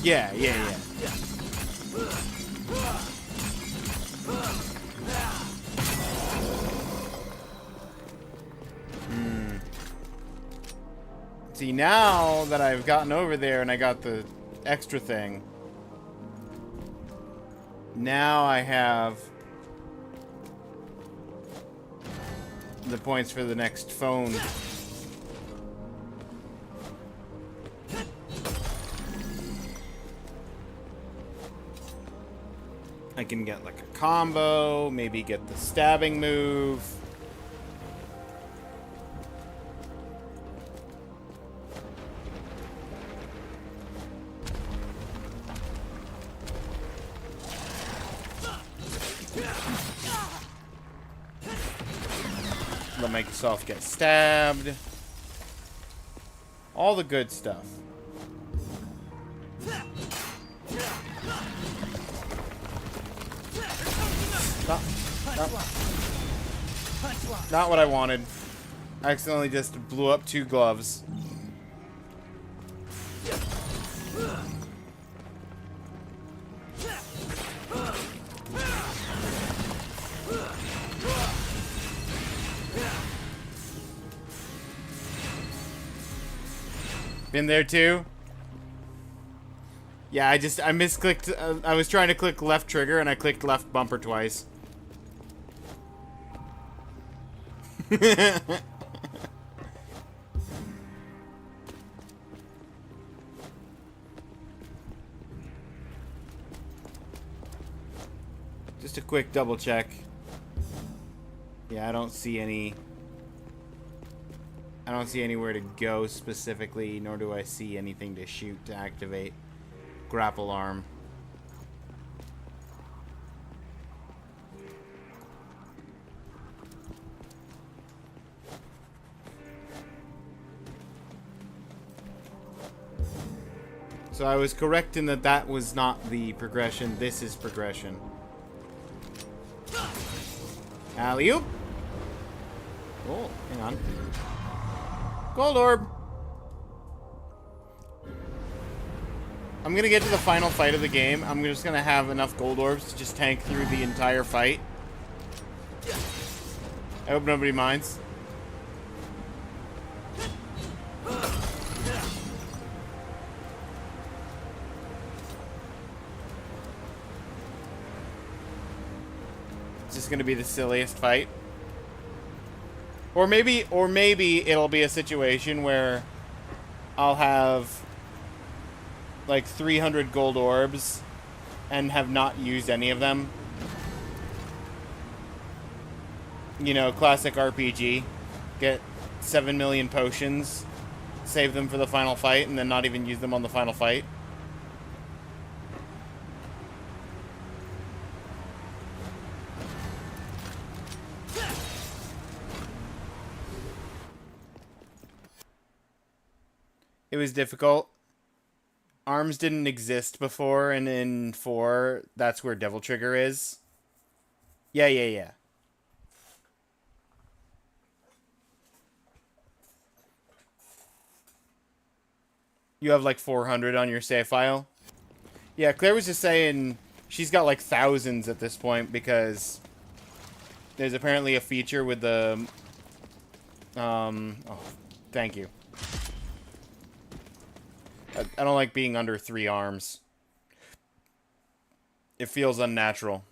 Yeah. See, now that I've gotten over there and I got the extra thing, now I have the points for the next phone. I can get like a combo, maybe get the stabbing move. Let myself get stabbed. All the good stuff. Not what I wanted. I accidentally just blew up 2 gloves. Been there too? Yeah, I misclicked. I was trying to click left trigger and I clicked left bumper twice. Just a quick double check. Yeah, I don't see anywhere to go specifically, nor do I see anything to shoot to activate grapple arm. So I was correct in that that was not the progression. This is progression. Alley-oop. Oh, hang on. Gold orb. I'm gonna get to the final fight of the game. I'm just gonna have enough gold orbs to just tank through the entire fight. I hope nobody minds. It's just gonna be the silliest fight. Or maybe it'll be a situation where I'll have like 300 gold orbs and have not used any of them. You know, classic RPG. Get 7 million potions, save them for the final fight, and then not even use them on the final fight. It was difficult. Arms didn't exist before, and in 4, that's where Devil Trigger is. Yeah. You have like 400 on your save file? Yeah, Claire was just saying she's got like thousands at this point because there's apparently a feature with the... oh, thank you. I don't like being under 3 arms. It feels unnatural.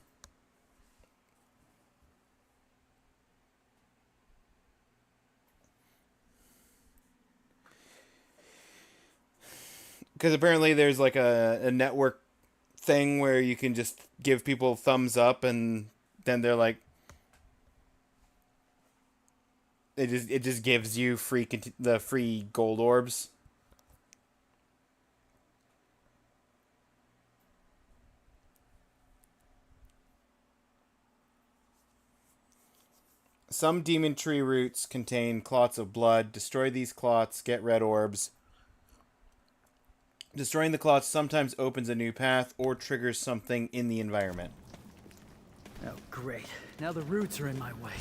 Because apparently there's like a network thing where you can just give people thumbs up and then they're like... It just gives you the free gold orbs. Some demon tree roots contain clots of blood. Destroy these clots, get red orbs. Destroying the clots sometimes opens a new path or triggers something in the environment. Oh, great. Now the roots are in my way.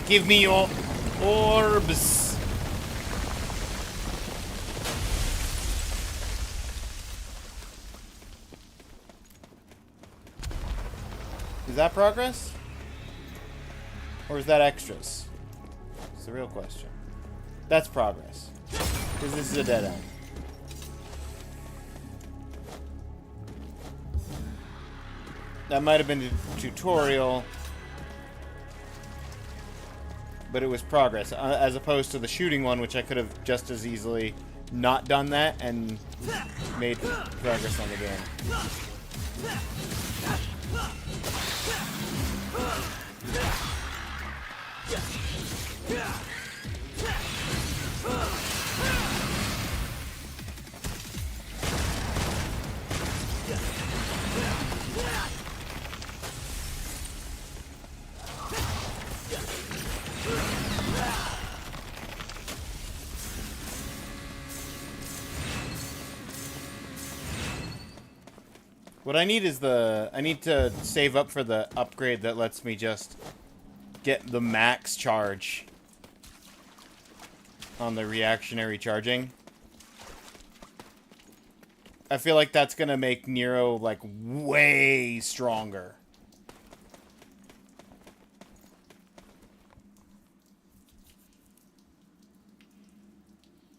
Give me your orbs. Is that progress? Or is that extras? It's the real question. That's progress. Because this is a dead end. That might have been a tutorial, but it was progress, as opposed to the shooting one, which I could have just as easily not done that and made progress on the game. What I need is I need to save up for the upgrade that lets me just get the max charge on the reactionary charging. I feel like that's gonna make Nero, like, way stronger.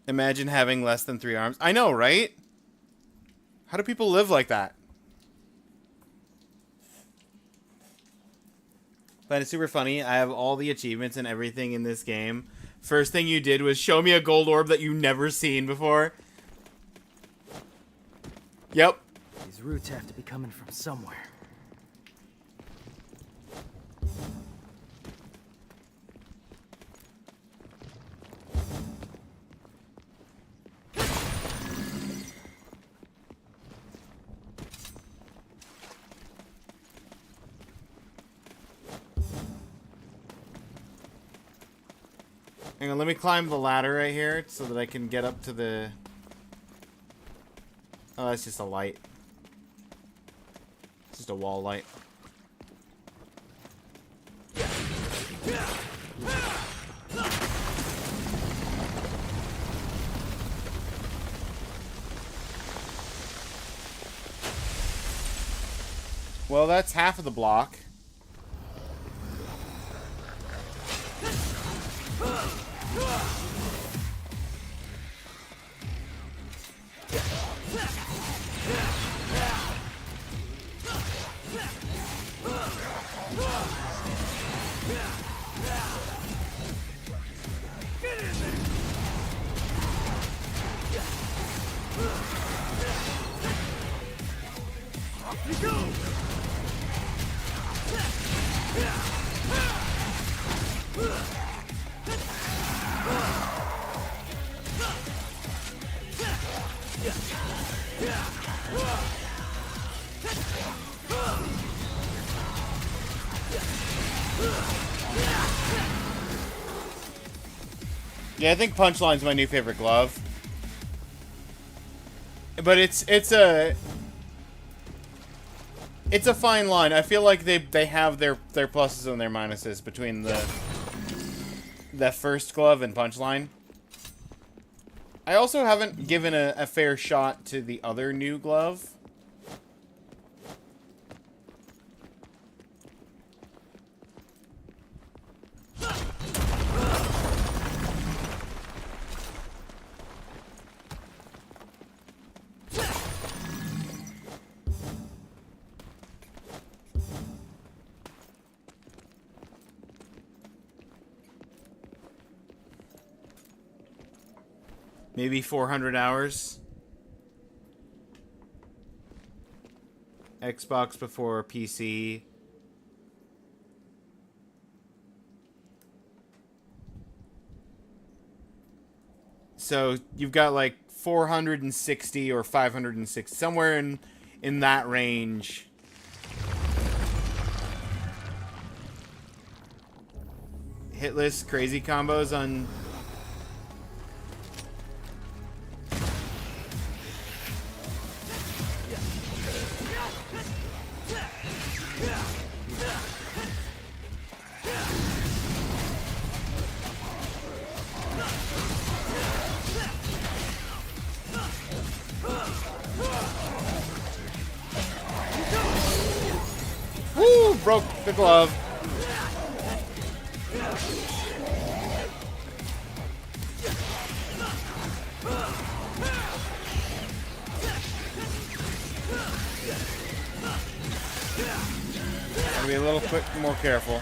Imagine having less than 3 arms. I know, right? How do people live like that? But it's super funny. I have all the achievements and everything in this game. First thing you did was show me a gold orb that you've never seen before. Yep. These roots have to be coming from somewhere. Hang on, let me climb the ladder right here so that I can get up to the... Oh, that's just a light. It's just a wall light. Well, that's half of the block. Yeah, I think Punchline's my new favorite glove. But it's a fine line. I feel like they have their pluses and their minuses between the first glove and Punchline. I also haven't given a fair shot to the other new glove. Maybe 400 hours. Xbox before PC. So you've got like 460 or 560, somewhere in that range. Hitless crazy combos on. Woo! Broke the glove. Gotta be a little quick, more careful.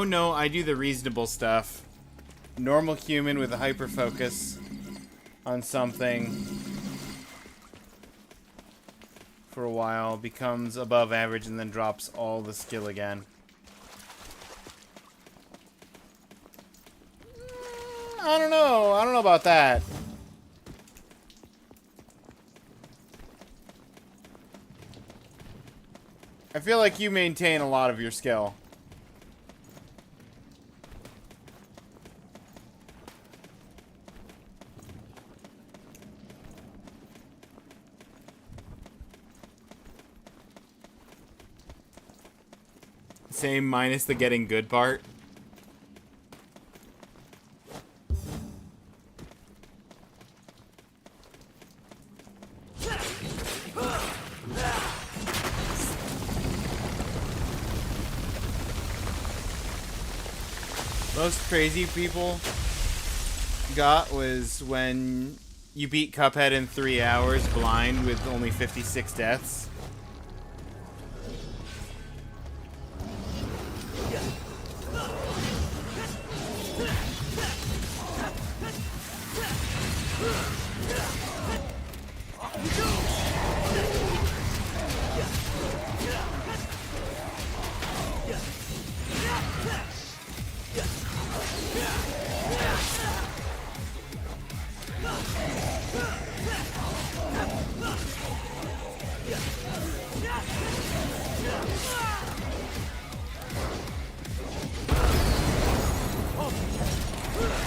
No, I do the reasonable stuff. Normal human with a hyper focus on something for a while, becomes above average, and then drops all the skill again. I don't know. I don't know about that. I feel like you maintain a lot of your skill. Same minus the getting good part. Most crazy people got was when you beat Cuphead in 3 hours blind with only 56 deaths.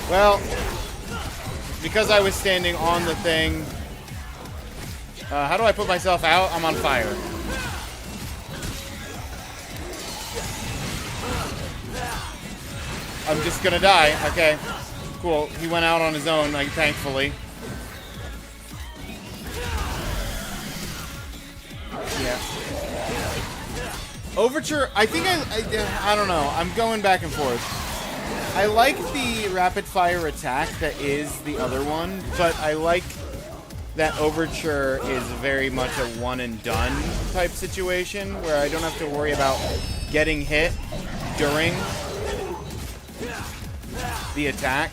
Well, because I was standing on the thing... how do I put myself out? I'm on fire. I'm just gonna die. Okay. Cool. He went out on his own, like, thankfully. Yeah. Overture, I think I don't know. I'm going back and forth. I like the rapid fire attack that is the other one, but I like that Overture is very much a one and done type situation where I don't have to worry about getting hit during the attack.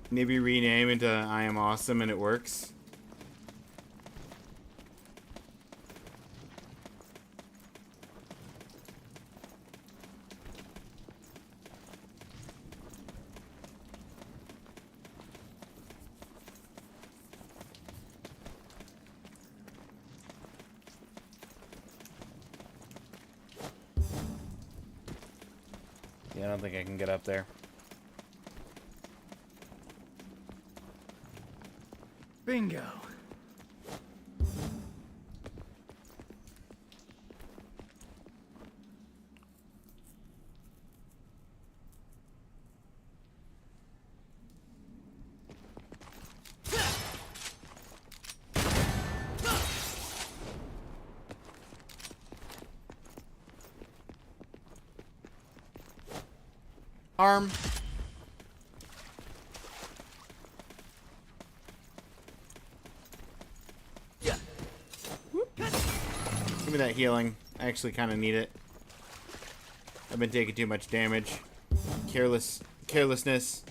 Maybe rename into I Am Awesome and it works. Yeah, I don't think I can get up there. Bingo. Arm. Give me that healing. I actually kind of need it. I've been taking too much damage. Carelessness.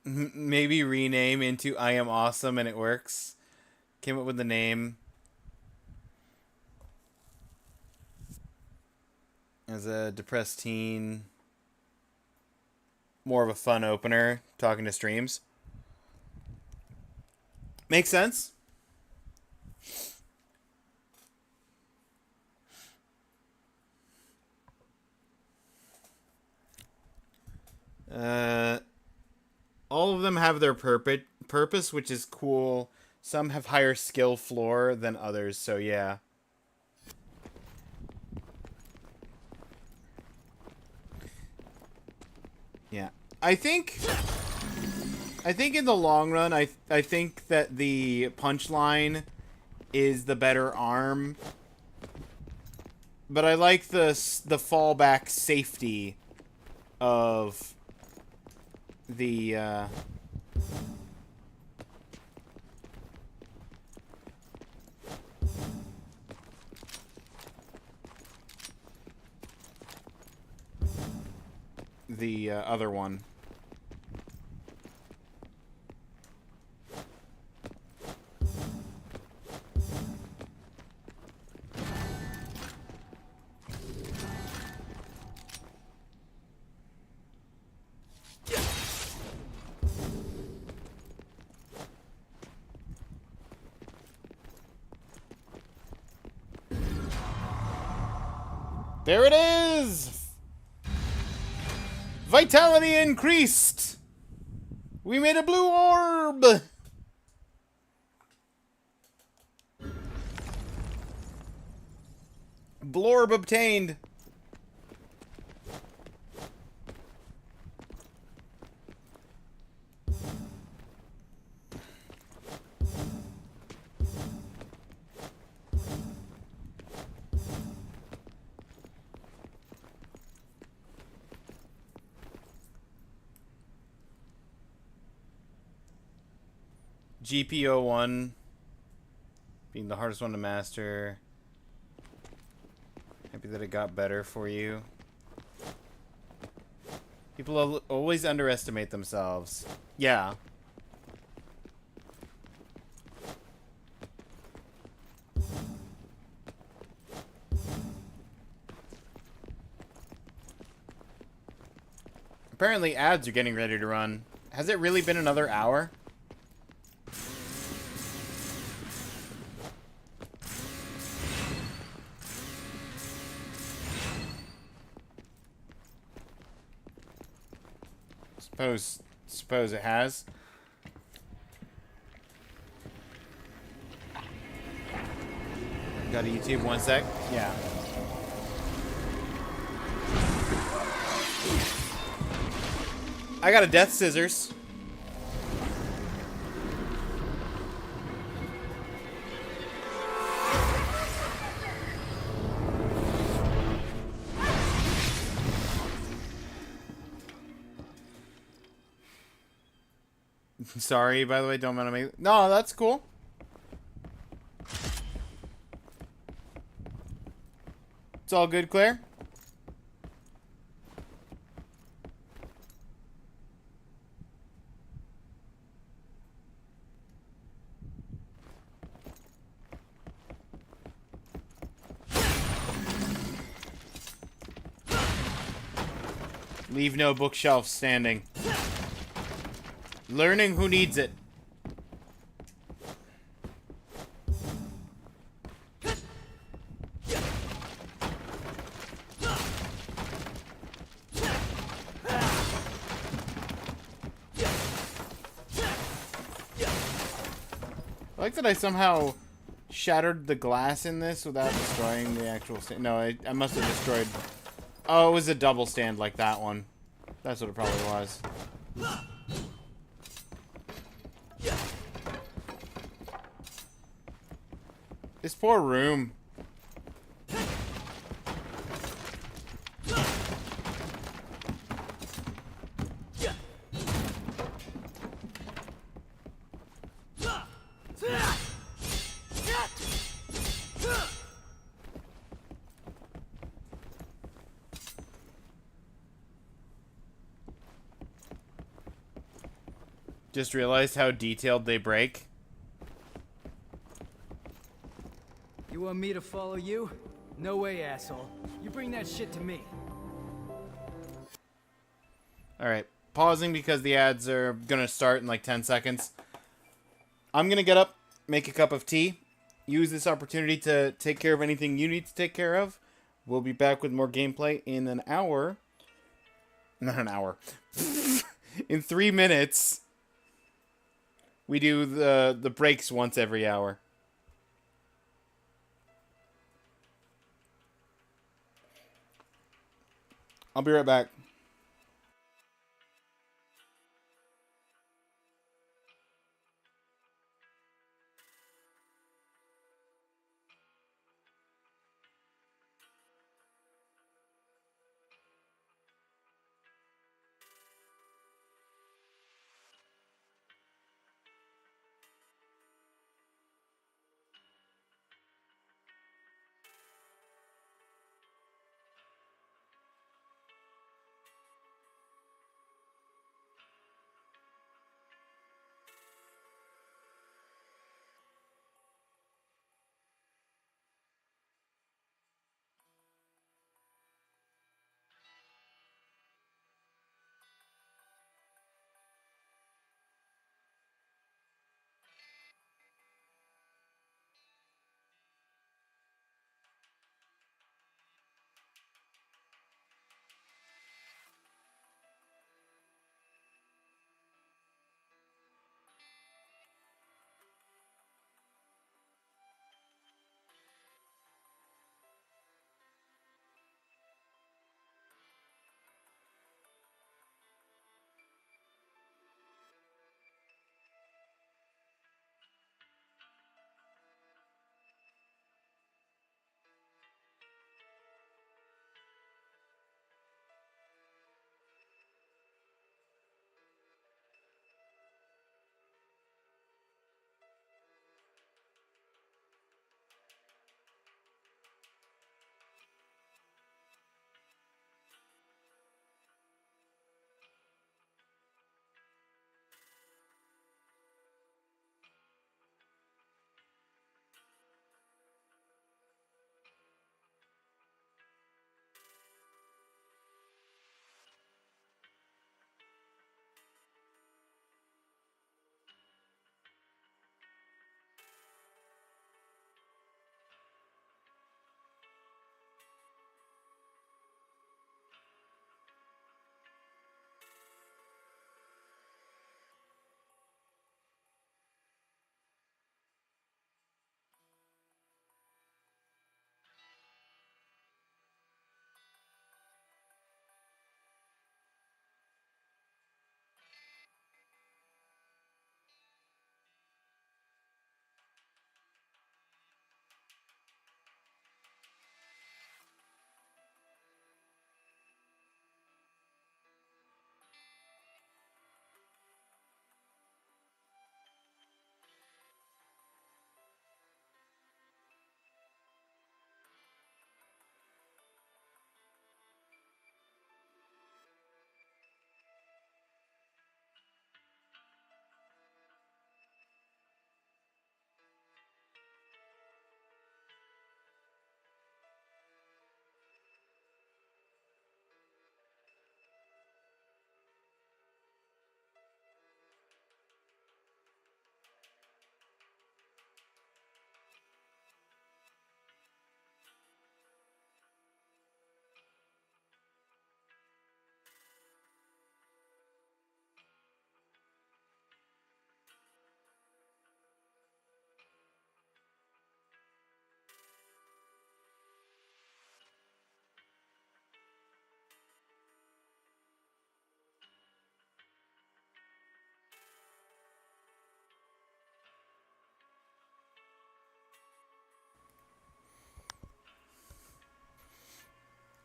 Maybe rename into I Am Awesome and it works. Came up with the name. As a depressed teen. More of a fun opener. Talking to streams. Makes sense. All of them have their purpose, which is cool. Some have higher skill floor than others, so yeah. Yeah. I think in the long run, I think that the punchline is the better arm. But I like the fallback safety of the other one. There it is! Vitality increased! We made a blue orb! Blorb obtained. GPO1 being the hardest one to master. Maybe that it got better for you. People always underestimate themselves. Yeah. Apparently ads are getting ready to run. Has it really been another hour? Suppose it has. Got a YouTube, one sec. Yeah. I got a death scissors. Sorry, by the way, don't want to make... No, that's cool. It's all good, Claire. Leave no bookshelf standing. Learning who needs it. I like that I somehow shattered the glass in this without destroying the actual stand. No, I must have destroyed... Oh, it was a double stand like that one. That's what it probably was. This poor room. Just realized how detailed they break. You want me to follow you? No way, asshole. You bring that shit to me. Alright, pausing because the ads are gonna start in like 10 seconds. I'm gonna get up, make a cup of tea, use this opportunity to take care of anything you need to take care of. We'll be back with more gameplay in an hour. Not an hour. In 3 minutes. We do the breaks once every hour. I'll be right back.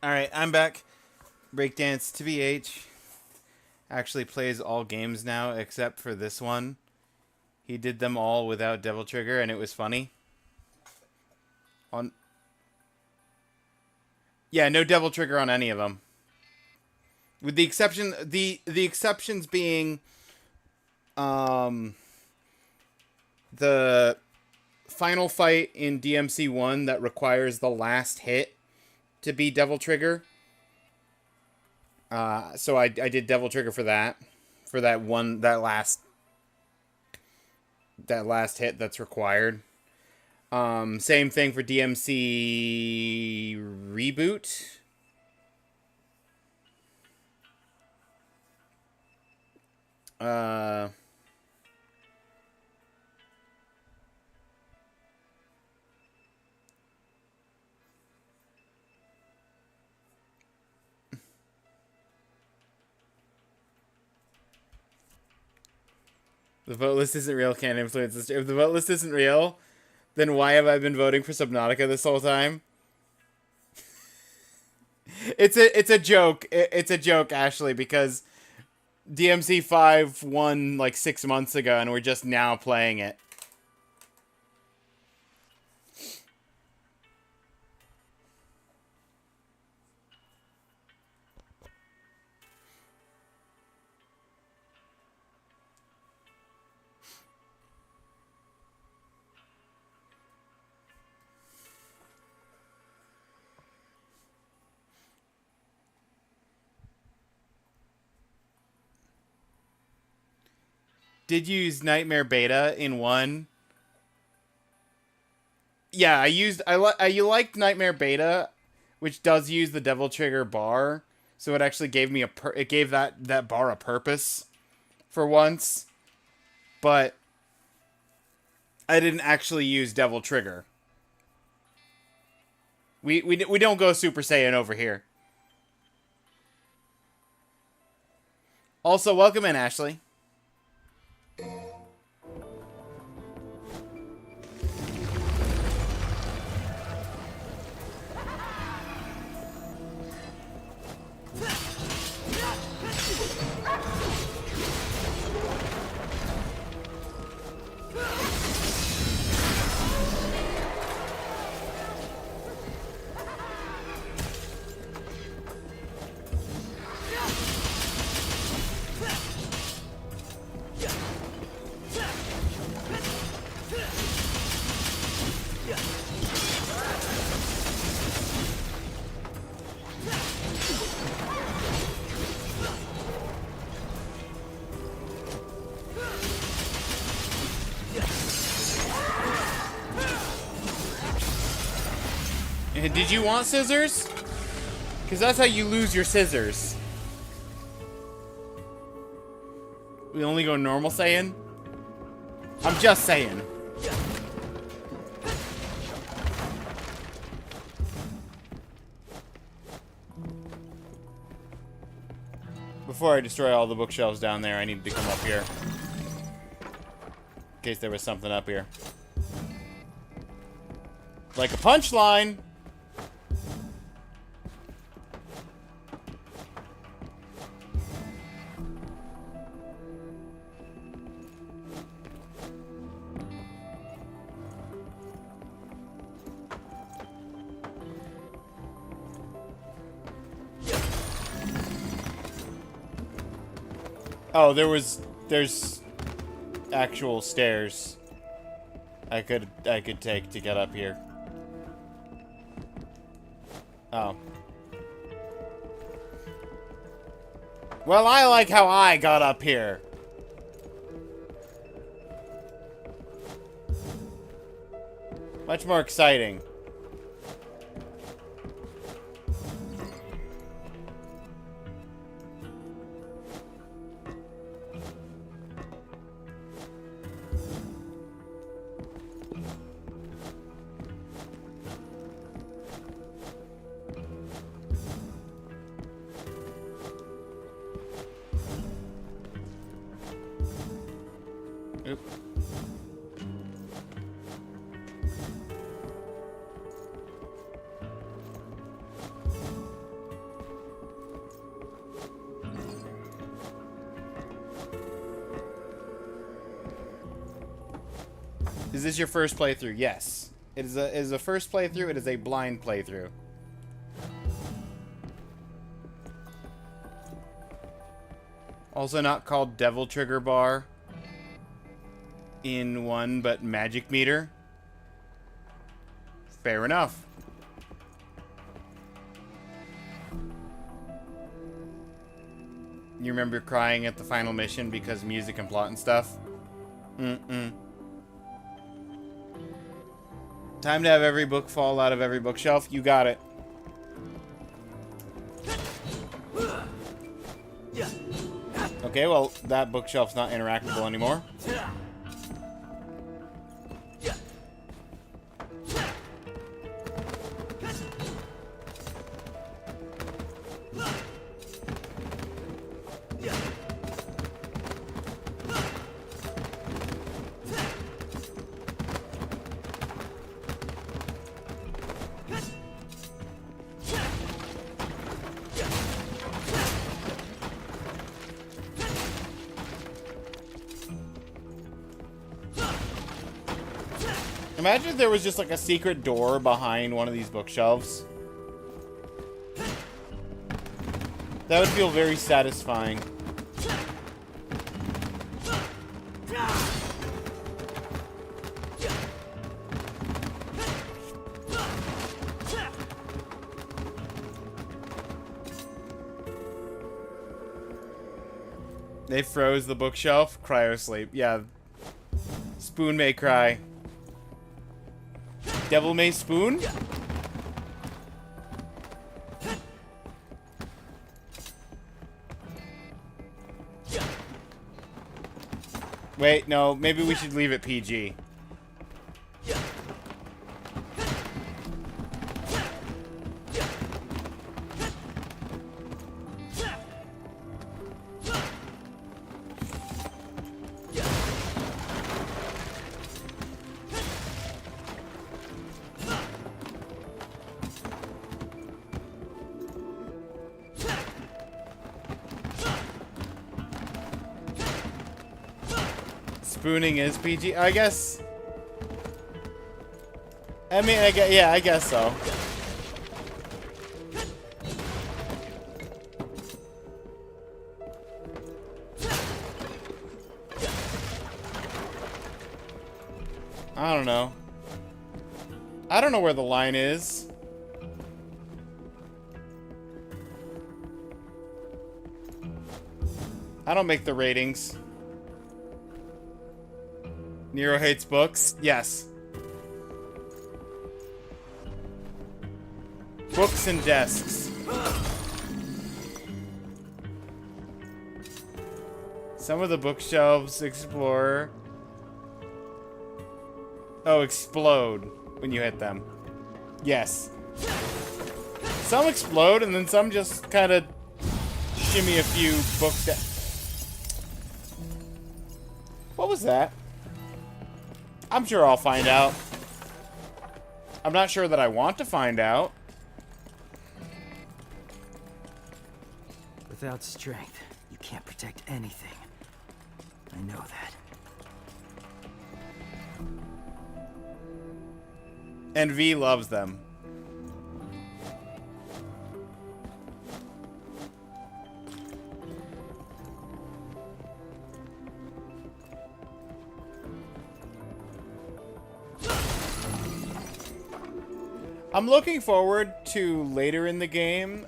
Alright, I'm back. Breakdance TBH actually plays all games now except for this one. He did them all without Devil Trigger, and it was funny. Yeah, no Devil Trigger on any of them. With the exception, the exceptions being, the final fight in DMC 1 that requires the last hit to be Devil Trigger. So I did Devil Trigger for that. For that last hit that's required. Same thing for DMC Reboot. The vote list isn't real, can't influence this. If the vote list isn't real, then why have I been voting for Subnautica this whole time? It's a joke. It's a joke, Ashley, because DMC 5 won like 6 months ago, and we're just now playing it. Did you use Nightmare Beta in 1? Yeah, I liked Nightmare Beta, which does use the Devil Trigger bar, so it actually gave me it gave that bar a purpose for once. But I didn't actually use Devil Trigger. We don't go Super Saiyan over here. Also, welcome in, Ashley. Did you want scissors? Because that's how you lose your scissors. We only go normal Saiyan? I'm just saying. Before I destroy all the bookshelves down there, I need to come up here. In case there was something up here. Like a punchline! Oh, there's actual stairs I could take to get up here. Oh. Well, I like how I got up here. Much more exciting. Is this your first playthrough? Yes. It is a first playthrough. It is a blind playthrough. Also not called Devil Trigger Bar in 1, but Magic Meter. Fair enough. You remember crying at the final mission because music and plot and stuff? Mm-mm. Time to have every book fall out of every bookshelf. You got it. Okay, well, that bookshelf's not interactable anymore. Imagine if there was just like a secret door behind one of these bookshelves. That would feel very satisfying. They froze the bookshelf. Cryosleep. Yeah. Spoon may cry. Devil May Spoon? Wait, no, maybe we should leave it PG. Spooning is PG, I guess. I mean, yeah, I guess so. I don't know. I don't know where the line is. I don't make the ratings. Nero hates books? Yes. Books and desks. Some of the bookshelves explore... Oh, explode when you hit them. Yes. Some explode and then some just kind of shimmy a few books down. What was that? I'm sure I'll find out. I'm not sure that I want to find out. Without strength, you can't protect anything. I know that. And V loves them. I'm looking forward to later in the game.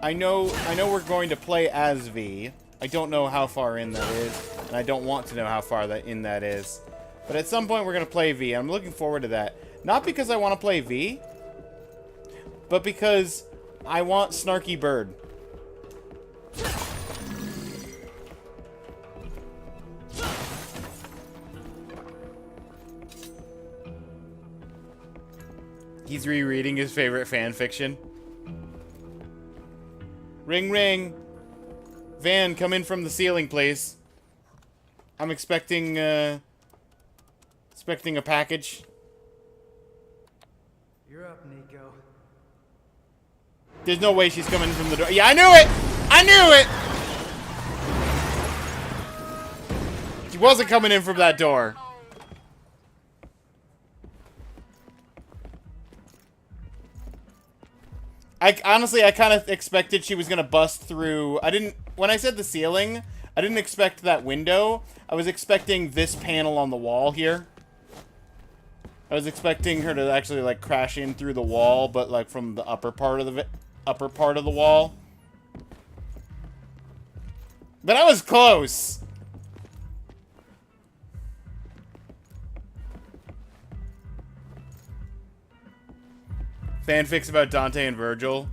I know we're going to play as V. I don't know how far in that is, and I don't want to know how far in that is. But at some point we're going to play V. I'm looking forward to that. Not because I want to play V, but because I want Snarky Bird. He's rereading his favorite fan fiction. Ring, ring. Van, come in from the ceiling, please. I'm expecting a package. You're up, Nico. There's no way she's coming from the door. Yeah, I knew it! I knew it! She wasn't coming in from that door. I honestly, I kind of expected she was gonna bust through. When I said the ceiling, I didn't expect that window. I was expecting this panel on the wall here. I was expecting her to actually like crash in through the wall, but like from the upper part of the wall. But I was close. Fanfics about Dante and Virgil.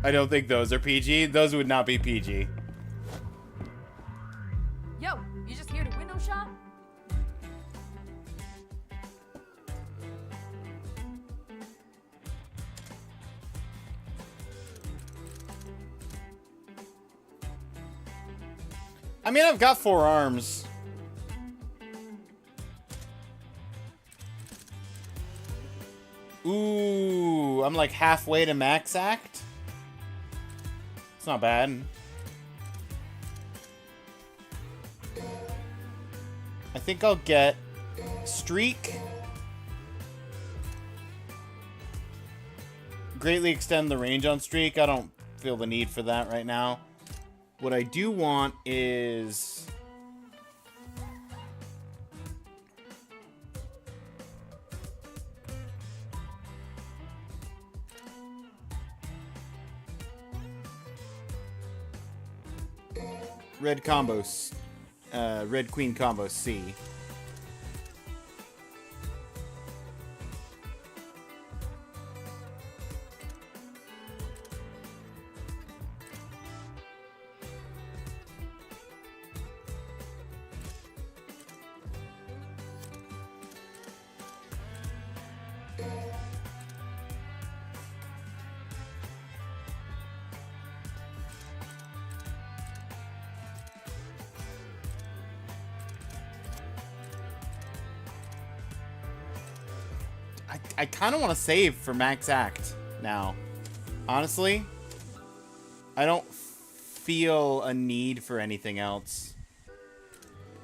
I don't think those are PG. Those would not be PG. Yo, you just here to window shop? I mean, I've got 4 arms. Ooh, I'm like halfway to max act. It's not bad. I think I'll get streak. Greatly extend the range on streak. I don't feel the need for that right now. What I do want is... red combos. Red queen combo C. I kind of want to save for max act now. Honestly, I don't feel a need for anything else.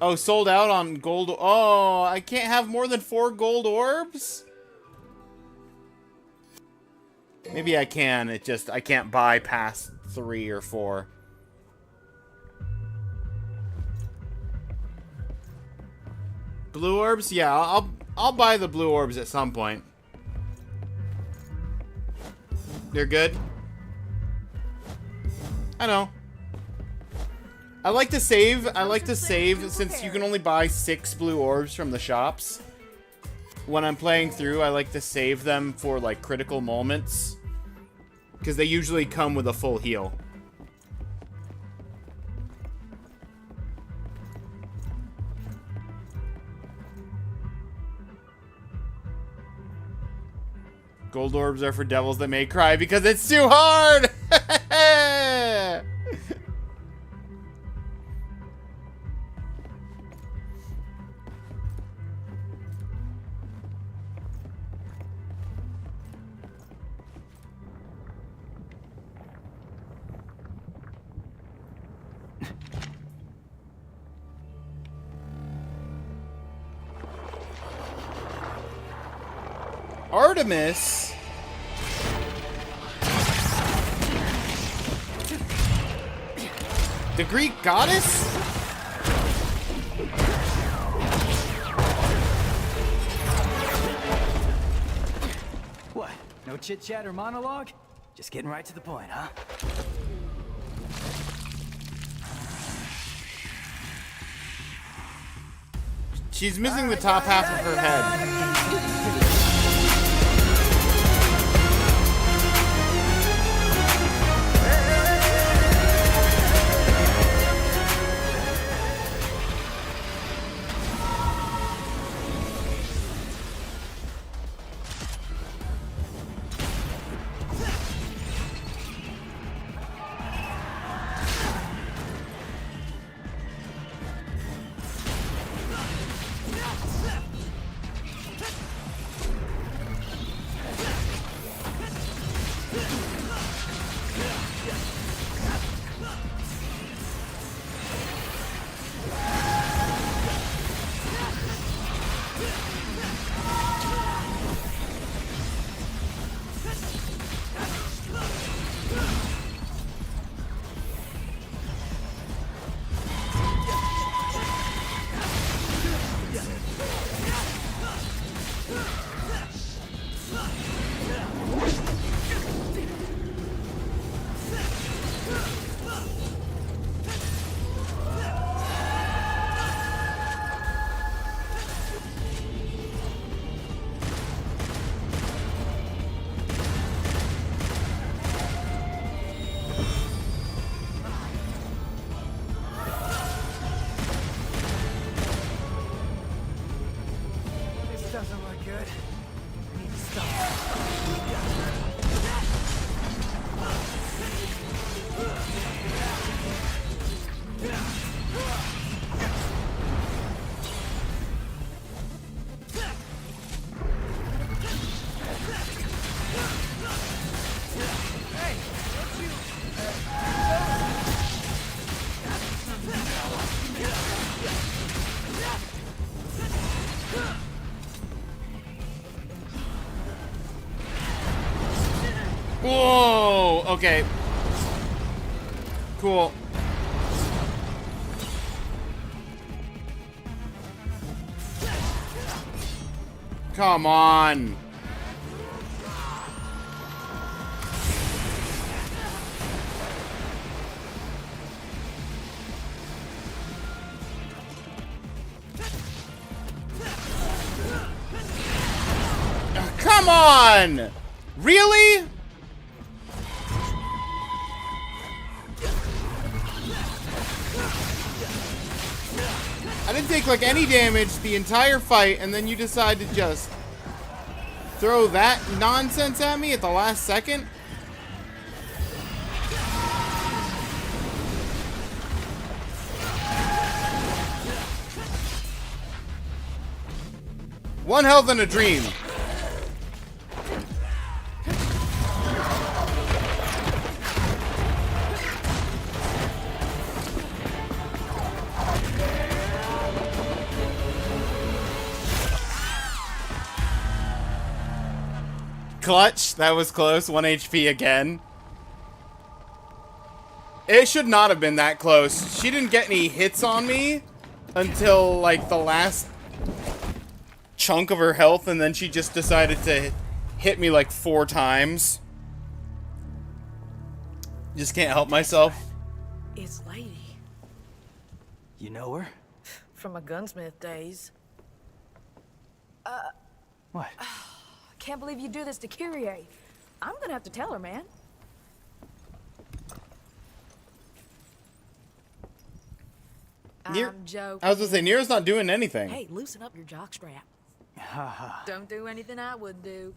Oh, sold out on gold. Oh, I can't have more than 4 gold orbs? Maybe I can. It just, I can't buy past 3 or 4. Blue orbs? Yeah, I'll buy the blue orbs at some point. They're good. I know. I like to save. I like to save since you can only buy 6 blue orbs from the shops. When I'm playing through, I like to save them for like critical moments. Because they usually come with a full heal. Gold orbs are for devils that may cry because it's too hard! Artemis? The Greek goddess? What? No chit-chat or monologue? Just getting right to the point, huh? She's missing the top half of her head. doesn't look good. I need to stop. Whoa! Okay. Cool. Come on. Come on! Really? I didn't take like any damage the entire fight, and then you decide to just throw that nonsense at me at the last second? One health and a dream. Clutch. That was close. 1 HP again. It should not have been that close. She didn't get any hits on me until, like, the last chunk of her health, and then she just decided to hit me, like, 4 times. Just can't help myself. It's Lady. You know her? From my gunsmith days. What? Can't believe you do this to Kyrie. I'm gonna have to tell her, man. I'm joking. I was gonna say, Nero's not doing anything. Hey, loosen up your jockstrap. Haha. Don't do anything I would do.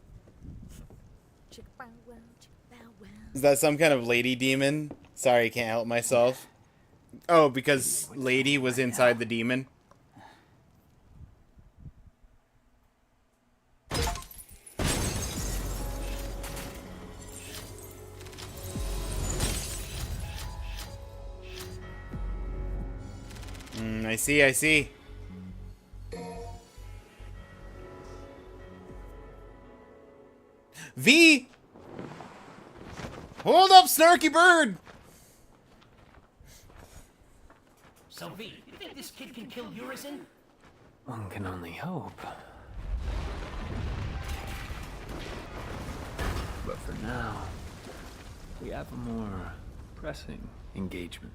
Is that some kind of lady demon? Sorry, can't help myself. Oh, because Lady was inside the demon. I see, I see. V! Hold up, snarky bird! So, V, you think this kid can kill Urizen? One can only hope. But for now, we have a more pressing engagement.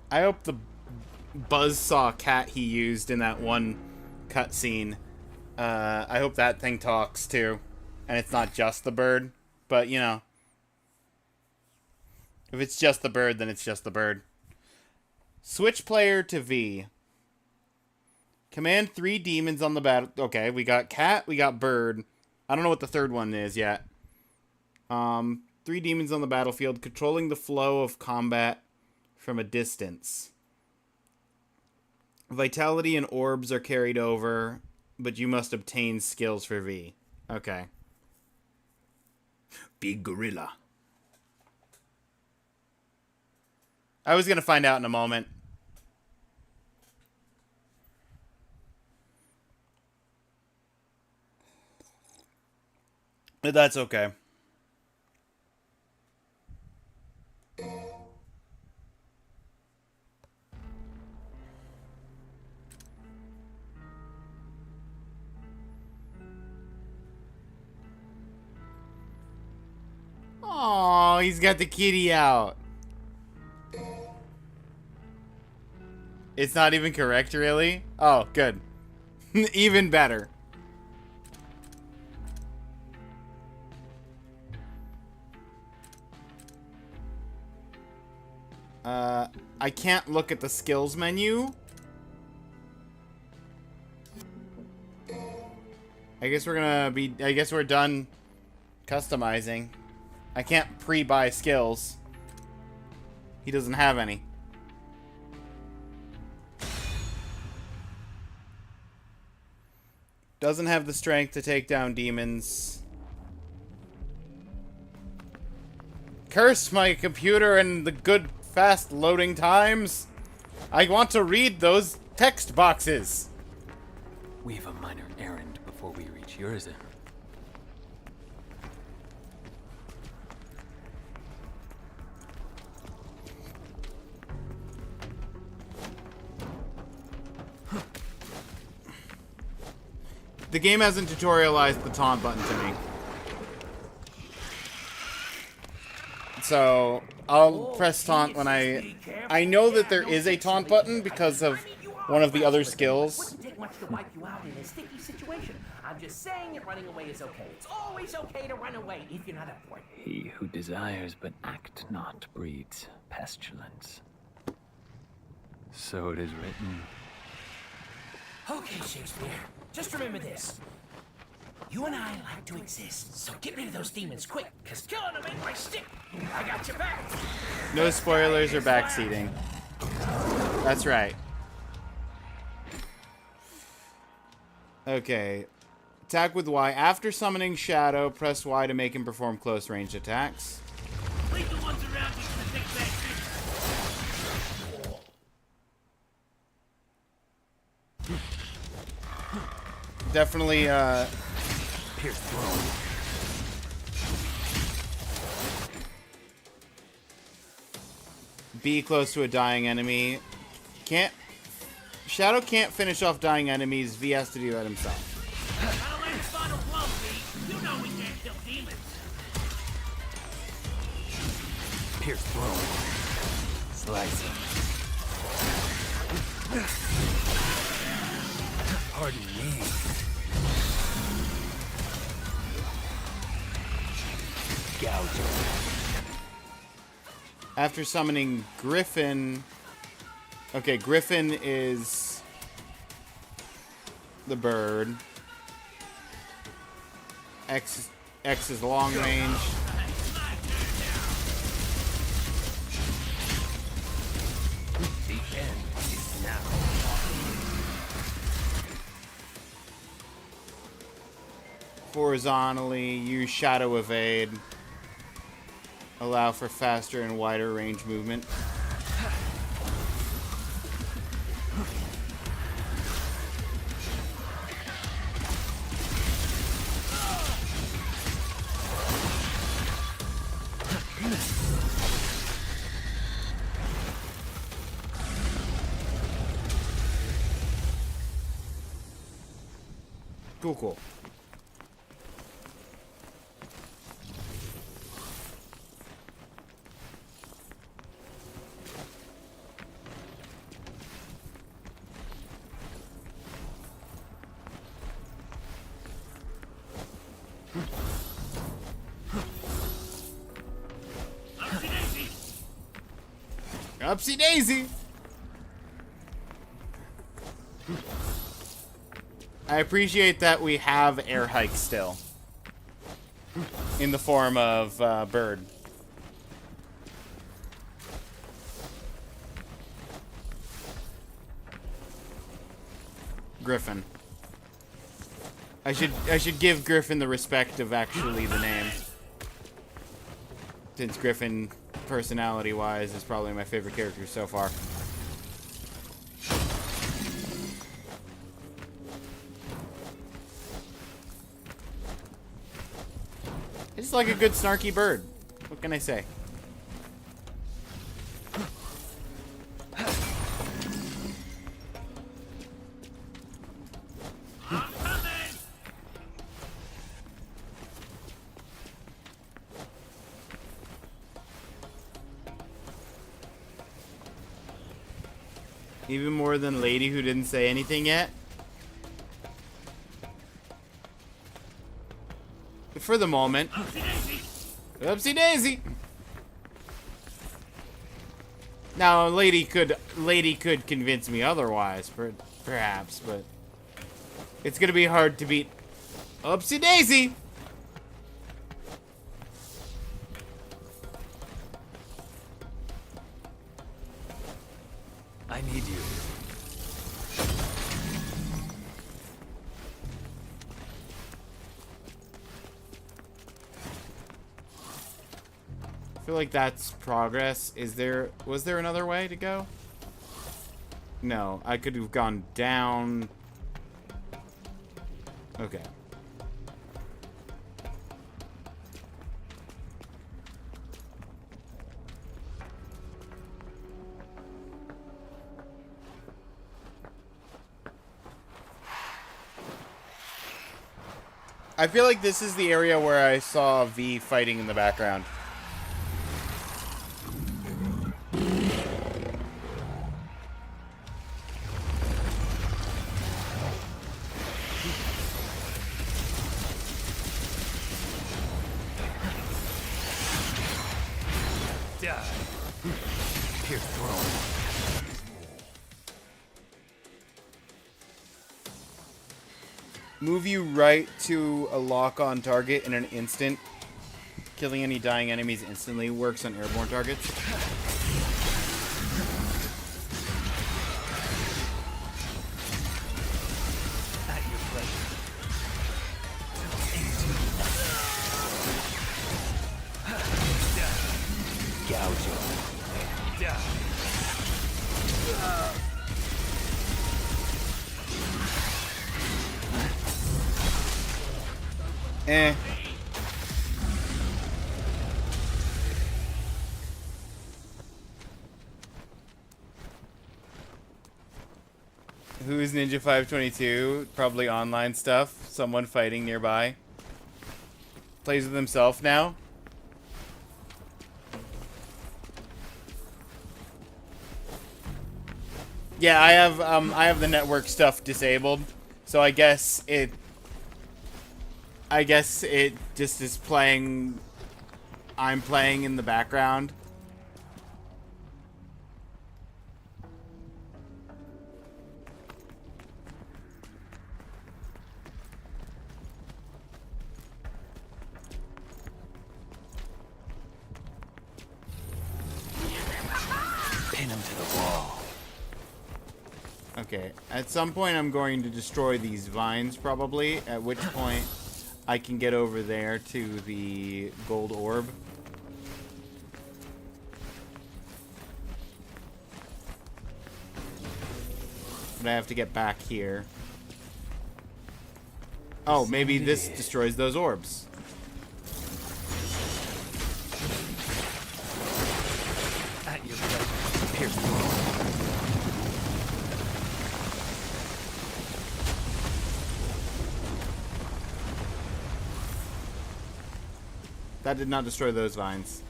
I hope the buzzsaw cat he used in that one cutscene, I hope that thing talks too. And it's not just the bird, but you know. If it's just the bird, then it's just the bird. Switch player to V. Command 3 demons on the battle. Okay, we got cat, we got bird. I don't know what the third one is yet. 3 demons on the battlefield, controlling the flow of combat from a distance. Vitality and orbs are carried over, but you must obtain skills for V. Okay. Big gorilla. I was gonna find out in a moment. But that's okay. Oh, he's got the kitty out. It's not even correct, really? Oh, good. Even better. I can't look at the skills menu. I guess we're done customizing. I can't pre-buy skills. He doesn't have any. Doesn't have the strength to take down demons. Curse my computer and the good fast loading times. I want to read those text boxes. We have a minor errand before we reach Urizen. The game hasn't tutorialized the taunt button to me. So, I'll press taunt when I know that there is a taunt button because of one of the other skills. Wouldn't take much to wipe you out in a sticky situation. I'm just saying that running away is okay. It's always okay to run away if you're not up for it. He who desires but act not breeds pestilence. So it is written. Okay, Shakespeare. Just remember this. You and I like to exist, so get rid of those demons quick, because killing them ain't my stick. I got your back. No spoilers or backseating. That's right. Okay. Attack with Y. After summoning Shadow, press Y to make him perform close range attacks. Leave the ones around you for the big bad Definitely, Pierce throne. be close to a dying enemy. Shadow can't finish off dying enemies. V has to do that himself. Gotta let his final blow, V. You know we can't kill demons. Pierce throne. Slice him. Pardon me. Gouge him. After summoning Griffin... Okay, Griffin is the bird. X is long range. The end is now. Horizontally, use Shadow Evade. Allow for faster and wider range movement. Cool. Upsy daisy. I appreciate that we have air hikes still. In the form of bird. Griffin. I should give Griffin the respect of actually the name. Since Griffin, personality-wise, is probably my favorite character so far. I just like a good snarky bird. What can I say? Even more than Lady who didn't say anything yet? For the moment. Oopsie daisy. Now, Lady could convince me otherwise, perhaps, but it's gonna be hard to beat Oopsie daisy. I need you. I feel like that's progress. Was there another way to go? No, I could have gone down. Okay. I feel like this is the area where I saw V fighting in the background. Here, throw. Move you right to a lock-on target in an instant. Killing any dying enemies instantly works on airborne targets. At your pleasure. Gouge you. Eh. Who's Ninja 522? Probably online stuff. Someone fighting nearby. Plays with himself now. Yeah, I have the network stuff disabled, so I guess it just is playing. I'm playing in the background. Pin him to the wall. Okay, at some point I'm going to destroy these vines, probably, at which point I can get over there to the gold orb. But I have to get back here. Oh, maybe this destroys those orbs. At your pleasure. Here, throw. That did not destroy those vines.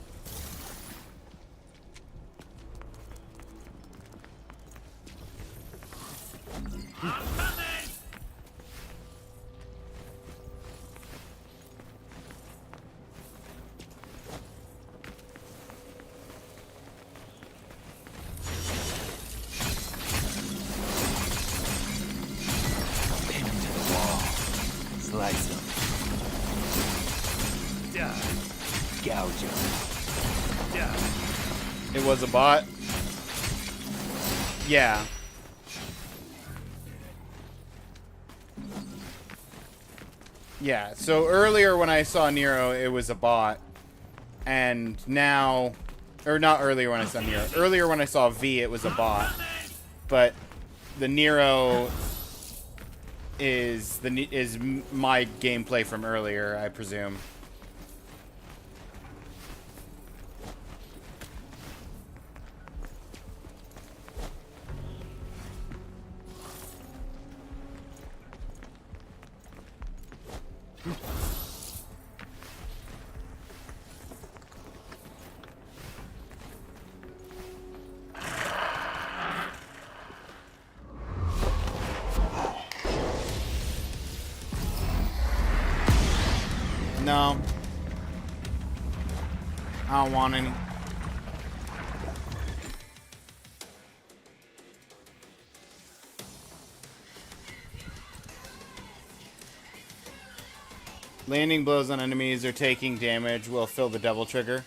Pin him to the wall. Slice him. Gouge him. It was a bot. Yeah. Yeah, so earlier when I saw Nero, it was a bot. And now... Or not earlier when I saw Nero. Earlier when I saw V, it was a bot. But the Nero is my gameplay from earlier, I presume. No. I don't want any. Landing blows on enemies or taking damage will fill the double trigger.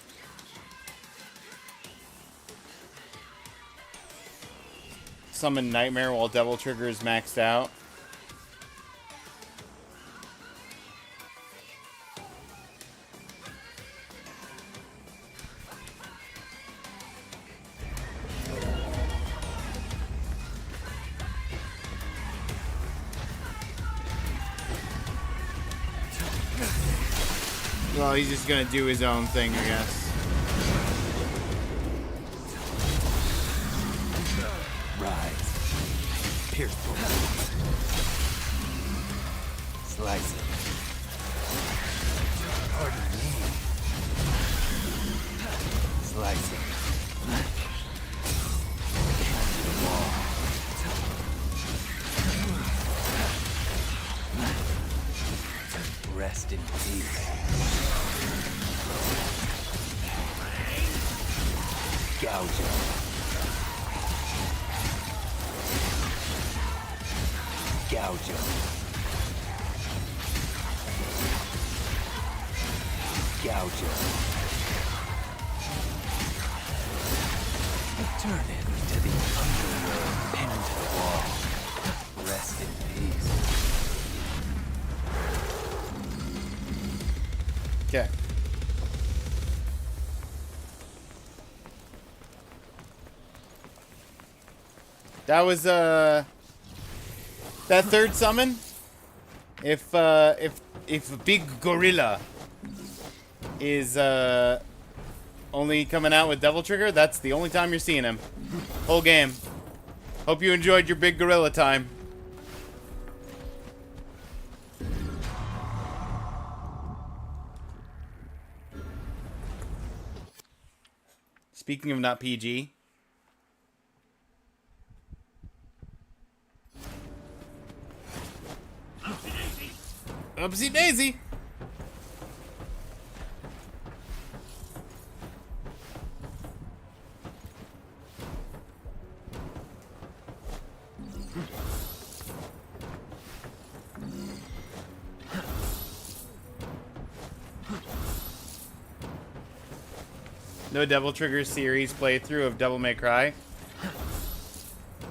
Summon Nightmare while double trigger is maxed out. Well, he's just gonna do his own thing, I guess. Rise. Pierce through. Slice it. Pardon me. Slice it. The wall. Rest in peace. Gouge him. Gouge him. Gouge him. Return it to the underworld, pinned to the wall. Rest in peace. Okay. That was that third summon. If Big Gorilla is only coming out with Devil Trigger, that's the only time you're seeing him. Whole game. Hope you enjoyed your Big Gorilla time. Speaking of not PG. Upsy daisy. No Devil Trigger series playthrough of Devil May Cry.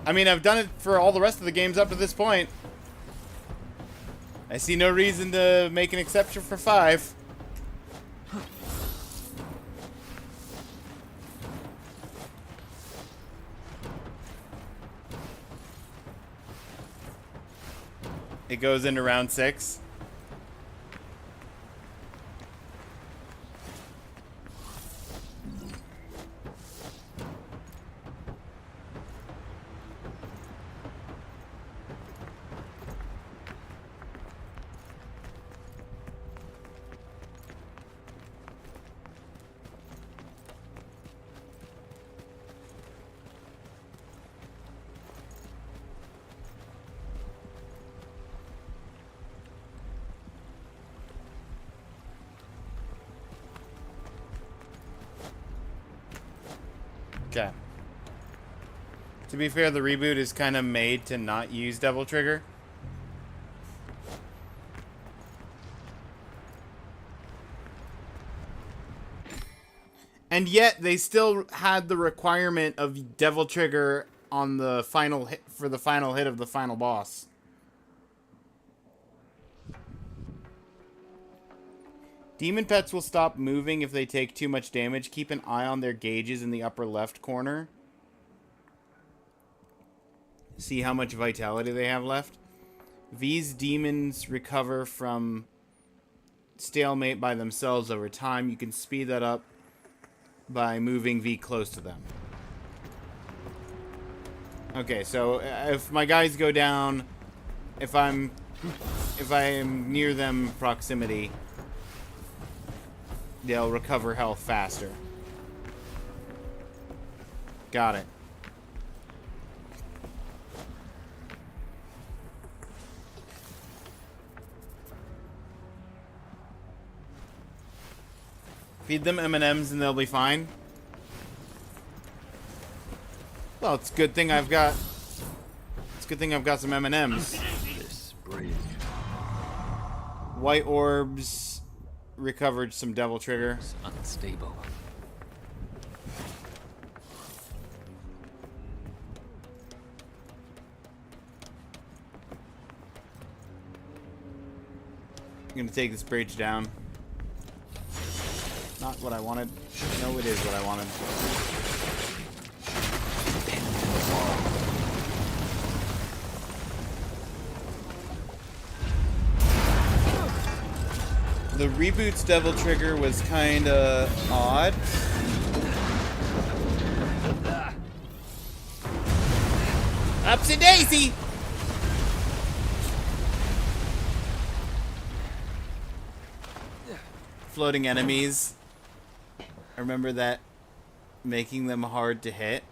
I mean, I've done it for all the rest of the games up to this point. I see no reason to make an exception for 5. It goes into round 6. Okay. To be fair, the reboot is kind of made to not use Devil Trigger. And yet, they still had the requirement of Devil Trigger on the final hit, for the final hit of the final boss. Demon pets will stop moving if they take too much damage. Keep an eye on their gauges in the upper left corner. See how much vitality they have left. These demons recover from stalemate by themselves over time. You can speed that up by moving V close to them. Okay, so if my guys go down, if I am near them proximity, they'll recover health faster. Got it. Feed them M&Ms and they'll be fine. Well, it's a good thing I've got. It's a good thing I've got some M&Ms. This bridge White orbs recovered some Devil Trigger. It's unstable. I'm gonna take this bridge down. Not what I wanted. No, it is what I wanted. The reboot's Devil Trigger was kinda odd. Upsy daisy! Floating enemies. I remember that making them hard to hit.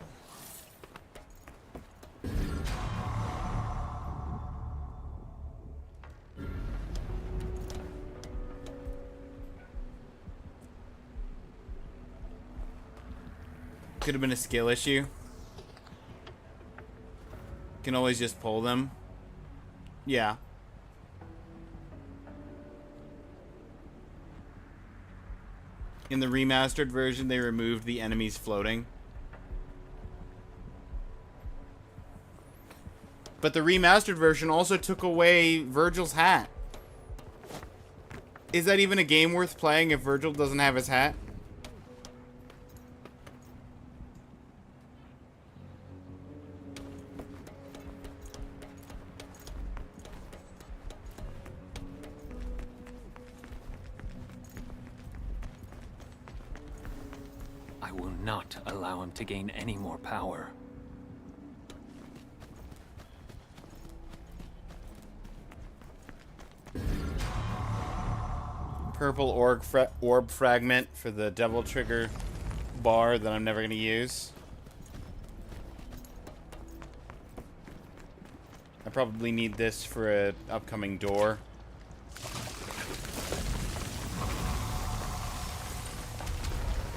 Could have been a skill issue. Can always just pull them. Yeah. In the remastered version, they removed the enemies floating. But the remastered version also took away Virgil's hat. Is that even a game worth playing if Virgil doesn't have his hat? I will not allow him to gain any more power. Purple orb fragment for the Devil Trigger bar that I'm never going to use. I probably need this for an upcoming door.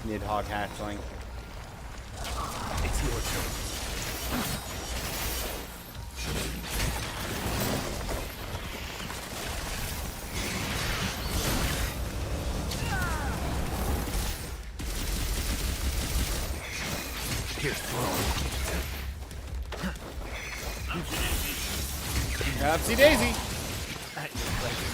Nidhogg hatchling. It's your turn. Here's throne. Upsy daisy. At your pleasure.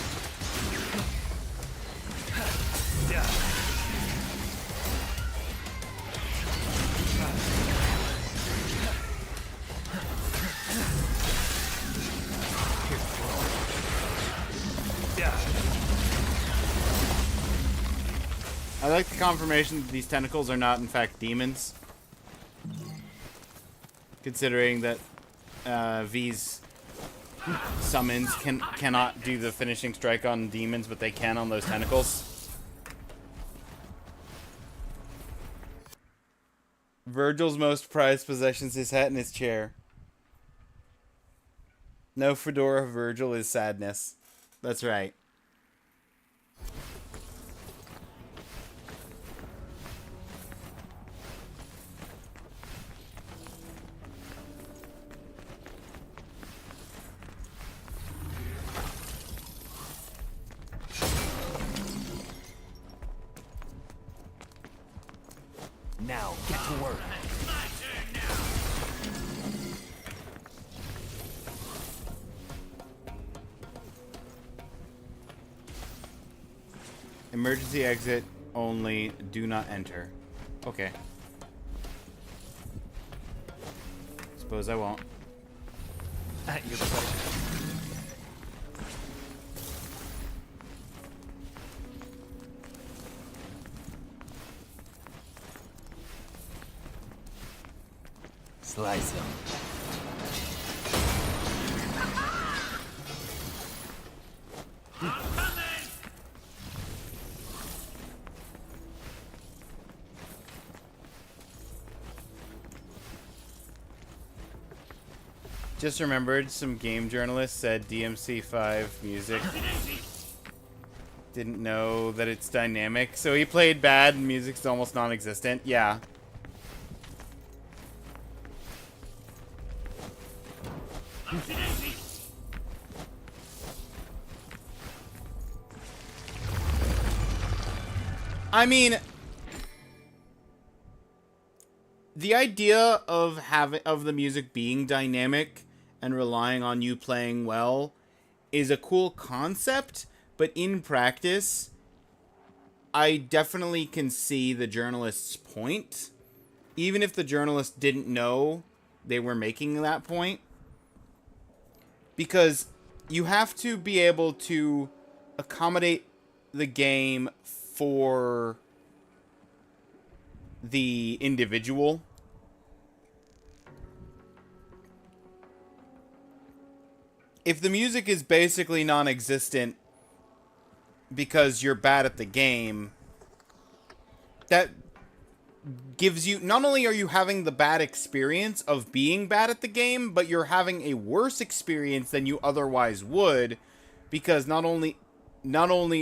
I like the confirmation that these tentacles are not, in fact, demons. Considering that V's summons cannot do the finishing strike on demons, but they can on those tentacles. Virgil's most prized possessions: his hat and his chair. No fedora, Virgil is sadness. That's right. Now, get to work. Emergency exit only. Do not enter. Okay. Suppose I won't. At your pleasure. Slice him. Just remembered some game journalists said DMC 5 music. Didn't know that it's dynamic. So he played bad and music's almost non-existent. Yeah. I mean, the idea of the music being dynamic and relying on you playing well is a cool concept, but in practice, I definitely can see the journalist's point, even if the journalist didn't know they were making that point, because you have to be able to accommodate the game for the individual. If the music is basically non-existent because you're bad at the game, that gives you, not only are you having the bad experience of being bad at the game, but you're having a worse experience than you otherwise would, because not only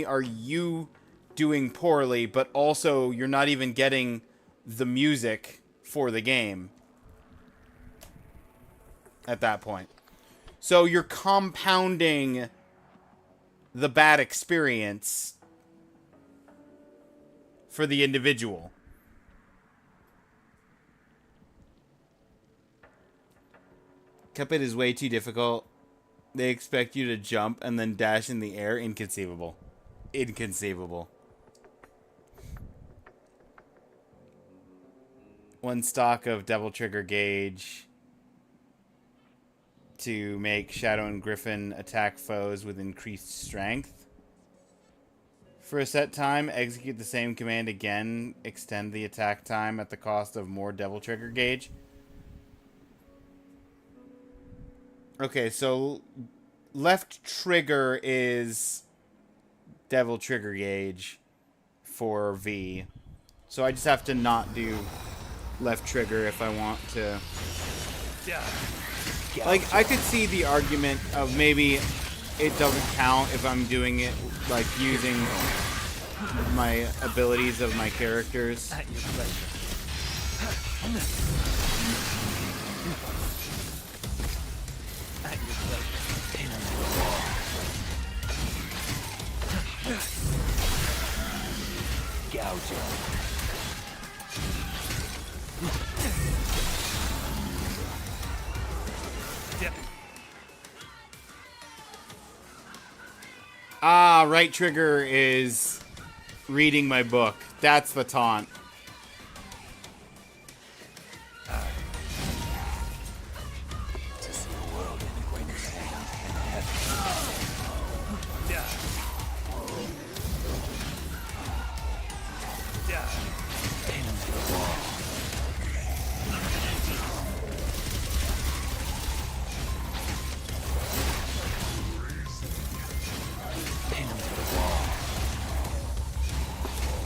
are you doing poorly, but also you're not even getting the music for the game at that point. So you're compounding the bad experience for the individual. Cuphead is way too difficult. They expect you to jump and then dash in the air. Inconceivable. Inconceivable. One stock of Devil Trigger Gauge to make Shadow and Griffin attack foes with increased strength. For a set time, execute the same command again. Extend the attack time at the cost of more Devil Trigger Gauge. Okay, so left trigger is Devil Trigger Gauge for V. So I just have to not do left trigger if I want to. Like, I could see the argument of maybe it doesn't count if I'm doing it, like, using my abilities of my characters. At your pleasure. At your pleasure. Pin him to the wall. Gouge him. Ah, right trigger is reading my book. That's the taunt. To see a world in great pain and heaven. Pin him to the wall. Pin him to the wall.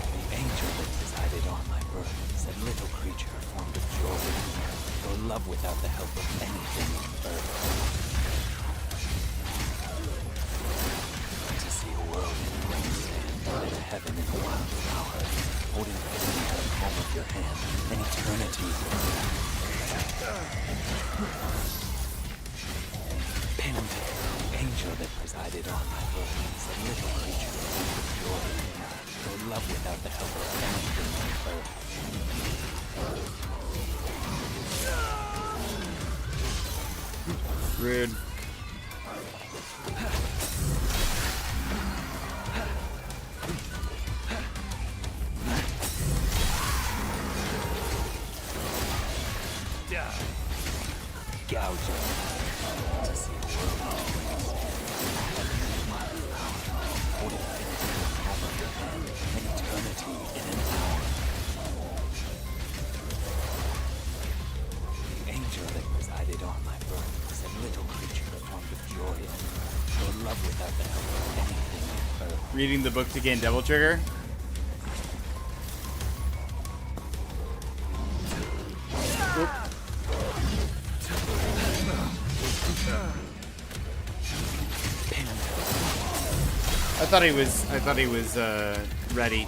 The angel that presided on my birth said, little creature formed of joy or love without the help of anything on earth. To see a world in a wasteland and a heaven in a wild flower, holding fate in the palm of your hand, and eternity. Pin him to the angel that presided on my birth said, little creature formed of joy or love without the help of anything on earth. Rude. Gouge him. To see a world holding fate in the palm of your hand, and eternity in an hour. The angel that presided on my birth said, little creature formed of joy or love without the help of anything on earth. Reading the book to gain Devil Trigger. Oop. I thought he was ready.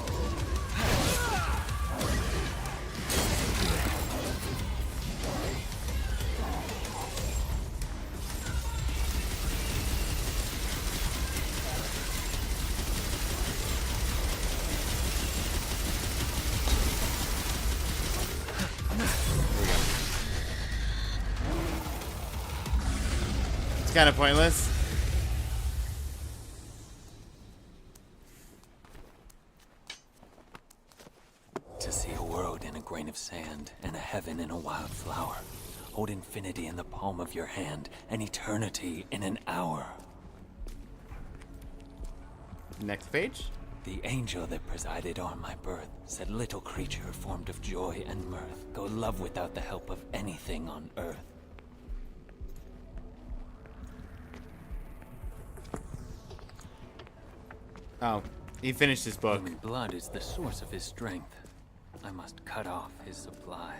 It's kind of pointless. To see a world in a grain of sand and a heaven in a wild flower. Hold infinity in the palm of your hand and eternity in an hour. Next page. The angel that presided on my birth said, little creature formed of joy and mirth, go love without the help of anything on earth. Oh, he finished his book. Human blood is the source of his strength. I must cut off his supply.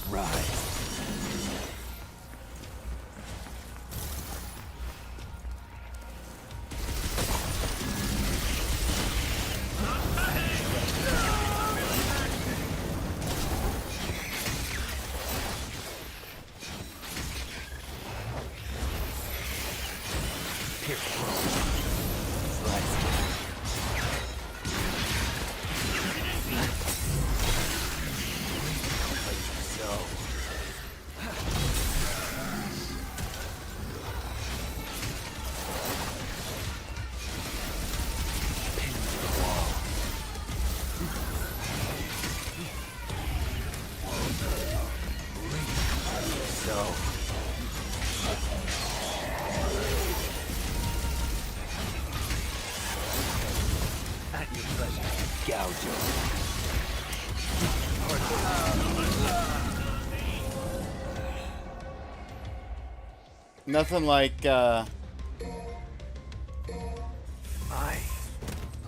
Rise. Nothing like, My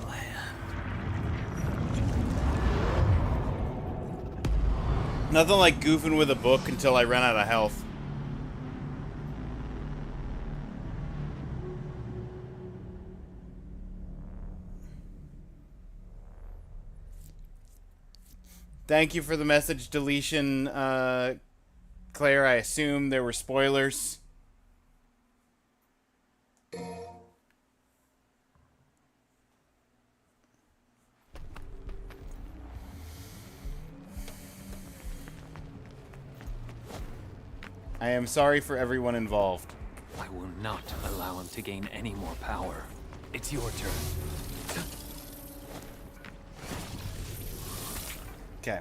land. nothing like goofing with a book until I ran out of health. Thank you for the message deletion, Claire. I assume there were spoilers. I am sorry for everyone involved. I will not allow him to gain any more power. It's your turn. Okay.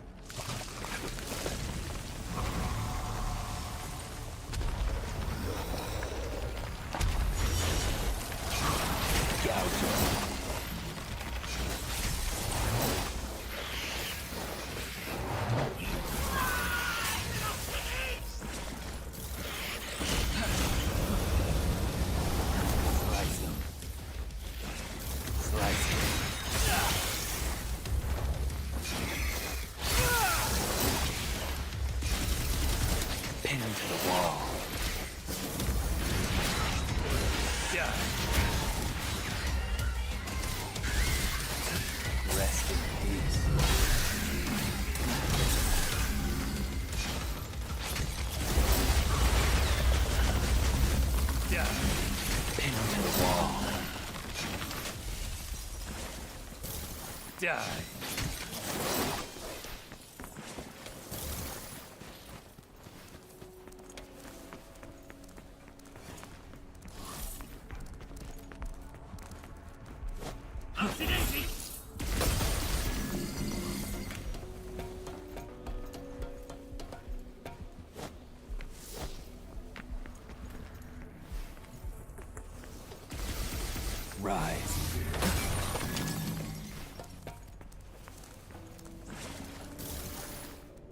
Rise.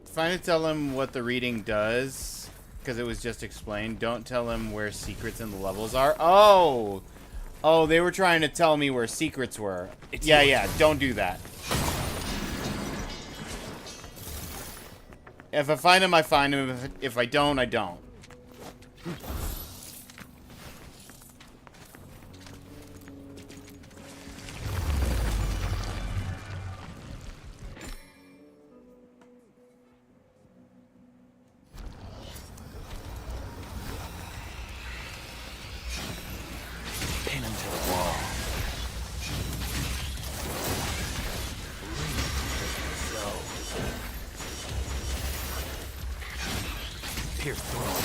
Fine to tell him what the reading does, because it was just explained. Don't tell him where secrets in the levels are. Oh! Oh, they were trying to tell me where secrets were. Yeah, don't do that. If I find him, I find him. If I don't, I don't. Pin him to the wall. Pierce through.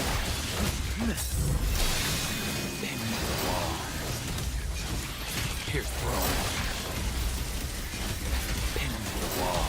Pierce throne. Pin to the wall.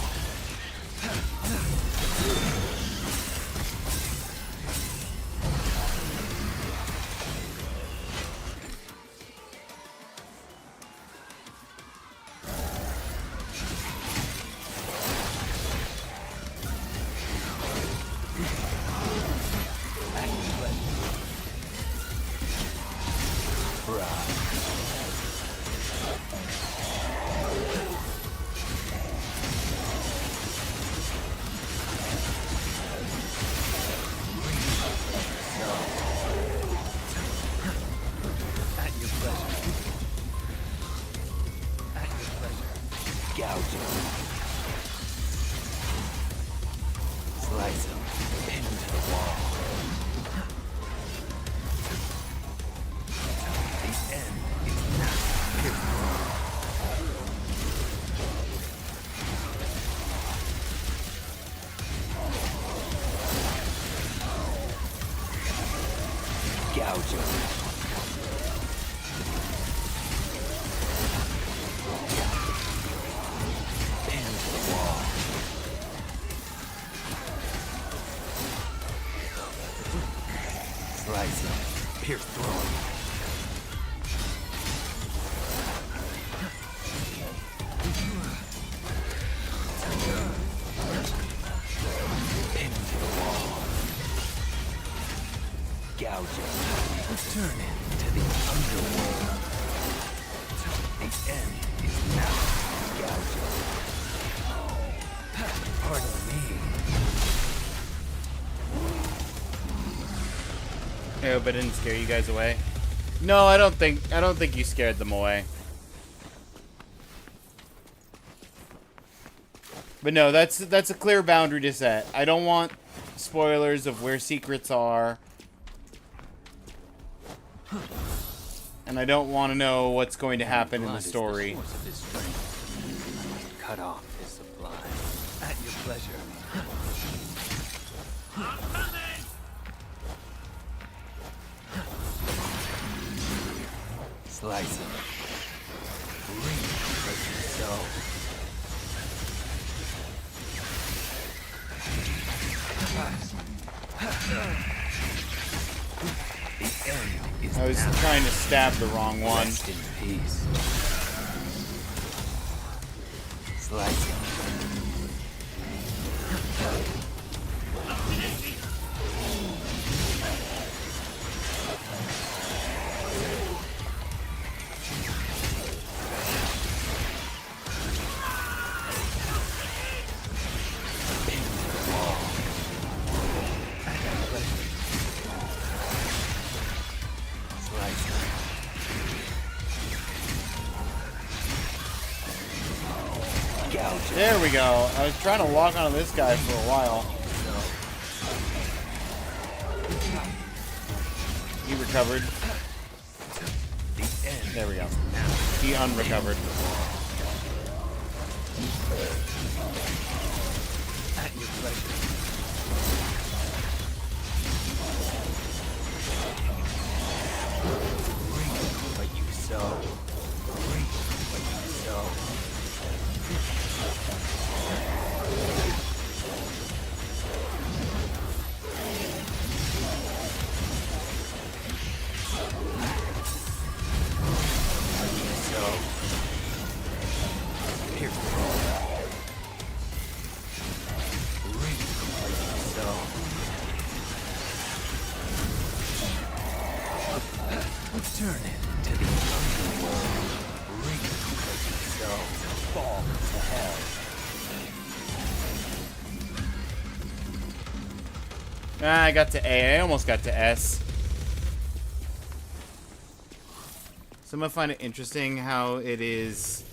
Slice him. Pin him to the wall. The end is now. Gouge him. Pin him to the wall. Slice him. Pierce throne. Pin him to the wall. Gouge him. Return him to the underworld. The end is now. Gouge him. Pardon me. I hope I didn't scare you guys away. No, I don't think you scared them away. But no, that's a clear boundary to set. I don't want spoilers of where secrets are. And I don't want to know what's going to happen in the story. Blood is the source of his strength. I must cut off his supply. At your pleasure. Slice him. Reap what you sow. The end is I was now. trying to stab the wrong one. Rest in peace. Slice him. Pin to the wall. At your pleasure. Slice him. Gouge him. There we go. I was trying to lock onto this guy for a while. He recovered. The end. There we go. He unrecovered. At your pleasure. Reap what you sow. Reap what you sow. What you sow. Pierce throne. Reap what you sow. Return it to the underworld. Reap what you sow. Fall to hell. Ah, I got to A. I almost got to S. Some I find it interesting how it is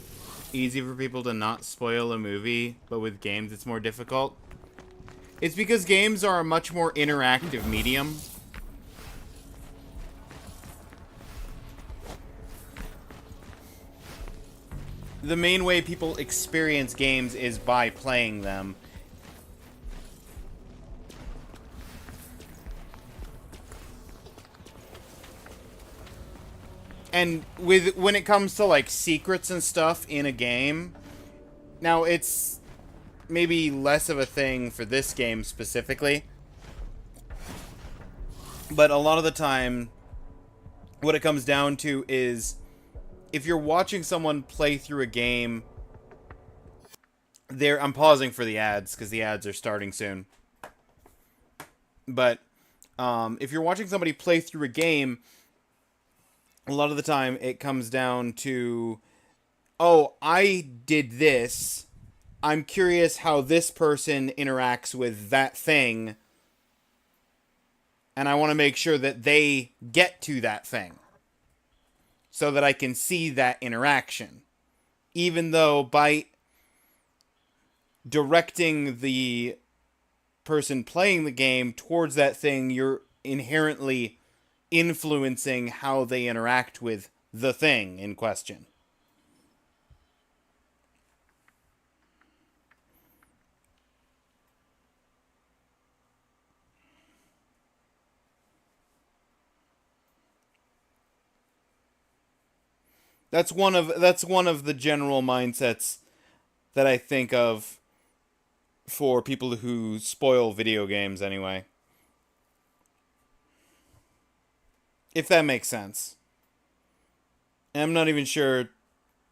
easy for people to not spoil a movie, but with games it's more difficult. It's because games are a much more interactive medium. The main way people experience games is by playing them. And when it comes to like secrets and stuff in a game, now it's maybe less of a thing for this game specifically, but a lot of the time what it comes down to is if you're watching someone play through a game, I'm pausing for the ads because the ads are starting soon. But if you're watching somebody play through a game, a lot of the time it comes down to, oh, I did this. I'm curious how this person interacts with that thing. And I want to make sure that they get to that thing. So that I can see that interaction. Even though by directing the person playing the game towards that thing, you're inherently influencing how they interact with the thing in question. That's one of the general mindsets that I think of for people who spoil video games anyway. If that makes sense. And I'm not even sure,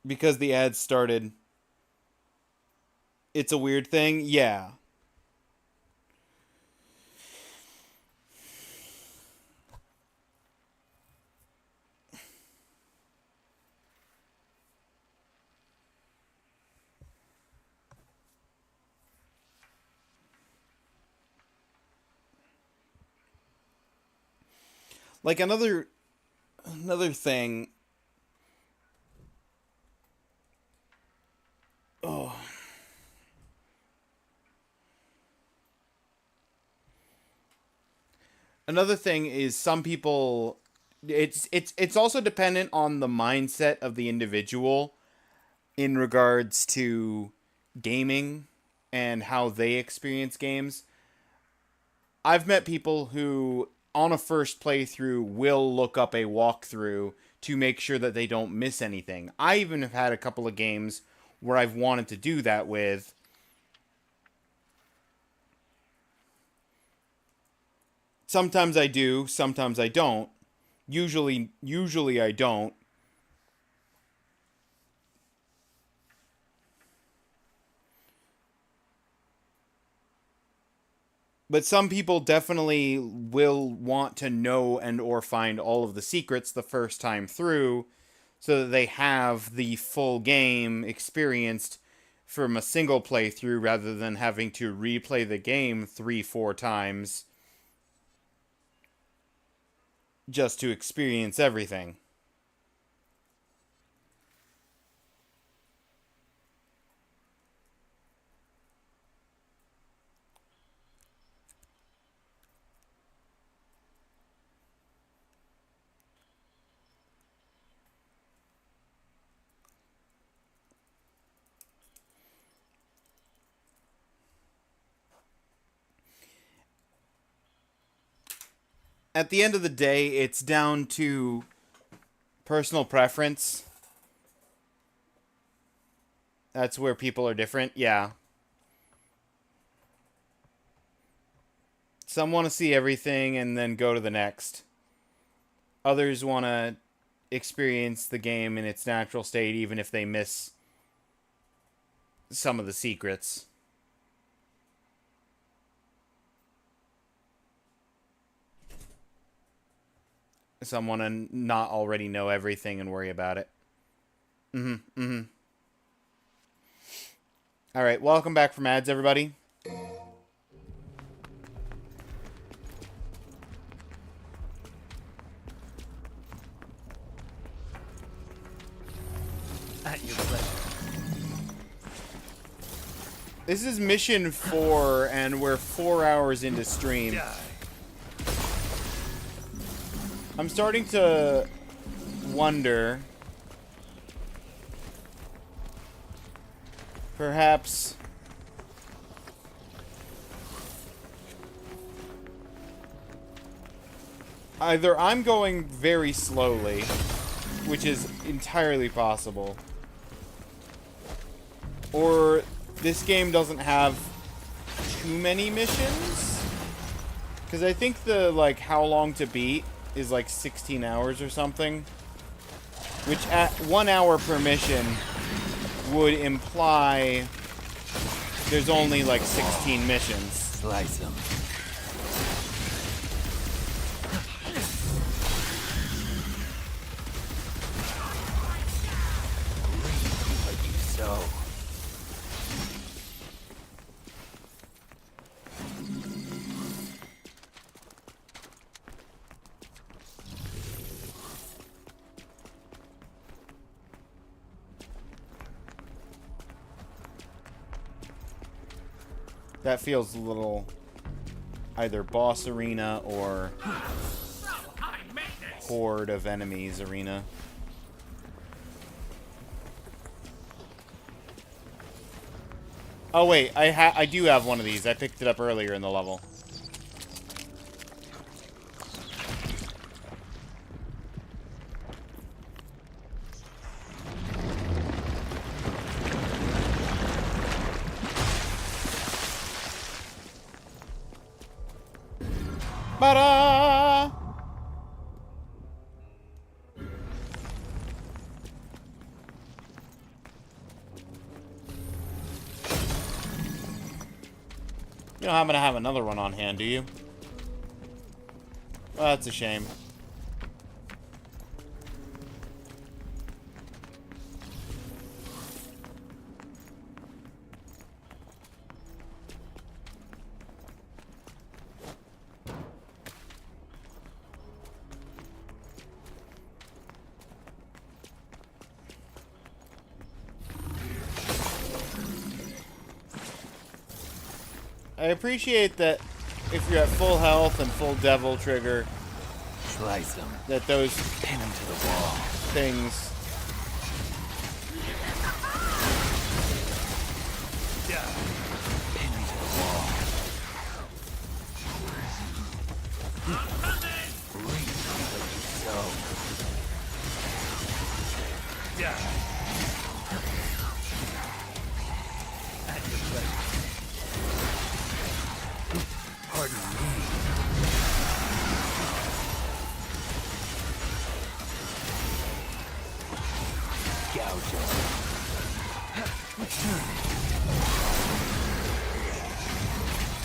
because the ads started, it's a weird thing? Yeah. Like another thing. Oh. Another thing is some people, it's also dependent on the mindset of the individual in regards to gaming and how they experience games. I've met people who on a first playthrough will look up a walkthrough to make sure that they don't miss anything. I even have had a couple of games where I've wanted to do that with. Sometimes I do, sometimes I don't. Usually I don't. But some people definitely will want to know and or find all of the secrets the first time through so that they have the full game experienced from a single playthrough rather than having to replay the game 3-4 times just to experience everything. At the end of the day, it's down to personal preference. That's where people are different, yeah. Some want to see everything and then go to the next. Others want to experience the game in its natural state even if they miss some of the secrets. Some want to not already know everything and worry about it. Alright, welcome back from ads, everybody. At your pleasure. This is mission 4, and we're 4 hours into stream. I'm starting to wonder, perhaps either I'm going very slowly which is entirely possible. Or this game doesn't have too many missions. Because I think the, like, how long to beat is like 16 hours or something. Which at 1 hour per mission would imply there's only like 16 missions. Slice them. What you sow. That feels a little either boss arena or horde of enemies arena. Oh wait, I do have one of these. I picked it up earlier in the level. Ta-da! You don't happen to have another one on hand, do you? Well, that's a shame. I appreciate that if you're at full health and full devil trigger, Slice them. that those Pin them to the wall. things Pin them to the wall. Reap what you sow. At your pleasure. Pardon me. Gouge it. Return it.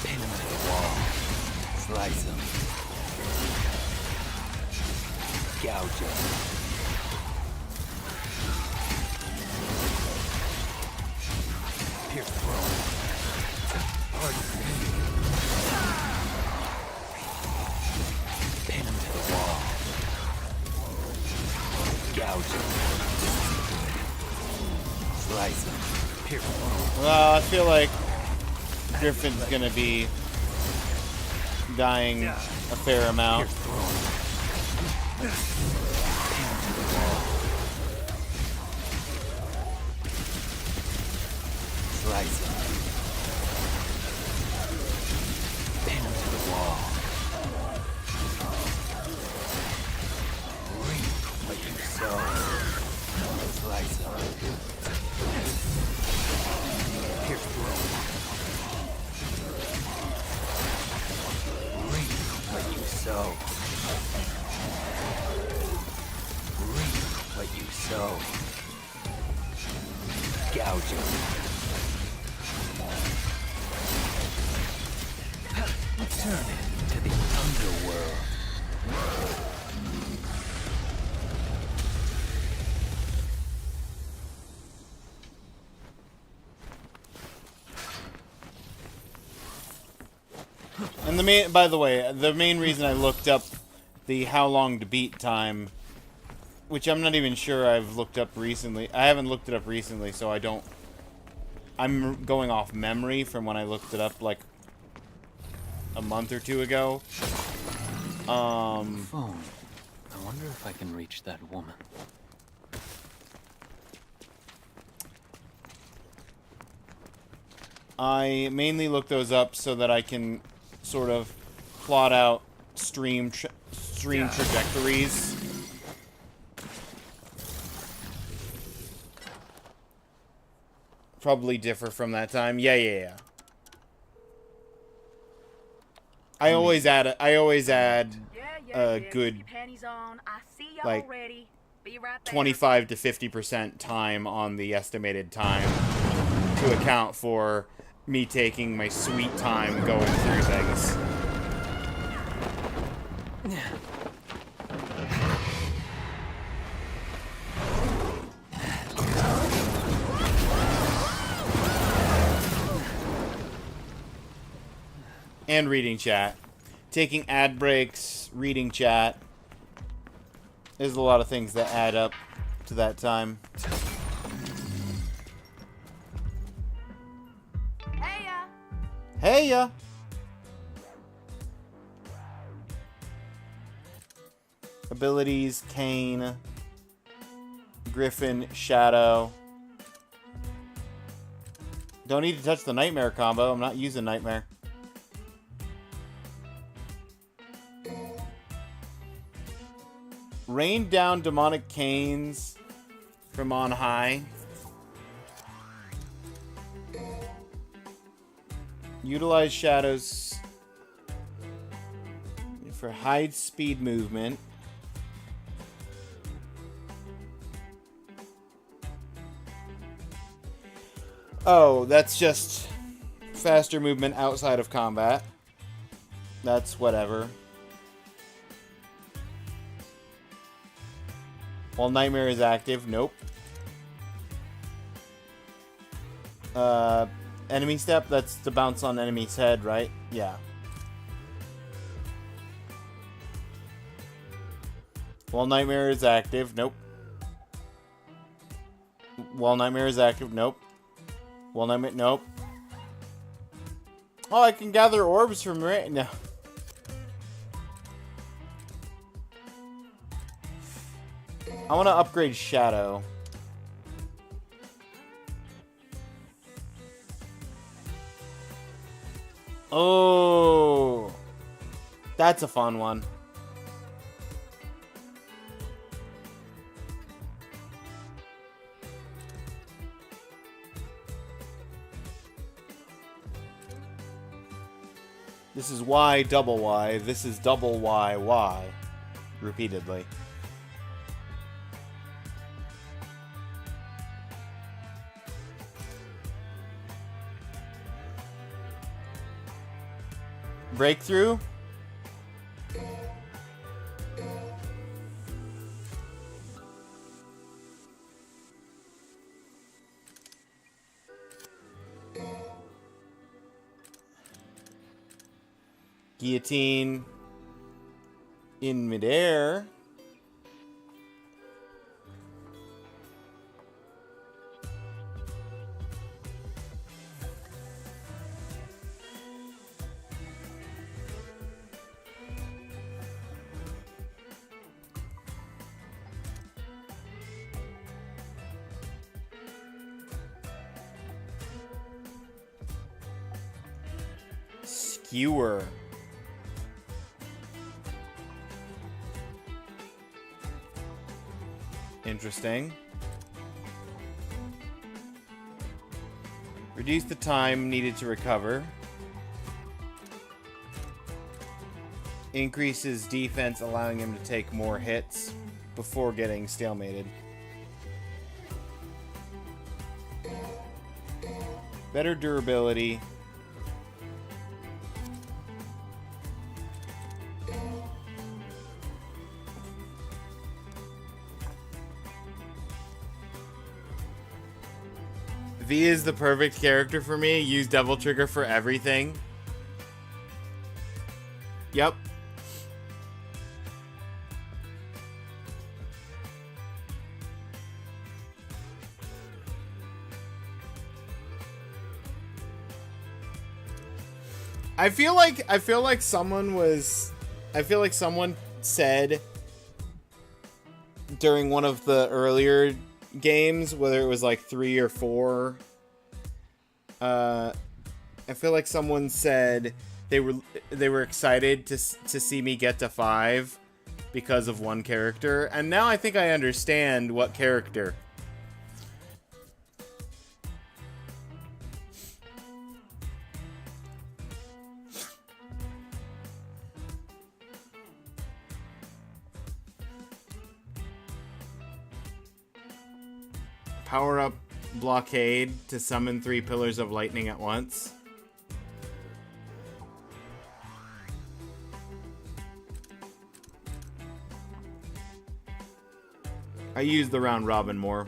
Pin him to the wall. Slice him. Gouge him. Pierce throat. Pardon me. Pin him to the wall. Gouge him. Slice him. Pierce throat. well, I feel like Griffin's gonna be dying a fair amount. Pierce throat. Pin him to the wall. Slice him. Pin him to the wall. Reap what you sow. Slice him. Pierce throat. Reap what you sow. Reap what you sow. Gouge him. Return it to the underworld. And the main, by the way, the main reason I looked up the how long to beat time, which I'm not even sure I've looked up recently. I haven't looked it up recently, so I don't. I'm going off memory from when I looked it up like a month or two ago. Phone. I wonder if I can reach that woman. I mainly look those up so that I can sort of plot out stream trajectories probably differ from that time. Yeah. I always add a good, like, 25 to 50% time on the estimated time to account for me taking my sweet time going through things. And reading chat. Taking ad breaks, reading chat. There's a lot of things that add up to that time. Hey ya! Abilities, Kane, Griffin, Shadow. Don't need to touch the Nightmare combo. I'm not using Nightmare. Rain down demonic canes from on high. Utilize shadows for high speed movement. Oh, that's just faster movement outside of combat. That's whatever. While Nightmare is active, nope. Enemy step, that's to bounce on enemy's head, right? Yeah. While Nightmare is active, nope. While Nightmare is active, nope. While Nightmare, nope. Oh, I can gather orbs from right now. I want to upgrade Shadow. Oh, that's a fun one. This is Y double Y. This is double Y Y. Repeatedly. Breakthrough. Guillotine in midair. Skewer. Interesting. Reduce the time needed to recover. Increases defense, allowing him to take more hits before getting stalemated. Better durability. V is the perfect character for me. Use Devil Trigger for everything. Yep. I feel like someone said during one of the earlier games, whether it was like 3 or 4, I feel like someone said they were excited to see me get to 5 because of one character, and now I think I understand what character. Power up blockade to summon 3 pillars of lightning at once. I use the round robin more.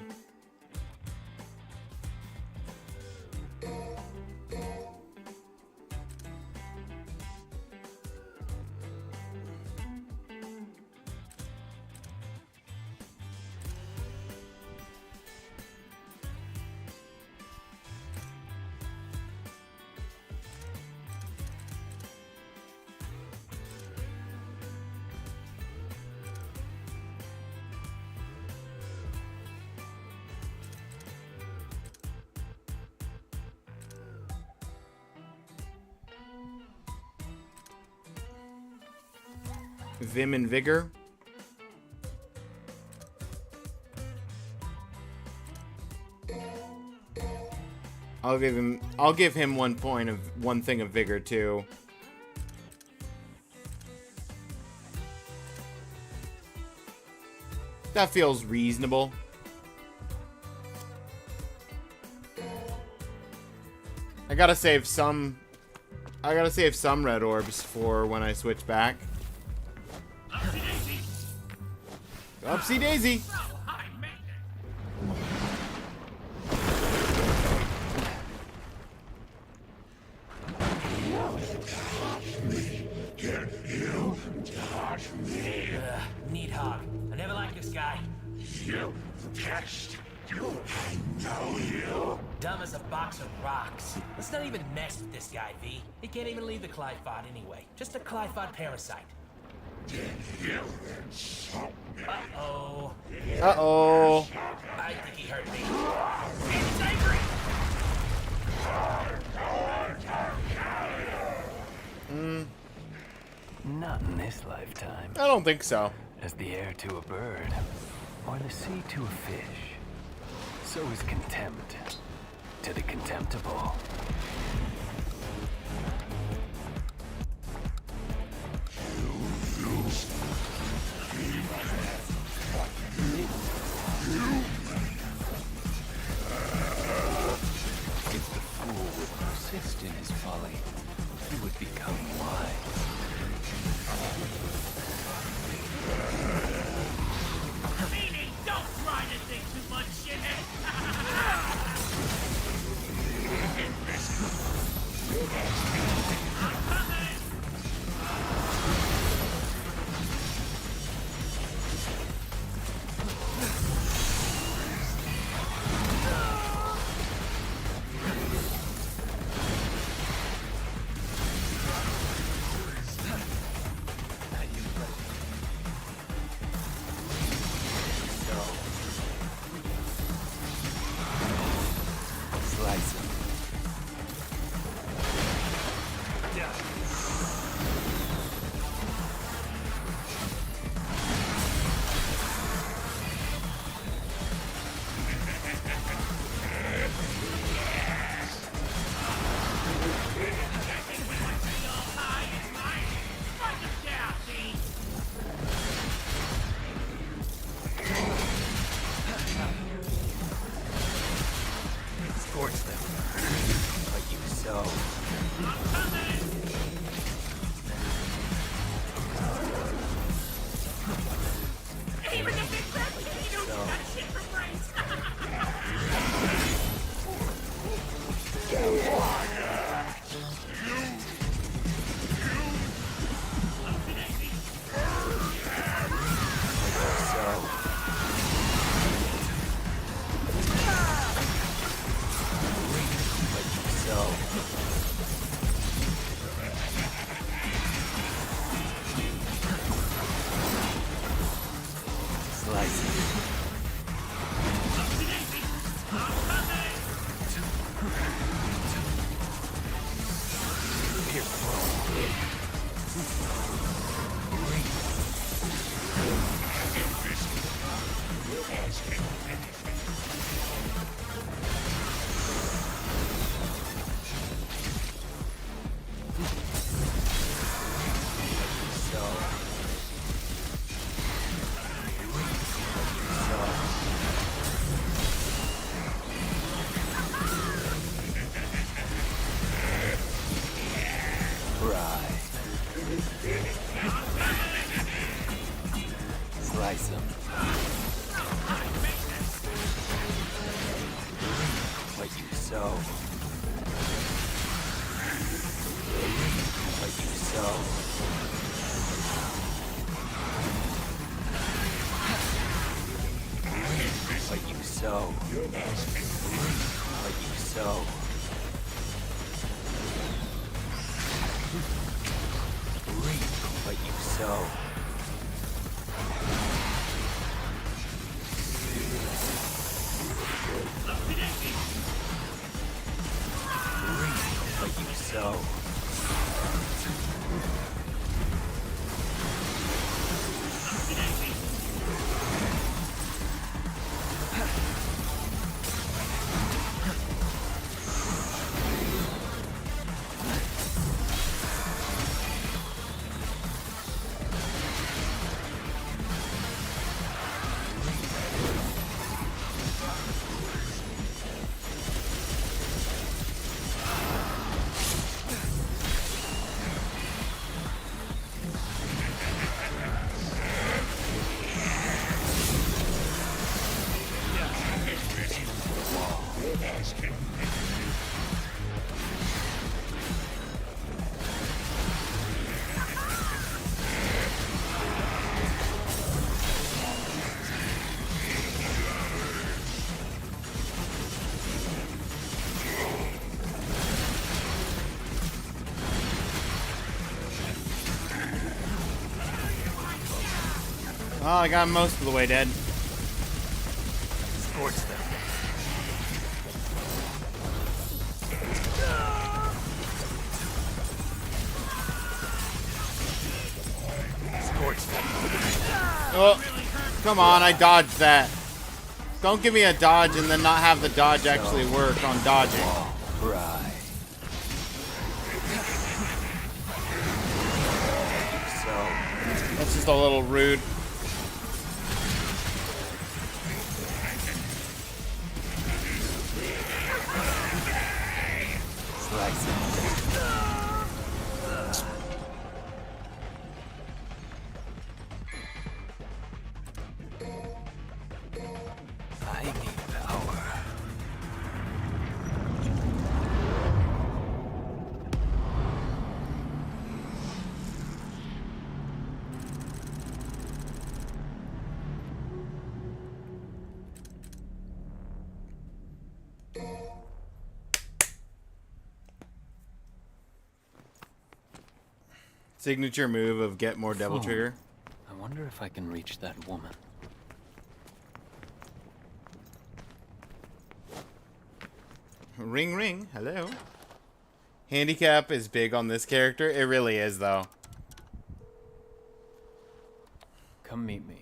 Vim and Vigor. I'll give him 1 point of 1 thing of Vigor too. That feels reasonable. I gotta save some red orbs for when I switch back. Upsy daisy. Neat hog. I never liked this guy. You test. I know you. Dumb as a box of rocks. Let's not even mess with this guy, V. He can't even leave the Clyphod anyway. Just a Clyphod parasite. Uh-oh. Uh-oh. I think he hurt me. He's angry! Not in this lifetime. I don't think so. As the air to a bird, or the sea to a fish, so is contempt to the contemptible. If the fool would persist in his folly, he would become wise. Meaning, don't try to think too much, shithead! Slice him. Scorch them. Like you sow. Even if it's that, you don't got shit for brains! Slice him. so. Like you so. Like you so. Like you so. Like you so. Like you so. Oh, I got most of the way dead. Scorch them. Scorch them. Oh, come on, I dodged that. Don't give me a dodge and then not have the dodge actually work on dodging. Right. So. That's just a little rude. Slice it. I need power. Signature move of get more devil Phone. trigger. I wonder if I can reach that woman. Ring ring, hello. Handicap is big on this character. It really is though. Come meet me.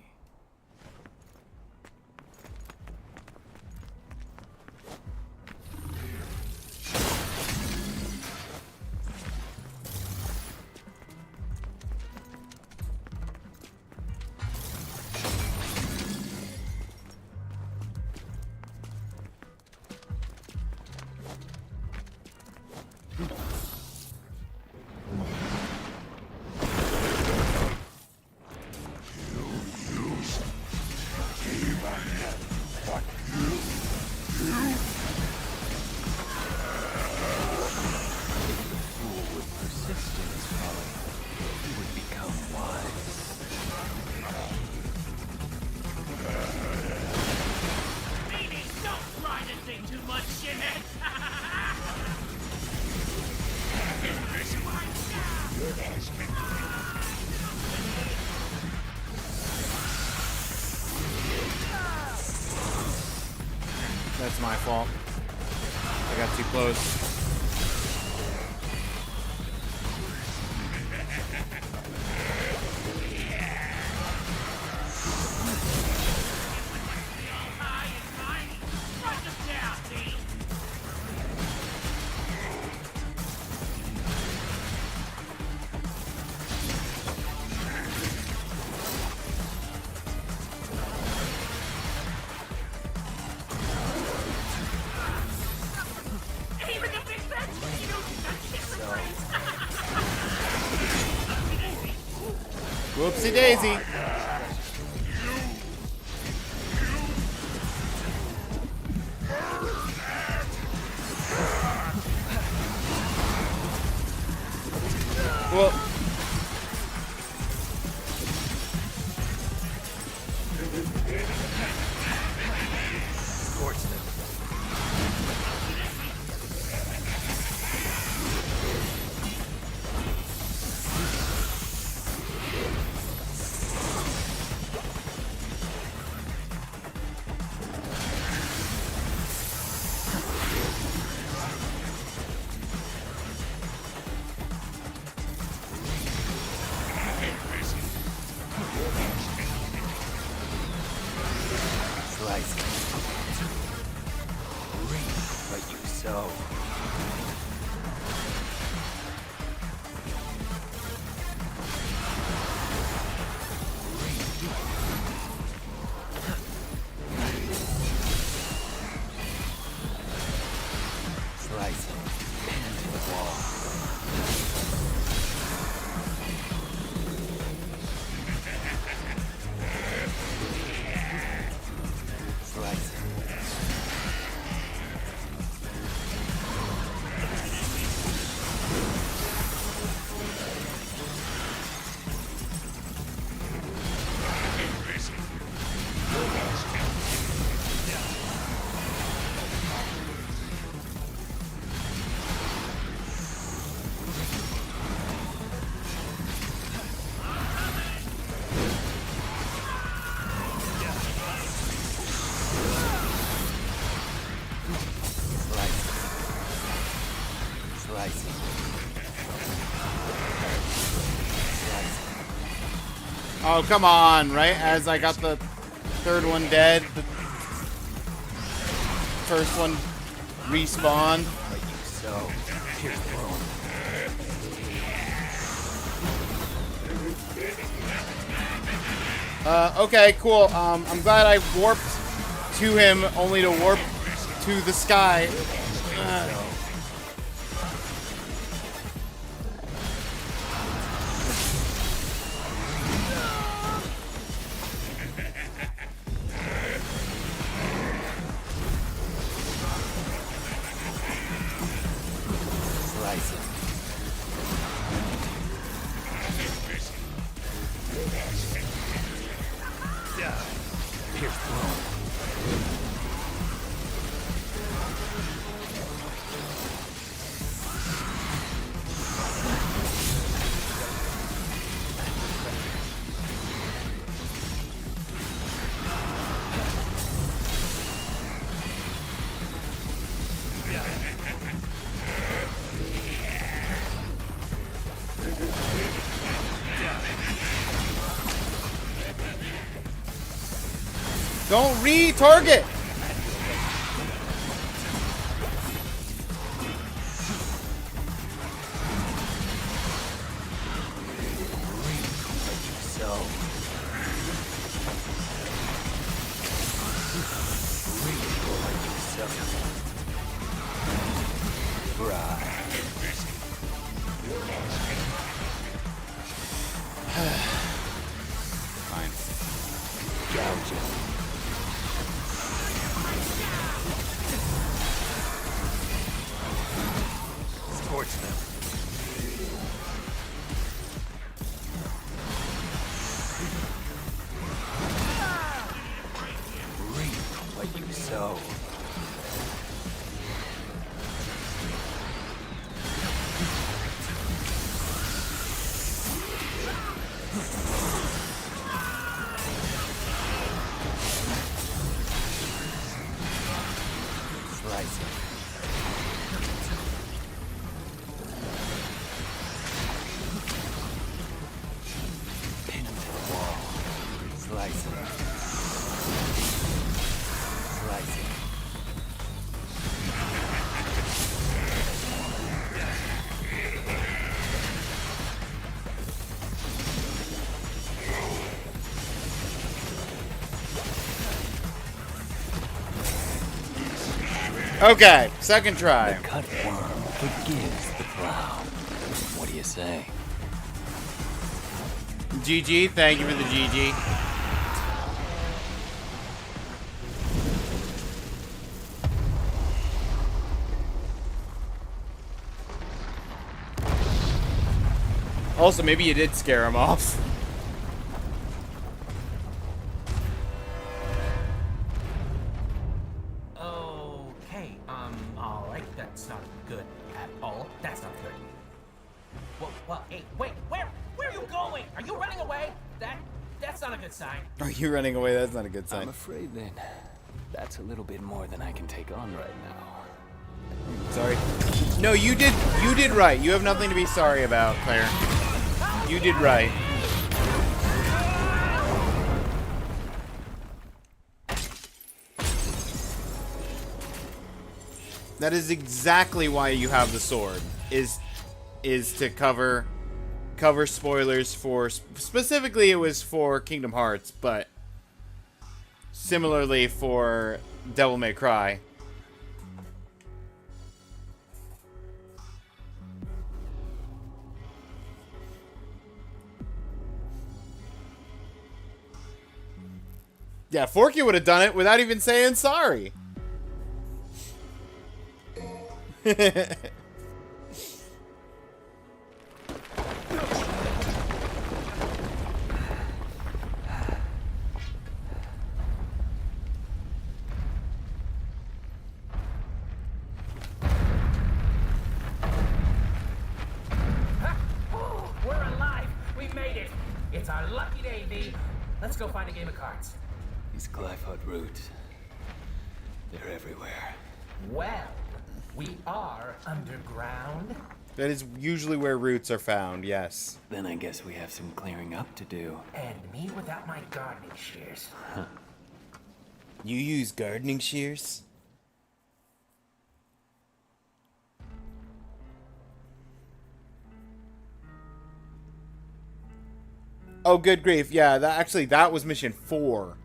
That's my fault. I got too close. Whoopsie daisy. Reap what you sow. Slice it. Pin it to the wall. Slice it. Oh, come on, right? As I got the third one dead, the first one respawned. So, here's the bone. Okay, cool. I'm glad I warped to him only to warp to the sky. Slice it. Here's the bone. Don't re-target! So, Fine. gouge it. Scorch them. Reap what you sow. Slice it. Pin him to the wall. Slice it. Slice it. Okay, second try. The cutworm forgives the plow. What do you say? GG, thank you for the GG. Also, maybe you did scare him off. Okay, alright, that's not good at all. That's not good. Well, hey, wait, where are you going? Are you running away? That's not a good sign. Are you running away? That's not a good I'm sign. afraid then that's a little bit more than I can take on right now. Sorry. No, you did right. You have nothing to be sorry about, Claire. You did right. That is exactly why you have the sword. Is to cover spoilers for, specifically it was for Kingdom Hearts, but similarly for Devil May Cry. Yeah, Forky would have done it without even saying sorry. We're alive! We made it! It's our lucky day, V. Let's go find a game of cards. These glyphosate roots. They're everywhere. Well, we are underground. That is usually where roots are found, yes. Then I guess we have some clearing up to do. And me without my gardening shears. You use gardening shears? Oh, good grief. Yeah, that was mission 4.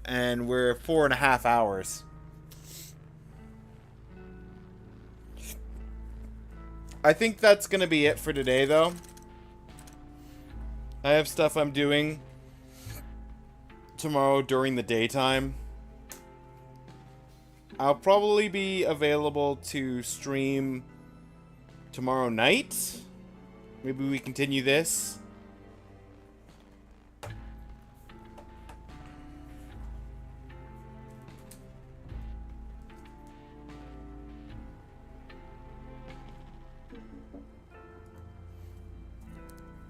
And we're 4.5 hours. I think that's going to be it for today, though. I have stuff I'm doing tomorrow during the daytime. I'll probably be available to stream tomorrow night. Maybe we continue this.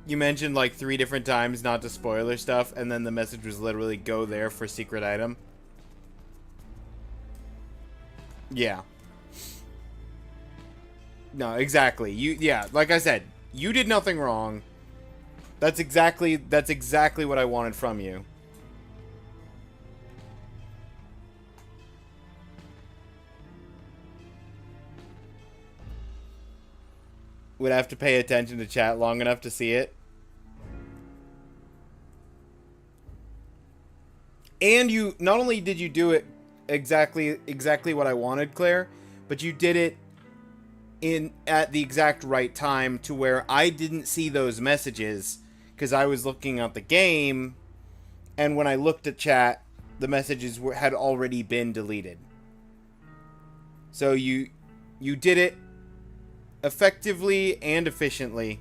You mentioned like 3 different times not to spoiler stuff, and then the message was literally go there for secret item. Yeah. No, exactly. Yeah, like I said, you did nothing wrong. That's exactly what I wanted from you. Would have to pay attention to chat long enough to see it. And you, not only did you do it exactly what I wanted, Claire, but you did it at the exact right time to where I didn't see those messages because I was looking at the game, and when I looked at chat, the messages had already been deleted. So you did it effectively and efficiently.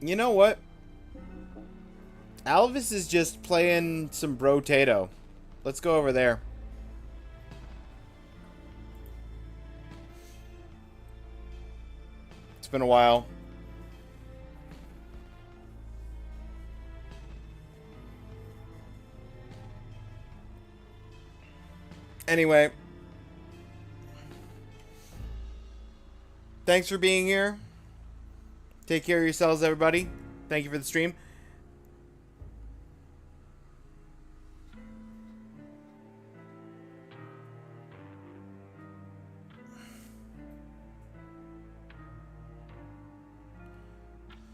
You know what? Alvis is just playing some Brotato. Let's go over there. It's been a while. Anyway. Thanks for being here. Take care of yourselves, everybody. Thank you for the stream.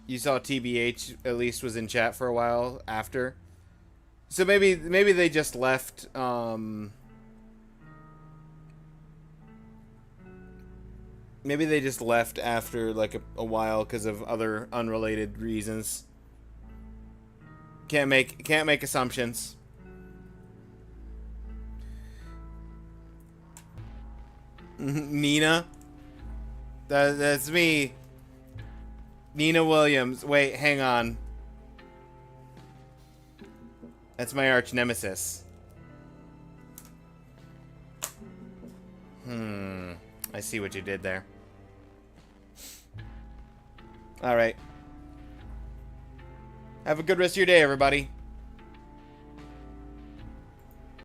You saw TBH at least was in chat for a while after. So maybe they just left. Maybe they just left after like a while because of other unrelated reasons. Can't make assumptions. Nina. That's me. Nina Williams. Wait, hang on. That's my arch nemesis. I see what you did there. Alright. Have a good rest of your day, everybody.